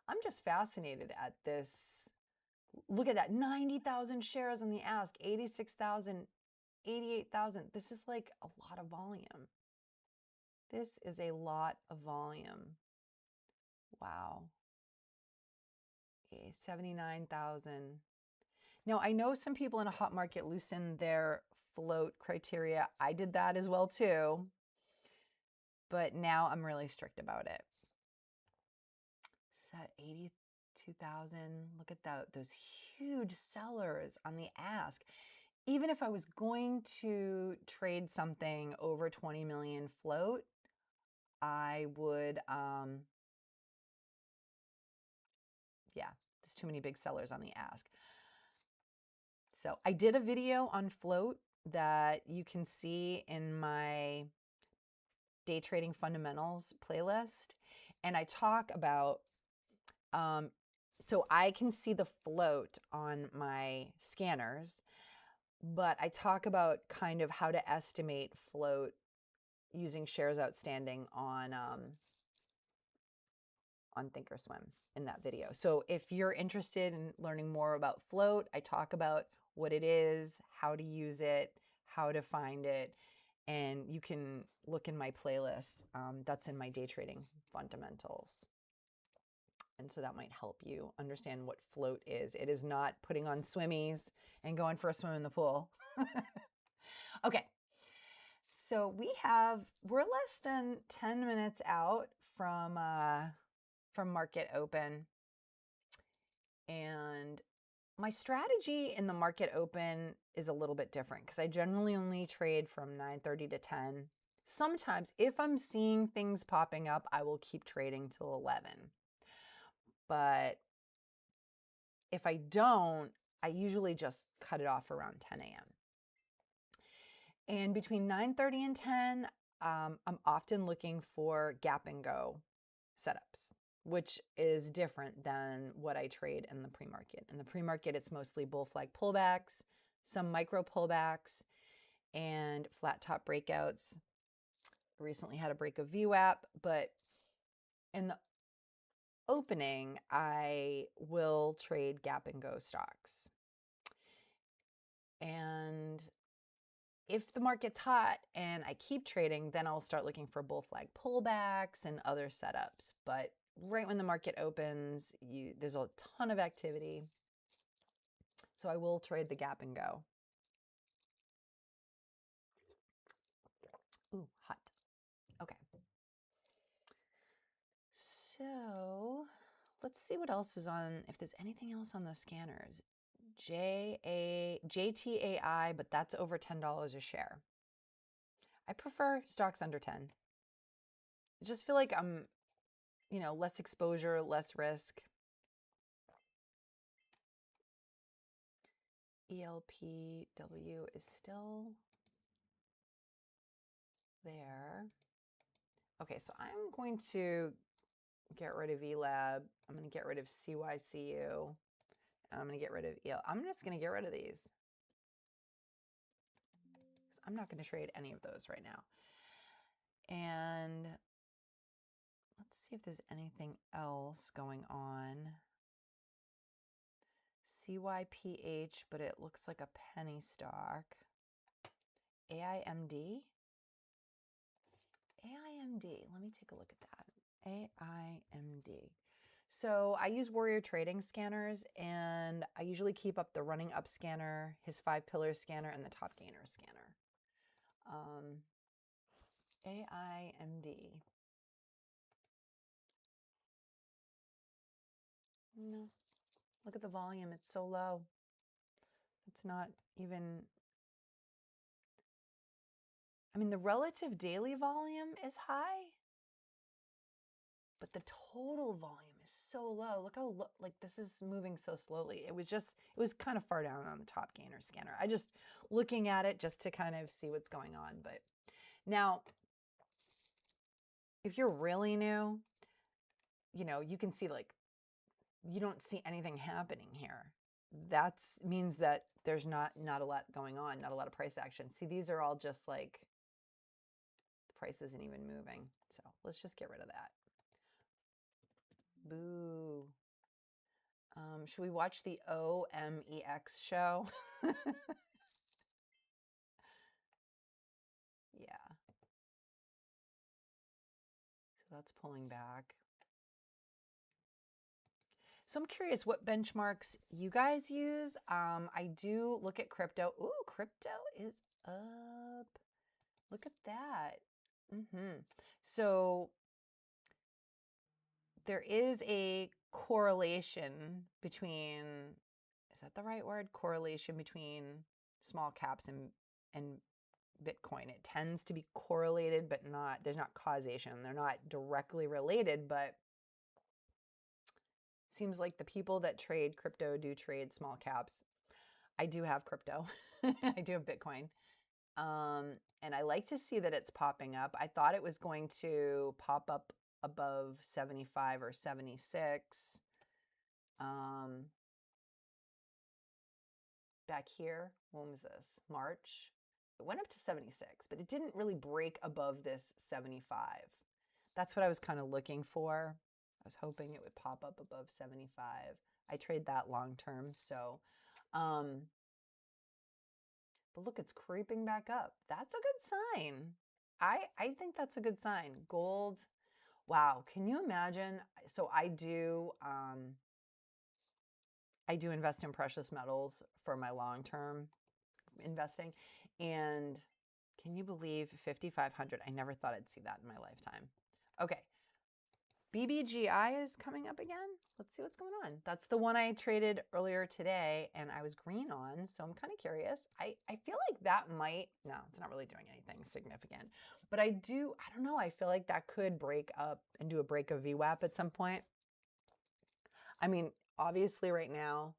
I'm just fascinated at this. Look at that, 90,000 shares on the ask, 86,000, 88,000. This is like a lot of volume. This is a lot of volume. Wow. 79,000. Now, I know some people in a hot market loosen their float criteria. I did that as well too, but now I'm really strict about it. Set 82,000. Look at those huge sellers on the ask. Even if I was going to trade something over 20 million float, I would, yeah, there's too many big sellers on the ask. So I did a video on float that you can see in my day trading fundamentals playlist. And I talk about, so I can see the float on my scanners, but I talk about kind of how to estimate float using shares outstanding on Thinkorswim. in that video. So if you're interested in learning more about float, I talk about what it is, how to use it, how to find it, and you can look in my playlist. That's in my day trading fundamentals. And so that might help you understand what float is. It is not putting on swimmies and going for a swim in the pool. Okay. So we're less than 10 minutes out from market open. And my strategy in the market open is a little bit different because I generally only trade from 9:30 to 10. Sometimes if I'm seeing things popping up, I will keep trading till 11. But if I don't, I usually just cut it off around 10 a.m. And between 9:30 and 10, I'm often looking for gap and go setups, which is different than what I trade in the pre-market. In the pre-market, it's mostly bull flag pullbacks, some micro pullbacks, and flat top breakouts. I recently had a break of VWAP, but in the opening, I will trade gap and go stocks. And if the market's hot and I keep trading, then I'll start looking for bull flag pullbacks and other setups. But right when the market opens, there's a ton of activity. So I will trade the gap and go. Ooh, hot. Okay. So let's see what else is on, if there's anything else on the scanners. JTAI, but that's over $10 a share. I prefer stocks under 10. I just feel like I'm, less exposure, less risk. ELPW is still there. Okay, so I'm going to get rid of ELAB. I'm going to get rid of CYCU. And I'm going to get rid of EL. I'm just going to get rid of these. I'm not going to trade any of those right now. And let's see if there's anything else going on. CYPH, but it looks like a penny stock. AIMD? AIMD, let me take a look at that. AIMD. So I use Warrior Trading scanners, and I usually keep up the running up scanner, his 5-pillar scanner, and the top gainer scanner. AIMD. No, look at the volume. It's so low. It's not even, I mean, the relative daily volume is high, but the total volume is so low. Look how, like, this is moving so slowly. It was kind of far down on the top gainer scanner. I just looking at it just to kind of see what's going on. But now, if you're really new, you can see, like, you don't see anything happening here. That means that there's not a lot going on, not a lot of price action. See, these are all just like, the price isn't even moving. So let's just get rid of that. Boo. Should we watch the OMEX show? Yeah. So that's pulling back. So I'm curious what benchmarks you guys use. I do look at crypto. Ooh, crypto is up. Look at that. So there is a correlation between, is that the right word? Correlation between small caps and Bitcoin. It tends to be correlated, but there's not causation. They're not directly related, but it seems like the people that trade crypto do trade small caps. I do have crypto. I do have Bitcoin. And I like to see that it's popping up. I thought it was going to pop up above 75 or 76. Back here, when was this? March. It went up to 76, but it didn't really break above this 75. That's what I was kind of looking for. I was hoping it would pop up above 75. I trade that long term, so but look, it's creeping back up. That's a good sign. I think that's a good sign. Gold, wow, can you imagine? So I do invest in precious metals for my long-term investing, and can you believe 5,500? I never thought I'd see that in my lifetime. Okay, BBGI is coming up again. Let's see what's going on. That's the one I traded earlier today and I was green on, so I'm kind of curious. I feel like that might, no, it's not really doing anything significant, but I don't know, I feel like that could break up and do a break of VWAP at some point. I mean, obviously right now,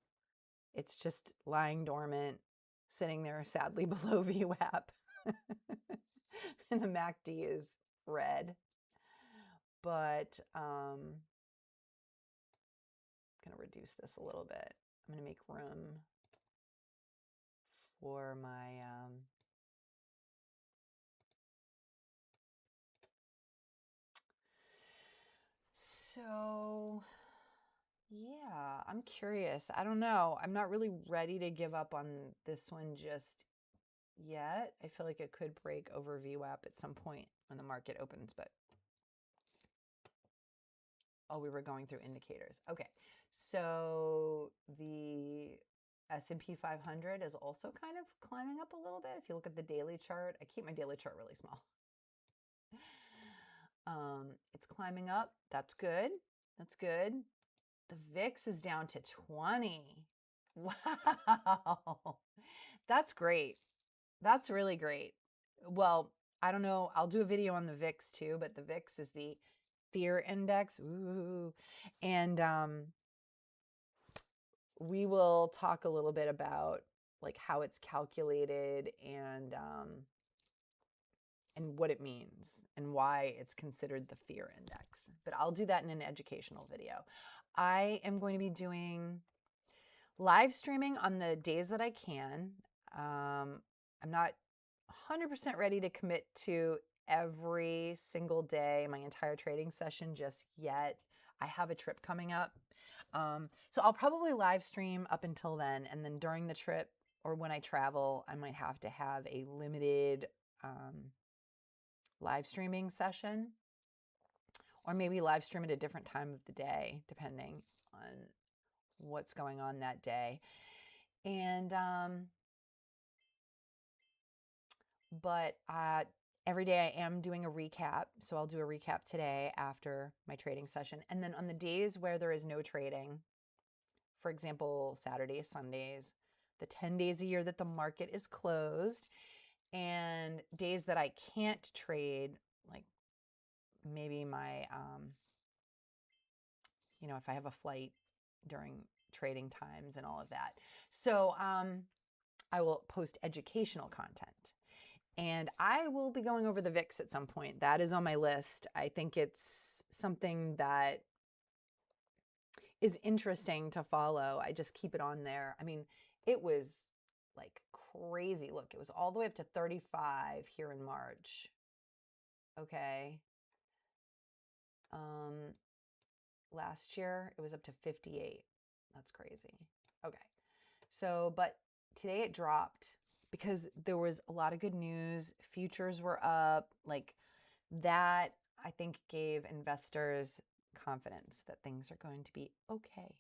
it's just lying dormant, sitting there sadly below VWAP. And the MACD is red. But I'm going to reduce this a little bit. I'm going to make room for my so yeah, I'm curious. I don't know. I'm not really ready to give up on this one just yet. I feel like it could break over VWAP at some point when the market opens, but oh, we were going through indicators. Okay, so the S&P 500 is also kind of climbing up a little bit. If you look at the daily chart, I keep my daily chart really small. It's climbing up. That's good. That's good. The VIX is down to 20. Wow. That's great. That's really great. Well, I don't know. I'll do a video on the VIX too, but the VIX is the fear index. Ooh. And we will talk a little bit about like how it's calculated and what it means and why it's considered the fear index. But I'll do that in an educational video. I am going to be doing live streaming on the days that I can. I'm not 100% ready to commit to every single day, my entire trading session just yet. I have a trip coming up. So I'll probably live stream up until then. And then during the trip or when I travel, I might have to have a limited live streaming session, or maybe live stream at a different time of the day, depending on what's going on that day. And, but every day I am doing a recap. So I'll do a recap today after my trading session. And then on the days where there is no trading, for example, Saturdays, Sundays, the 10 days a year that the market is closed, and days that I can't trade, like maybe my, if I have a flight during trading times and all of that. So I will post educational content. And I will be going over the VIX at some point. That is on my list. I think it's something that is interesting to follow. I just keep it on there. I mean, it was like crazy. Look, it was all the way up to 35 here in March. Okay. Last year, it was up to 58. That's crazy. Okay. So, but today it dropped because there was a lot of good news. Futures were up. Like that, I think, gave investors confidence that things are going to be okay.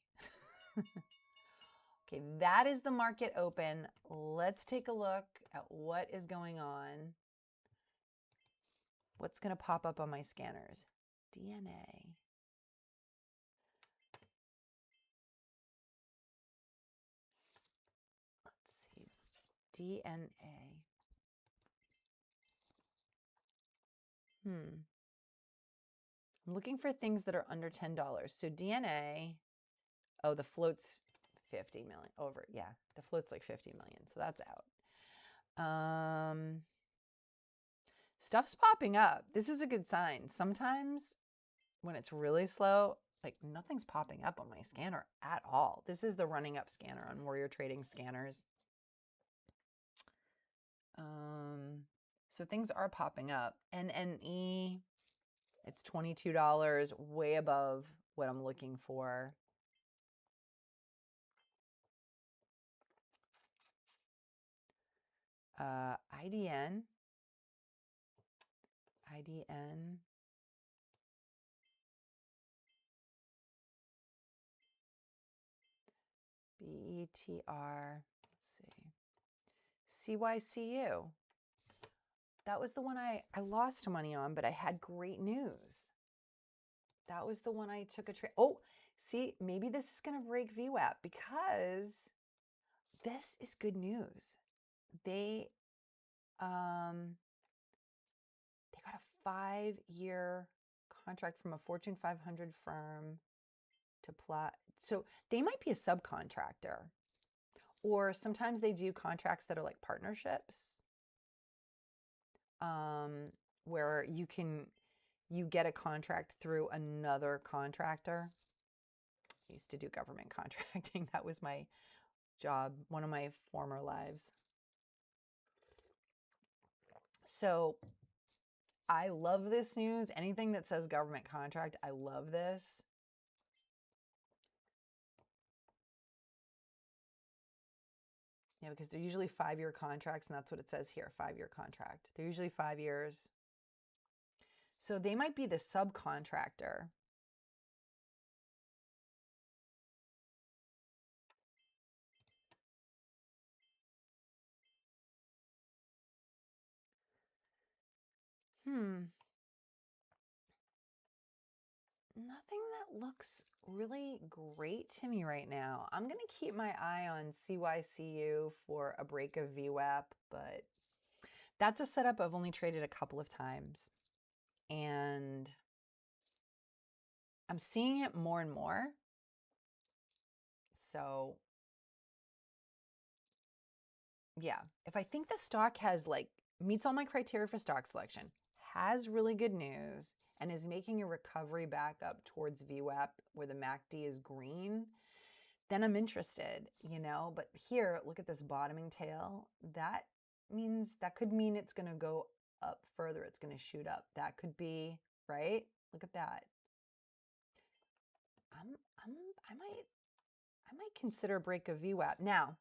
Okay, that is the market open. Let's take a look at what is going on. What's going to pop up on my scanners? DNA. Let's see. DNA. I'm looking for things that are under $10. So DNA, oh, the float's 50 million over. Yeah, the float's like 50 million. So that's out. Stuff's popping up. This is a good sign. Sometimes when it's really slow, like nothing's popping up on my scanner at all. This is the running up scanner on Warrior Trading Scanners. So things are popping up. NNE, it's $22, way above what I'm looking for. IDN. BETR, let's see. CYCU. That was the one I lost money on, but I had great news. That was the one I took a trade. Oh, see, maybe this is going to break VWAP because this is good news. They got a 5-year contract from a Fortune 500 firm to so they might be a subcontractor, or sometimes they do contracts that are like partnerships, where you get a contract through another contractor. I used to do government contracting. That was my job, one of my former lives. So I love this news. Anything that says government contract, I love this. Yeah, because they're usually 5-year contracts, and that's what it says here, 5-year contract. They're usually 5 years. So they might be the subcontractor. Nothing that looks really great to me right now. I'm going to keep my eye on CYCU for a break of VWAP, but that's a setup I've only traded a couple of times. And I'm seeing it more and more. So yeah, if I think the stock has meets all my criteria for stock selection, has really good news, and is making a recovery back up towards VWAP where the MACD is green, then I'm interested, But here, look at this bottoming tail. That could mean it's going to go up further. It's going to shoot up. That could be, right? Look at that. I might consider a break of VWAP. Now,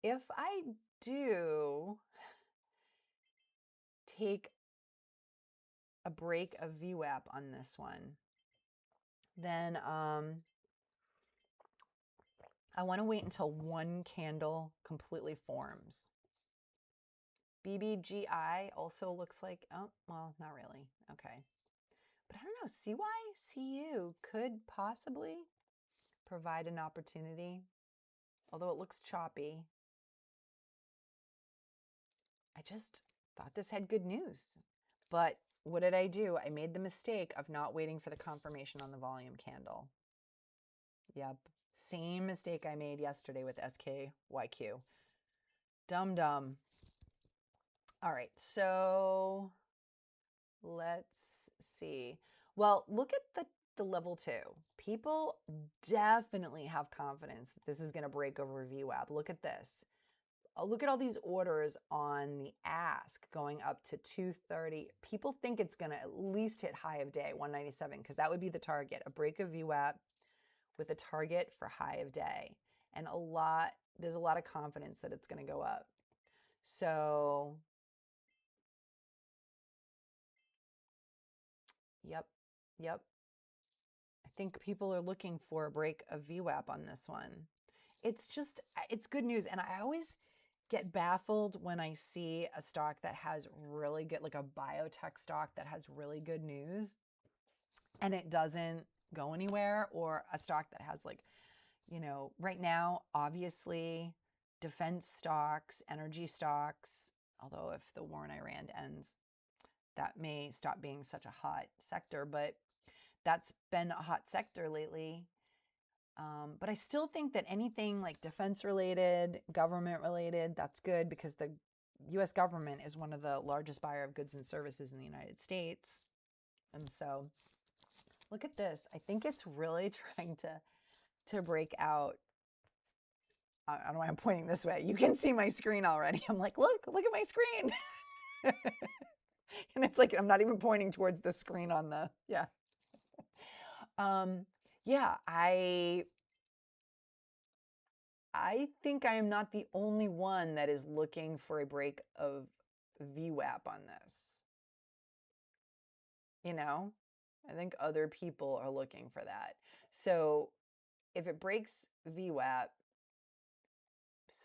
if I do take a break of VWAP on this one, then I want to wait until one candle completely forms. BBGI also looks like, oh, well, not really. Okay. But I don't know, CYCU could possibly provide an opportunity, although it looks choppy. I just thought this had good news. But what did I do? I made the mistake of not waiting for the confirmation on the volume candle. Yep. Same mistake I made yesterday with SKYQ. Dumb. All right, so let's see. Well, look at the level 2. People definitely have confidence that this is going to break over VWAP. Look at this. Look at all these orders on the ask going up to 230. People think it's going to at least hit high of day, 197, because that would be the target, a break of VWAP with a target for high of day. And there's a lot of confidence that it's going to go up. So, yep. I think people are looking for a break of VWAP on this one. It's good news. And I always get baffled when I see a stock that has really good, like a biotech stock that has really good news and it doesn't go anywhere, or a stock that has right now, obviously defense stocks, energy stocks, although if the war in Iran ends, that may stop being such a hot sector, but that's been a hot sector lately. But I still think that anything like defense related, government related, that's good, because the US government is one of the largest buyer of goods and services in the United States. And so look at this. I think it's really trying to break out. I don't know why I'm pointing this way. You can see my screen already. I'm like, look at my screen. And it's like, I'm not even pointing towards the screen on the, yeah. Yeah, I think I am not the only one that is looking for a break of VWAP on this. You know, I think other people are looking for that. So if it breaks VWAP,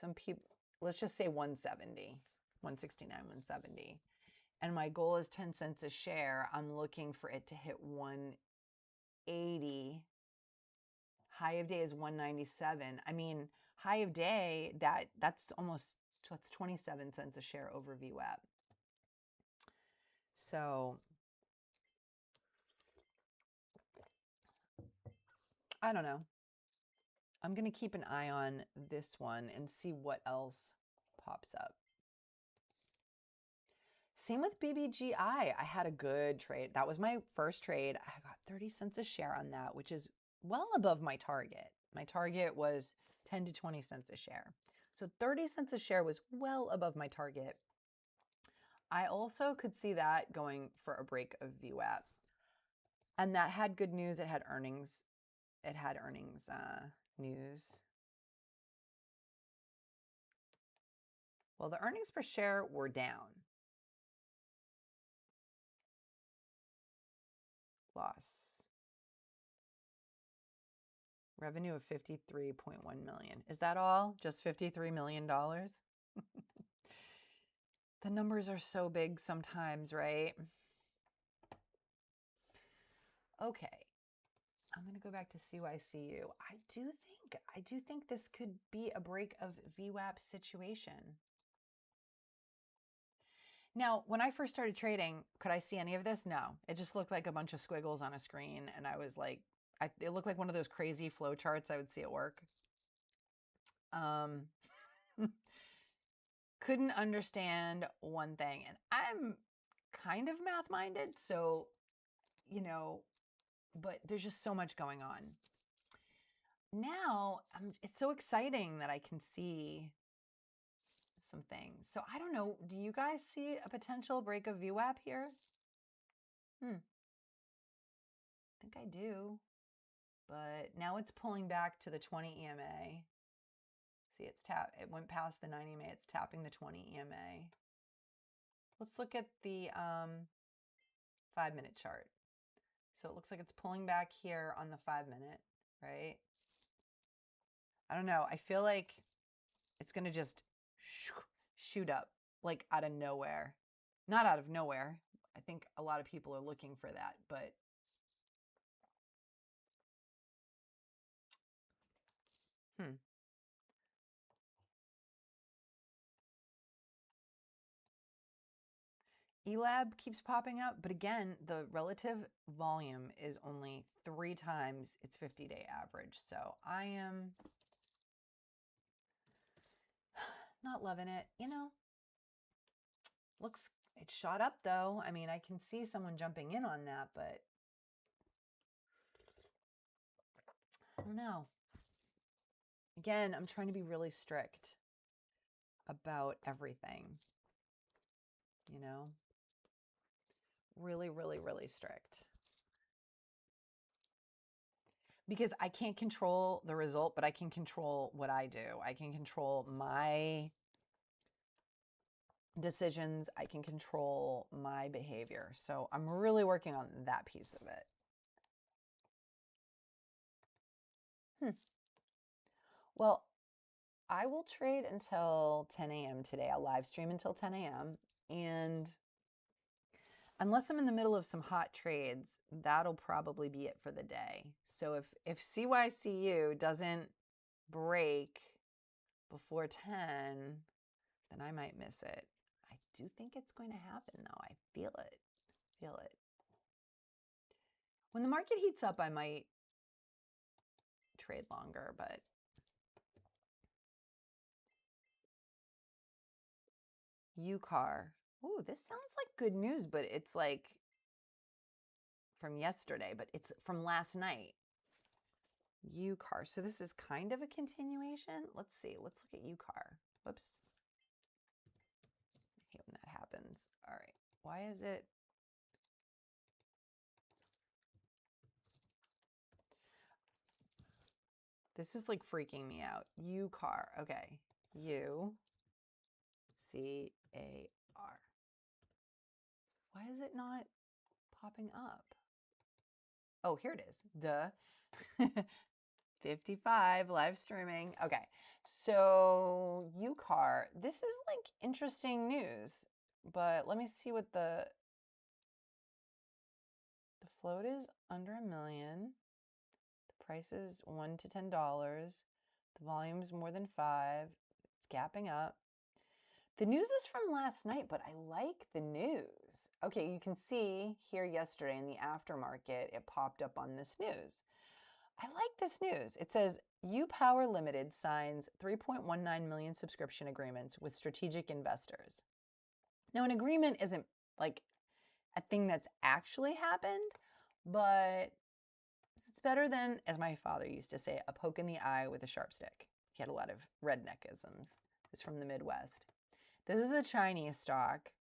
some people, let's just say 170, 169, 170. And my goal is 10 cents a share. I'm looking for it to hit 180. High of day is 197. I mean, high of day, that's 27 cents a share over VWAP. So I don't know. I'm going to keep an eye on this one and see what else pops up. Same with BBGI. I had a good trade. That was my first trade. I got 30 cents a share on that, which is well above my target. My target was 10 to 20 cents a share. So 30 cents a share was well above my target. I also could see that going for a break of VWAP. And that had good news. It had earnings. It had earnings news. Well, the earnings per share were down. Loss. Revenue of $53.1 million. Is that all? Just $53 million? The numbers are so big sometimes, right? Okay. I'm going to go back to CYCU. I do think this could be a break of VWAP situation. Now, when I first started trading, could I see any of this? No. It just looked like a bunch of squiggles on a screen, and I was like, it looked like one of those crazy flow charts I would see at work. Couldn't understand one thing. And I'm kind of math-minded, so, you know, but there's just so much going on. Now, it's so exciting that I can see some things. So I don't know, do you guys see a potential break of VWAP here? I think I do. But now it's pulling back to the 20 EMA. See, it went past the 9 EMA. It's tapping the 20 EMA. Let's look at the 5-minute chart. So it looks like it's pulling back here on the 5-minute, right? I don't know. I feel like it's going to just shoot up like out of nowhere. Not out of nowhere. I think a lot of people are looking for that, but ELAB keeps popping up, but again, the relative volume is only 3 times its 50-day average. So I am not loving it. You know, it shot up though. I mean, I can see someone jumping in on that, but I don't know. Again, I'm trying to be really strict about everything, you know, really, really, really strict. Because I can't control the result, but I can control what I do. I can control my decisions. I can control my behavior. So I'm really working on that piece of it. Well, I will trade until 10 a.m. today. I'll live stream until 10 a.m. And unless I'm in the middle of some hot trades, that'll probably be it for the day. So if CYCU doesn't break before 10, then I might miss it. I do think it's going to happen though. I feel it. Feel it. When the market heats up, I might trade longer, but UCAR. Ooh, this sounds like good news, but it's like from yesterday, but it's from last night. UCAR. So this is kind of a continuation. Let's see. Let's look at UCAR. Whoops. I hate when that happens. All right. Why is it? This is like freaking me out. UCAR. Okay. UCAR. Why is it not popping up? Oh, here it is. Duh. 55 live streaming. Okay. So UCAR. This is like interesting news, but let me see what the float is under $1 million. The price is $1 to $10. The volume's more than 5. It's gapping up. The news is from last night, but I like the news. Okay, you can see here yesterday in the aftermarket, it popped up on this news. I like this news. It says, UPower Limited signs 3.19 million subscription agreements with strategic investors. Now, an agreement isn't like a thing that's actually happened, but it's better than, as my father used to say, a poke in the eye with a sharp stick. He had a lot of redneckisms. He was from the Midwest. This is a Chinese stock,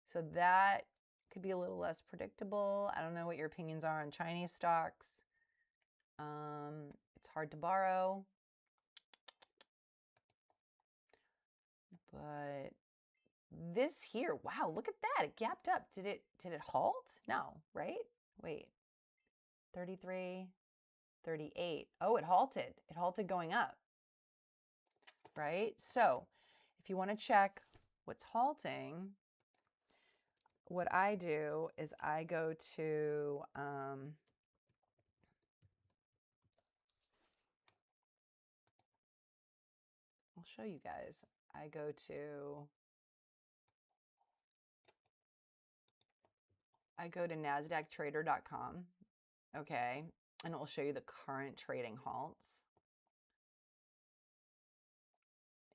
so that could be a little less predictable. I don't know what your opinions are on Chinese stocks. It's hard to borrow, but this here, wow, look at that. It gapped up. Did it halt? No, right? Wait. 33, 38. Oh, it halted. It halted going up. Right? So, if you want to check what's halting, what I do is I go to I'll show you guys. I go to NASDAQtrader.com, okay, and it will show you the current trading halts.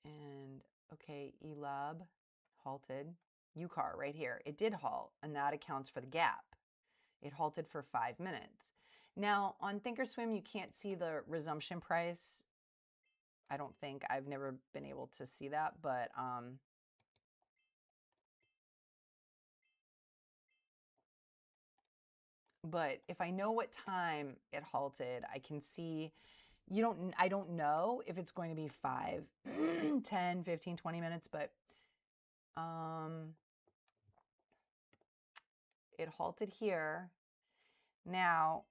And okay, ELAB halted. UCAR right here, it did halt, and that accounts for the gap. It halted for 5 minutes. Now on Thinkorswim, you can't see the resumption price. I don't think. I've never been able to see that, but if I know what time it halted, I can see. I don't know if it's going to be 5, 10, 15, 20 minutes, but it halted here. Now,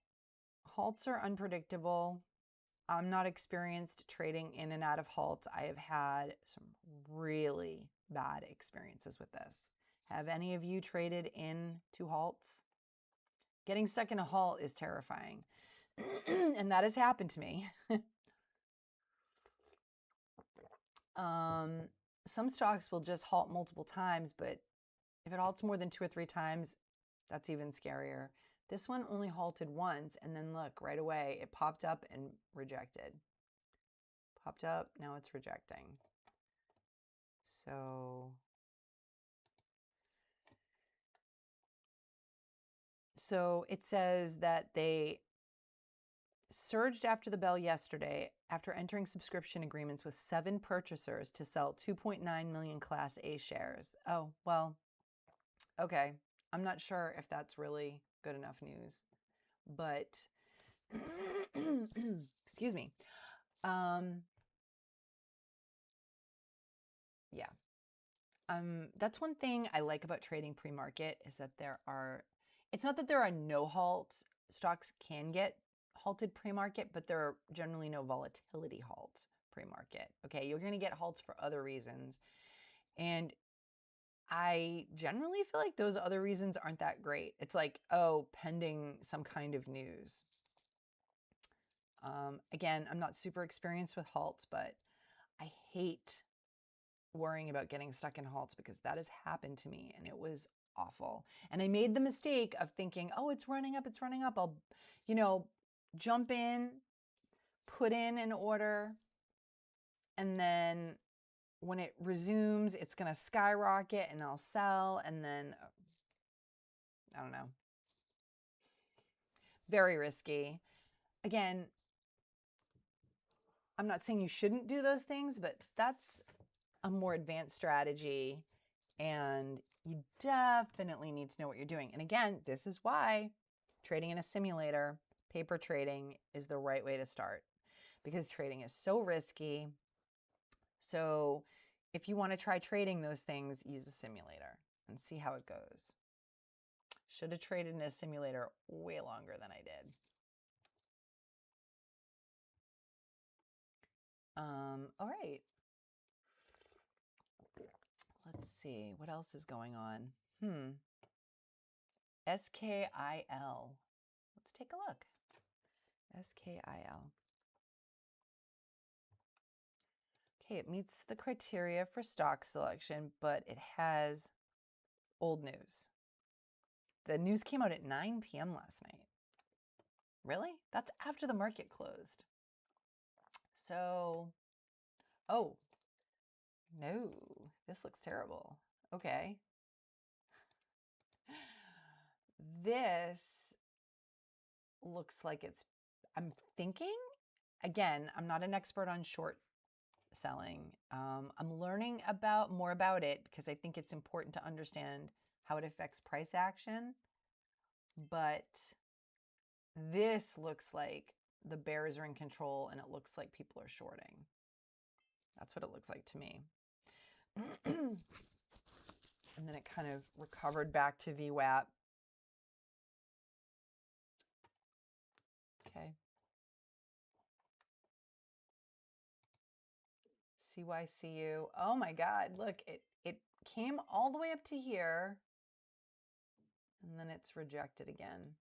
halts are unpredictable. I'm not experienced trading in and out of halts. I have had some really bad experiences with this. Have any of you traded into halts? Getting stuck in a halt is terrifying. And that has happened to me. Some stocks will just halt multiple times, but if it halts more than 2 or 3 times, that's even scarier. This one only halted once, and then look, right away, it popped up and rejected. Popped up, now it's rejecting. So it says that they surged after the bell yesterday after entering subscription agreements with 7 purchasers to sell 2.9 million Class A shares. Oh, well, okay. I'm not sure if that's really good enough news, but excuse me. Yeah. That's one thing I like about trading pre-market is that it's not that there are no halts. Stocks can get halted pre-market, but there are generally no volatility halts pre-market. Okay, you're going to get halts for other reasons. And I generally feel like those other reasons aren't that great. It's like, oh, pending some kind of news. Again, I'm not super experienced with halts, but I hate worrying about getting stuck in halts because that has happened to me and it was awful. And I made the mistake of thinking, oh, it's running up. I'll, jump in, put in an order, and then when it resumes, it's going to skyrocket and I'll sell. And then, I don't know, very risky. Again, I'm not saying you shouldn't do those things, but that's a more advanced strategy. And you definitely need to know what you're doing. And again, this is why trading in a simulator, paper trading is the right way to start. because trading is so risky. So if you want to try trading those things, use a simulator and see how it goes. Should have traded in a simulator way longer than I did. All right. Let's see. What else is going on? SKIL. Let's take a look. SKIL. Okay, it meets the criteria for stock selection, but it has old news. The news came out at 9 p.m. last night. Really? That's after the market closed. So, oh, no, this looks terrible. Okay. This looks like it's, I'm thinking, again, I'm not an expert on short selling. I'm learning more about it because I think it's important to understand how it affects price action. But this looks like the bears are in control and it looks like people are shorting. That's what it looks like to me. And then it kind of recovered back to VWAP. Okay. CYCU. Oh my God, look, it came all the way up to here and then it's rejected again.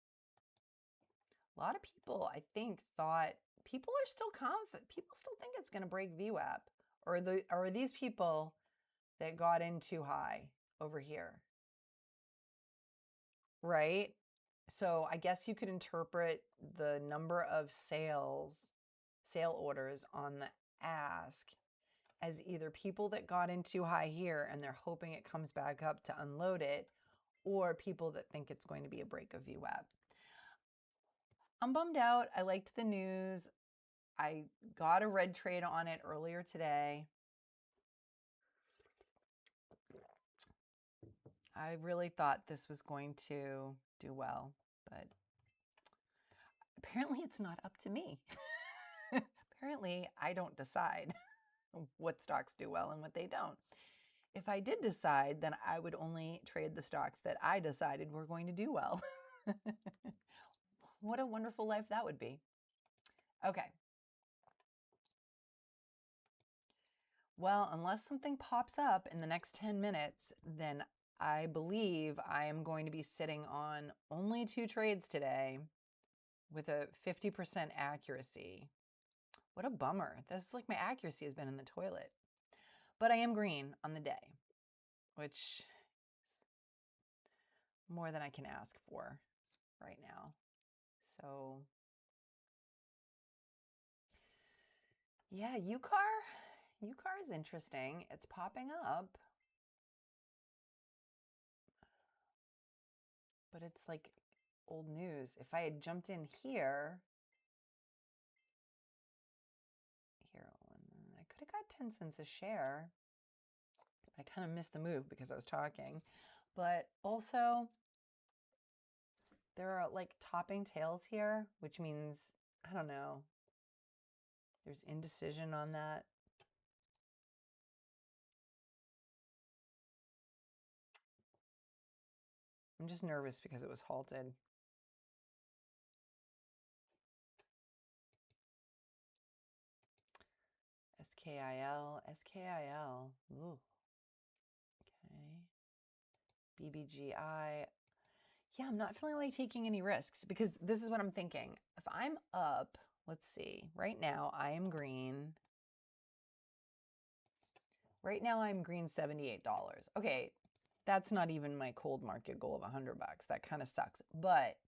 A lot of people, I think, thought, people are still confident. People still think it's going to break VWAP. Or are these people that got in too high over here? Right? So I guess you could interpret the number of sale orders on the ask as either people that got in too high here and they're hoping it comes back up to unload it, or people that think it's going to be a break of VWAP. I'm bummed out. I liked the news. I got a red trade on it earlier today. I really thought this was going to do well, but apparently it's not up to me. Apparently I don't decide what stocks do well and what they don't. If I did decide, then I would only trade the stocks that I decided were going to do well. What a wonderful life that would be. Okay. Well, unless something pops up in the next 10 minutes, then I believe I am going to be sitting on only 2 trades today with a 50% accuracy. What a bummer. This is like my accuracy has been in the toilet. But I am green on the day, which is more than I can ask for right now. So yeah, UCAR is interesting. It's popping up, but it's like old news. If I had jumped in here, I could have got 10 cents a share. I kind of missed the move because I was talking, but also there are like topping tails here, which means, I don't know, there's indecision on that. I'm just nervous because it was halted. SKIL. Ooh. Okay. BBGI. Yeah, I'm not feeling like taking any risks because this is what I'm thinking. If I'm up, let's see, right now I am green. Right now I'm green $78. Okay, that's not even my cold market goal of $100. That kind of sucks. But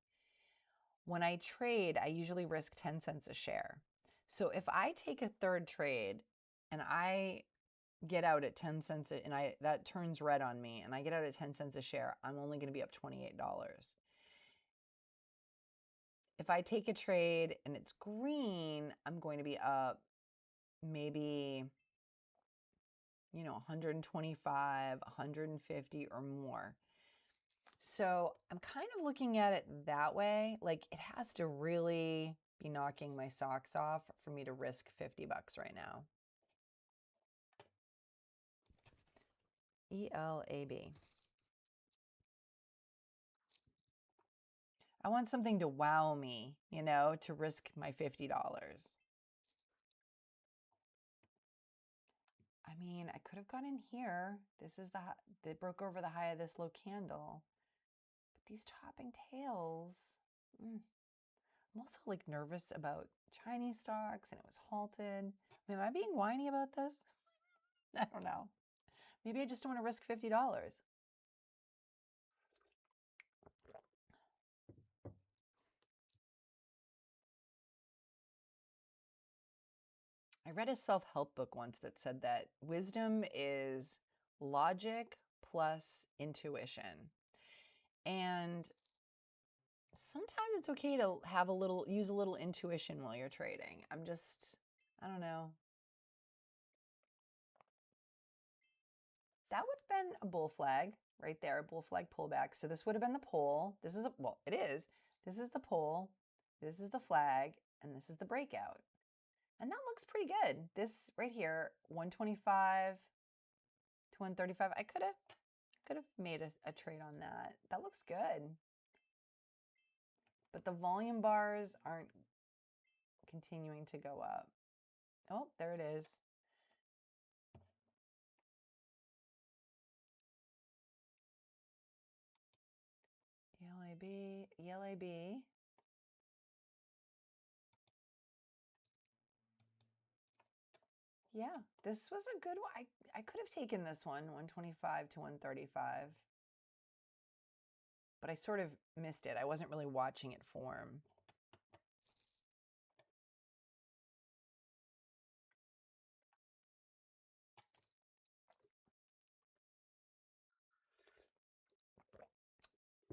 when I trade, I usually risk 10 cents a share. So if I take a third trade and I get out at 10 cents and that turns red on me and I get out at 10 cents a share, I'm only going to be up $28. If I take a trade and it's green, I'm going to be up maybe, 125, 150 or more. So I'm kind of looking at it that way. Like it has to really be knocking my socks off for me to risk 50 bucks right now. ELAB. I want something to wow me, you know, to risk my $50. I mean, I could have gone in here. This is they broke over the high of this low candle. But these topping tails, I'm also like nervous about Chinese stocks and it was halted. I mean, am I being whiny about this? I don't know. Maybe I just don't want to risk $50. I read a self-help book once that said that wisdom is logic plus intuition. And sometimes it's okay to have use a little intuition while you're trading. I don't know. That would have been a bull flag right there, bull flag pullback. So this would have been the pull. Well, it is. This is the pull. This is the flag. And this is the breakout. And that looks pretty good. This right here, 125 to 135. I could have made a trade on that. That looks good. But the volume bars aren't continuing to go up. Oh, there it is. ELAB, ELAB. Yeah, this was a good one. I could have taken this one, 125 to 135. But I sort of missed it. I wasn't really watching it form.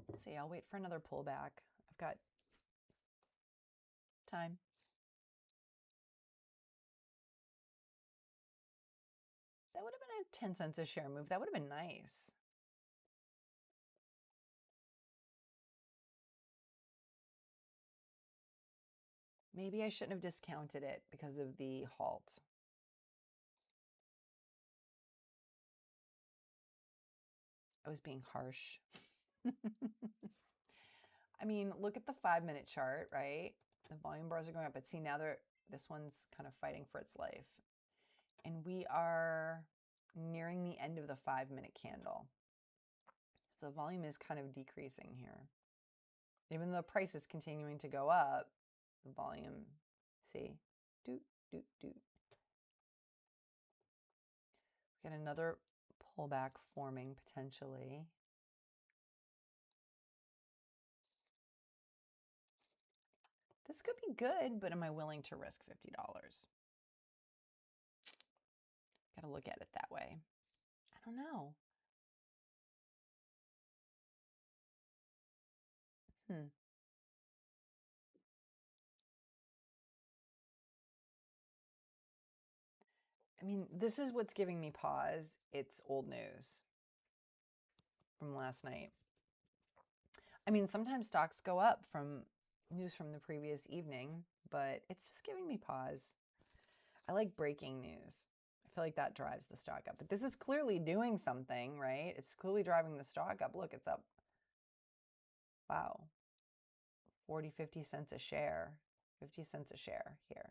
Let's see, I'll wait for another pullback. I've got time. That would have been a 10 cents a share move. That would have been nice. Maybe I shouldn't have discounted it because of the halt. I was being harsh. I mean, look at the 5-minute chart, right? The volume bars are going up, but see now this one's kind of fighting for its life. And we are nearing the end of the 5-minute candle. So the volume is kind of decreasing here. Even though the price is continuing to go up, the volume, see, doot, doot, doot. We got another pullback forming potentially. This could be good, but am I willing to risk $50? Got to look at it that way. I don't know. I mean, this is what's giving me pause. It's old news from last night. I mean, sometimes stocks go up from news from the previous evening, but it's just giving me pause. I like breaking news. I feel like that drives the stock up. But this is clearly doing something, right? It's clearly driving the stock up. Look, it's up. Wow. 40, 50 cents a share. 50 cents a share here.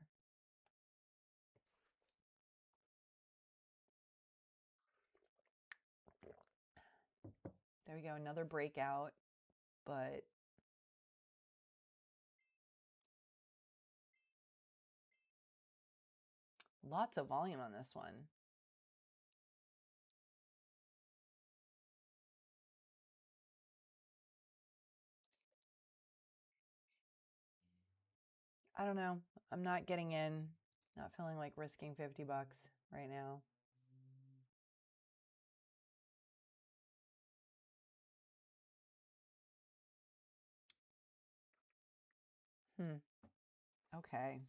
There we go, another breakout, but lots of volume on this one. I don't know. I'm not getting in, not feeling like risking 50 bucks right now. Okay.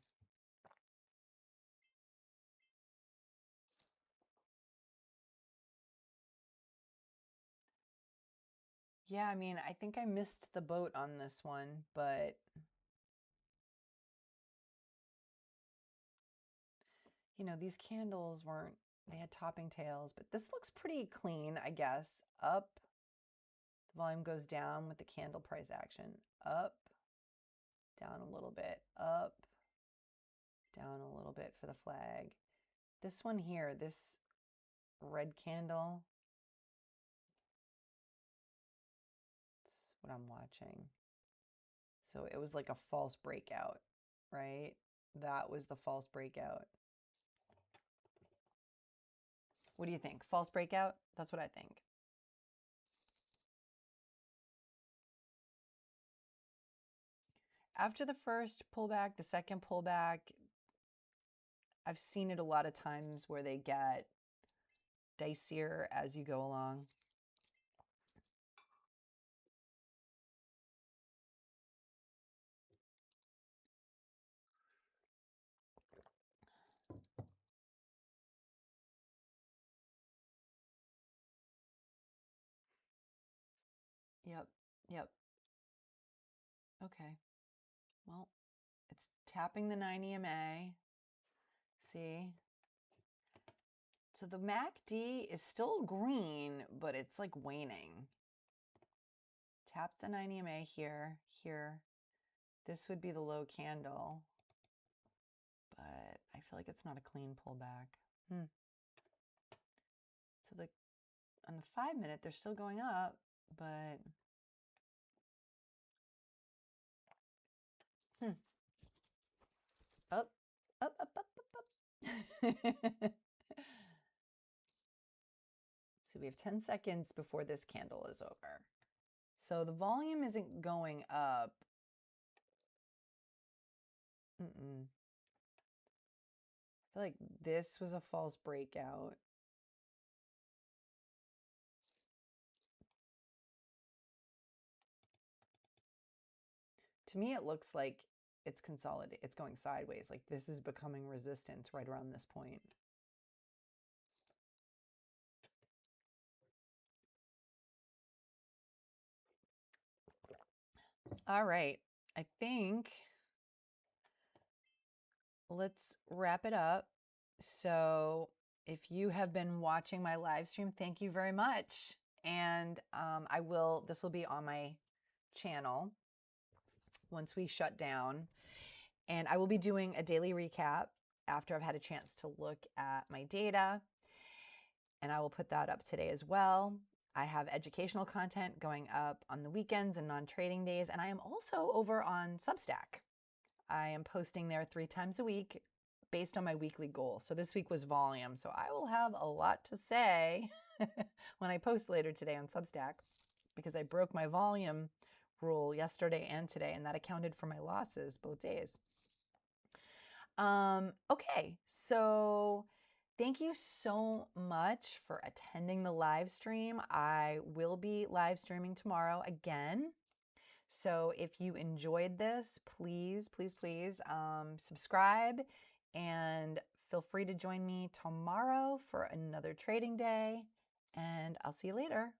Yeah, I mean, I think I missed the boat on this one, but you know, these candles weren't, they had topping tails, but this looks pretty clean, I guess. Up, the volume goes down with the candle price action. Up, down a little bit, up, down a little bit for the flag. This one here, this red candle, that's what I'm watching. So it was like a false breakout, right? That was the false breakout. What do you think? False breakout? That's what I think. After the first pullback, the second pullback, I've seen it a lot of times where they get dicier as you go along. Yep, yep. Okay. Well, it's tapping the 9 EMA. See? So the MACD is still green, but it's like waning. Tap the 9 EMA here, here. This would be the low candle, but I feel like it's not a clean pullback. So on the 5 minute, they're still going up, but up, up, up, up, up, up. So we have 10 seconds before this candle is over. So the volume isn't going up. I feel like this was a false breakout. To me, it looks like it's consolidating. It's going sideways. Like this is becoming resistance right around this point. All right. I think let's wrap it up. So if you have been watching my live stream, thank you very much. And this will be on my channel once we shut down. And I will be doing a daily recap after I've had a chance to look at my data. And I will put that up today as well. I have educational content going up on the weekends and non-trading days. And I am also over on Substack. I am posting there 3 times a week based on my weekly goal. So this week was volume. So I will have a lot to say when I post later today on Substack because I broke my volume rule yesterday and today, and that accounted for my losses both days. Okay, so thank you so much for attending the live stream. I will be live streaming tomorrow again. So if you enjoyed this, please, please, please subscribe and feel free to join me tomorrow for another trading day. And I'll see you later.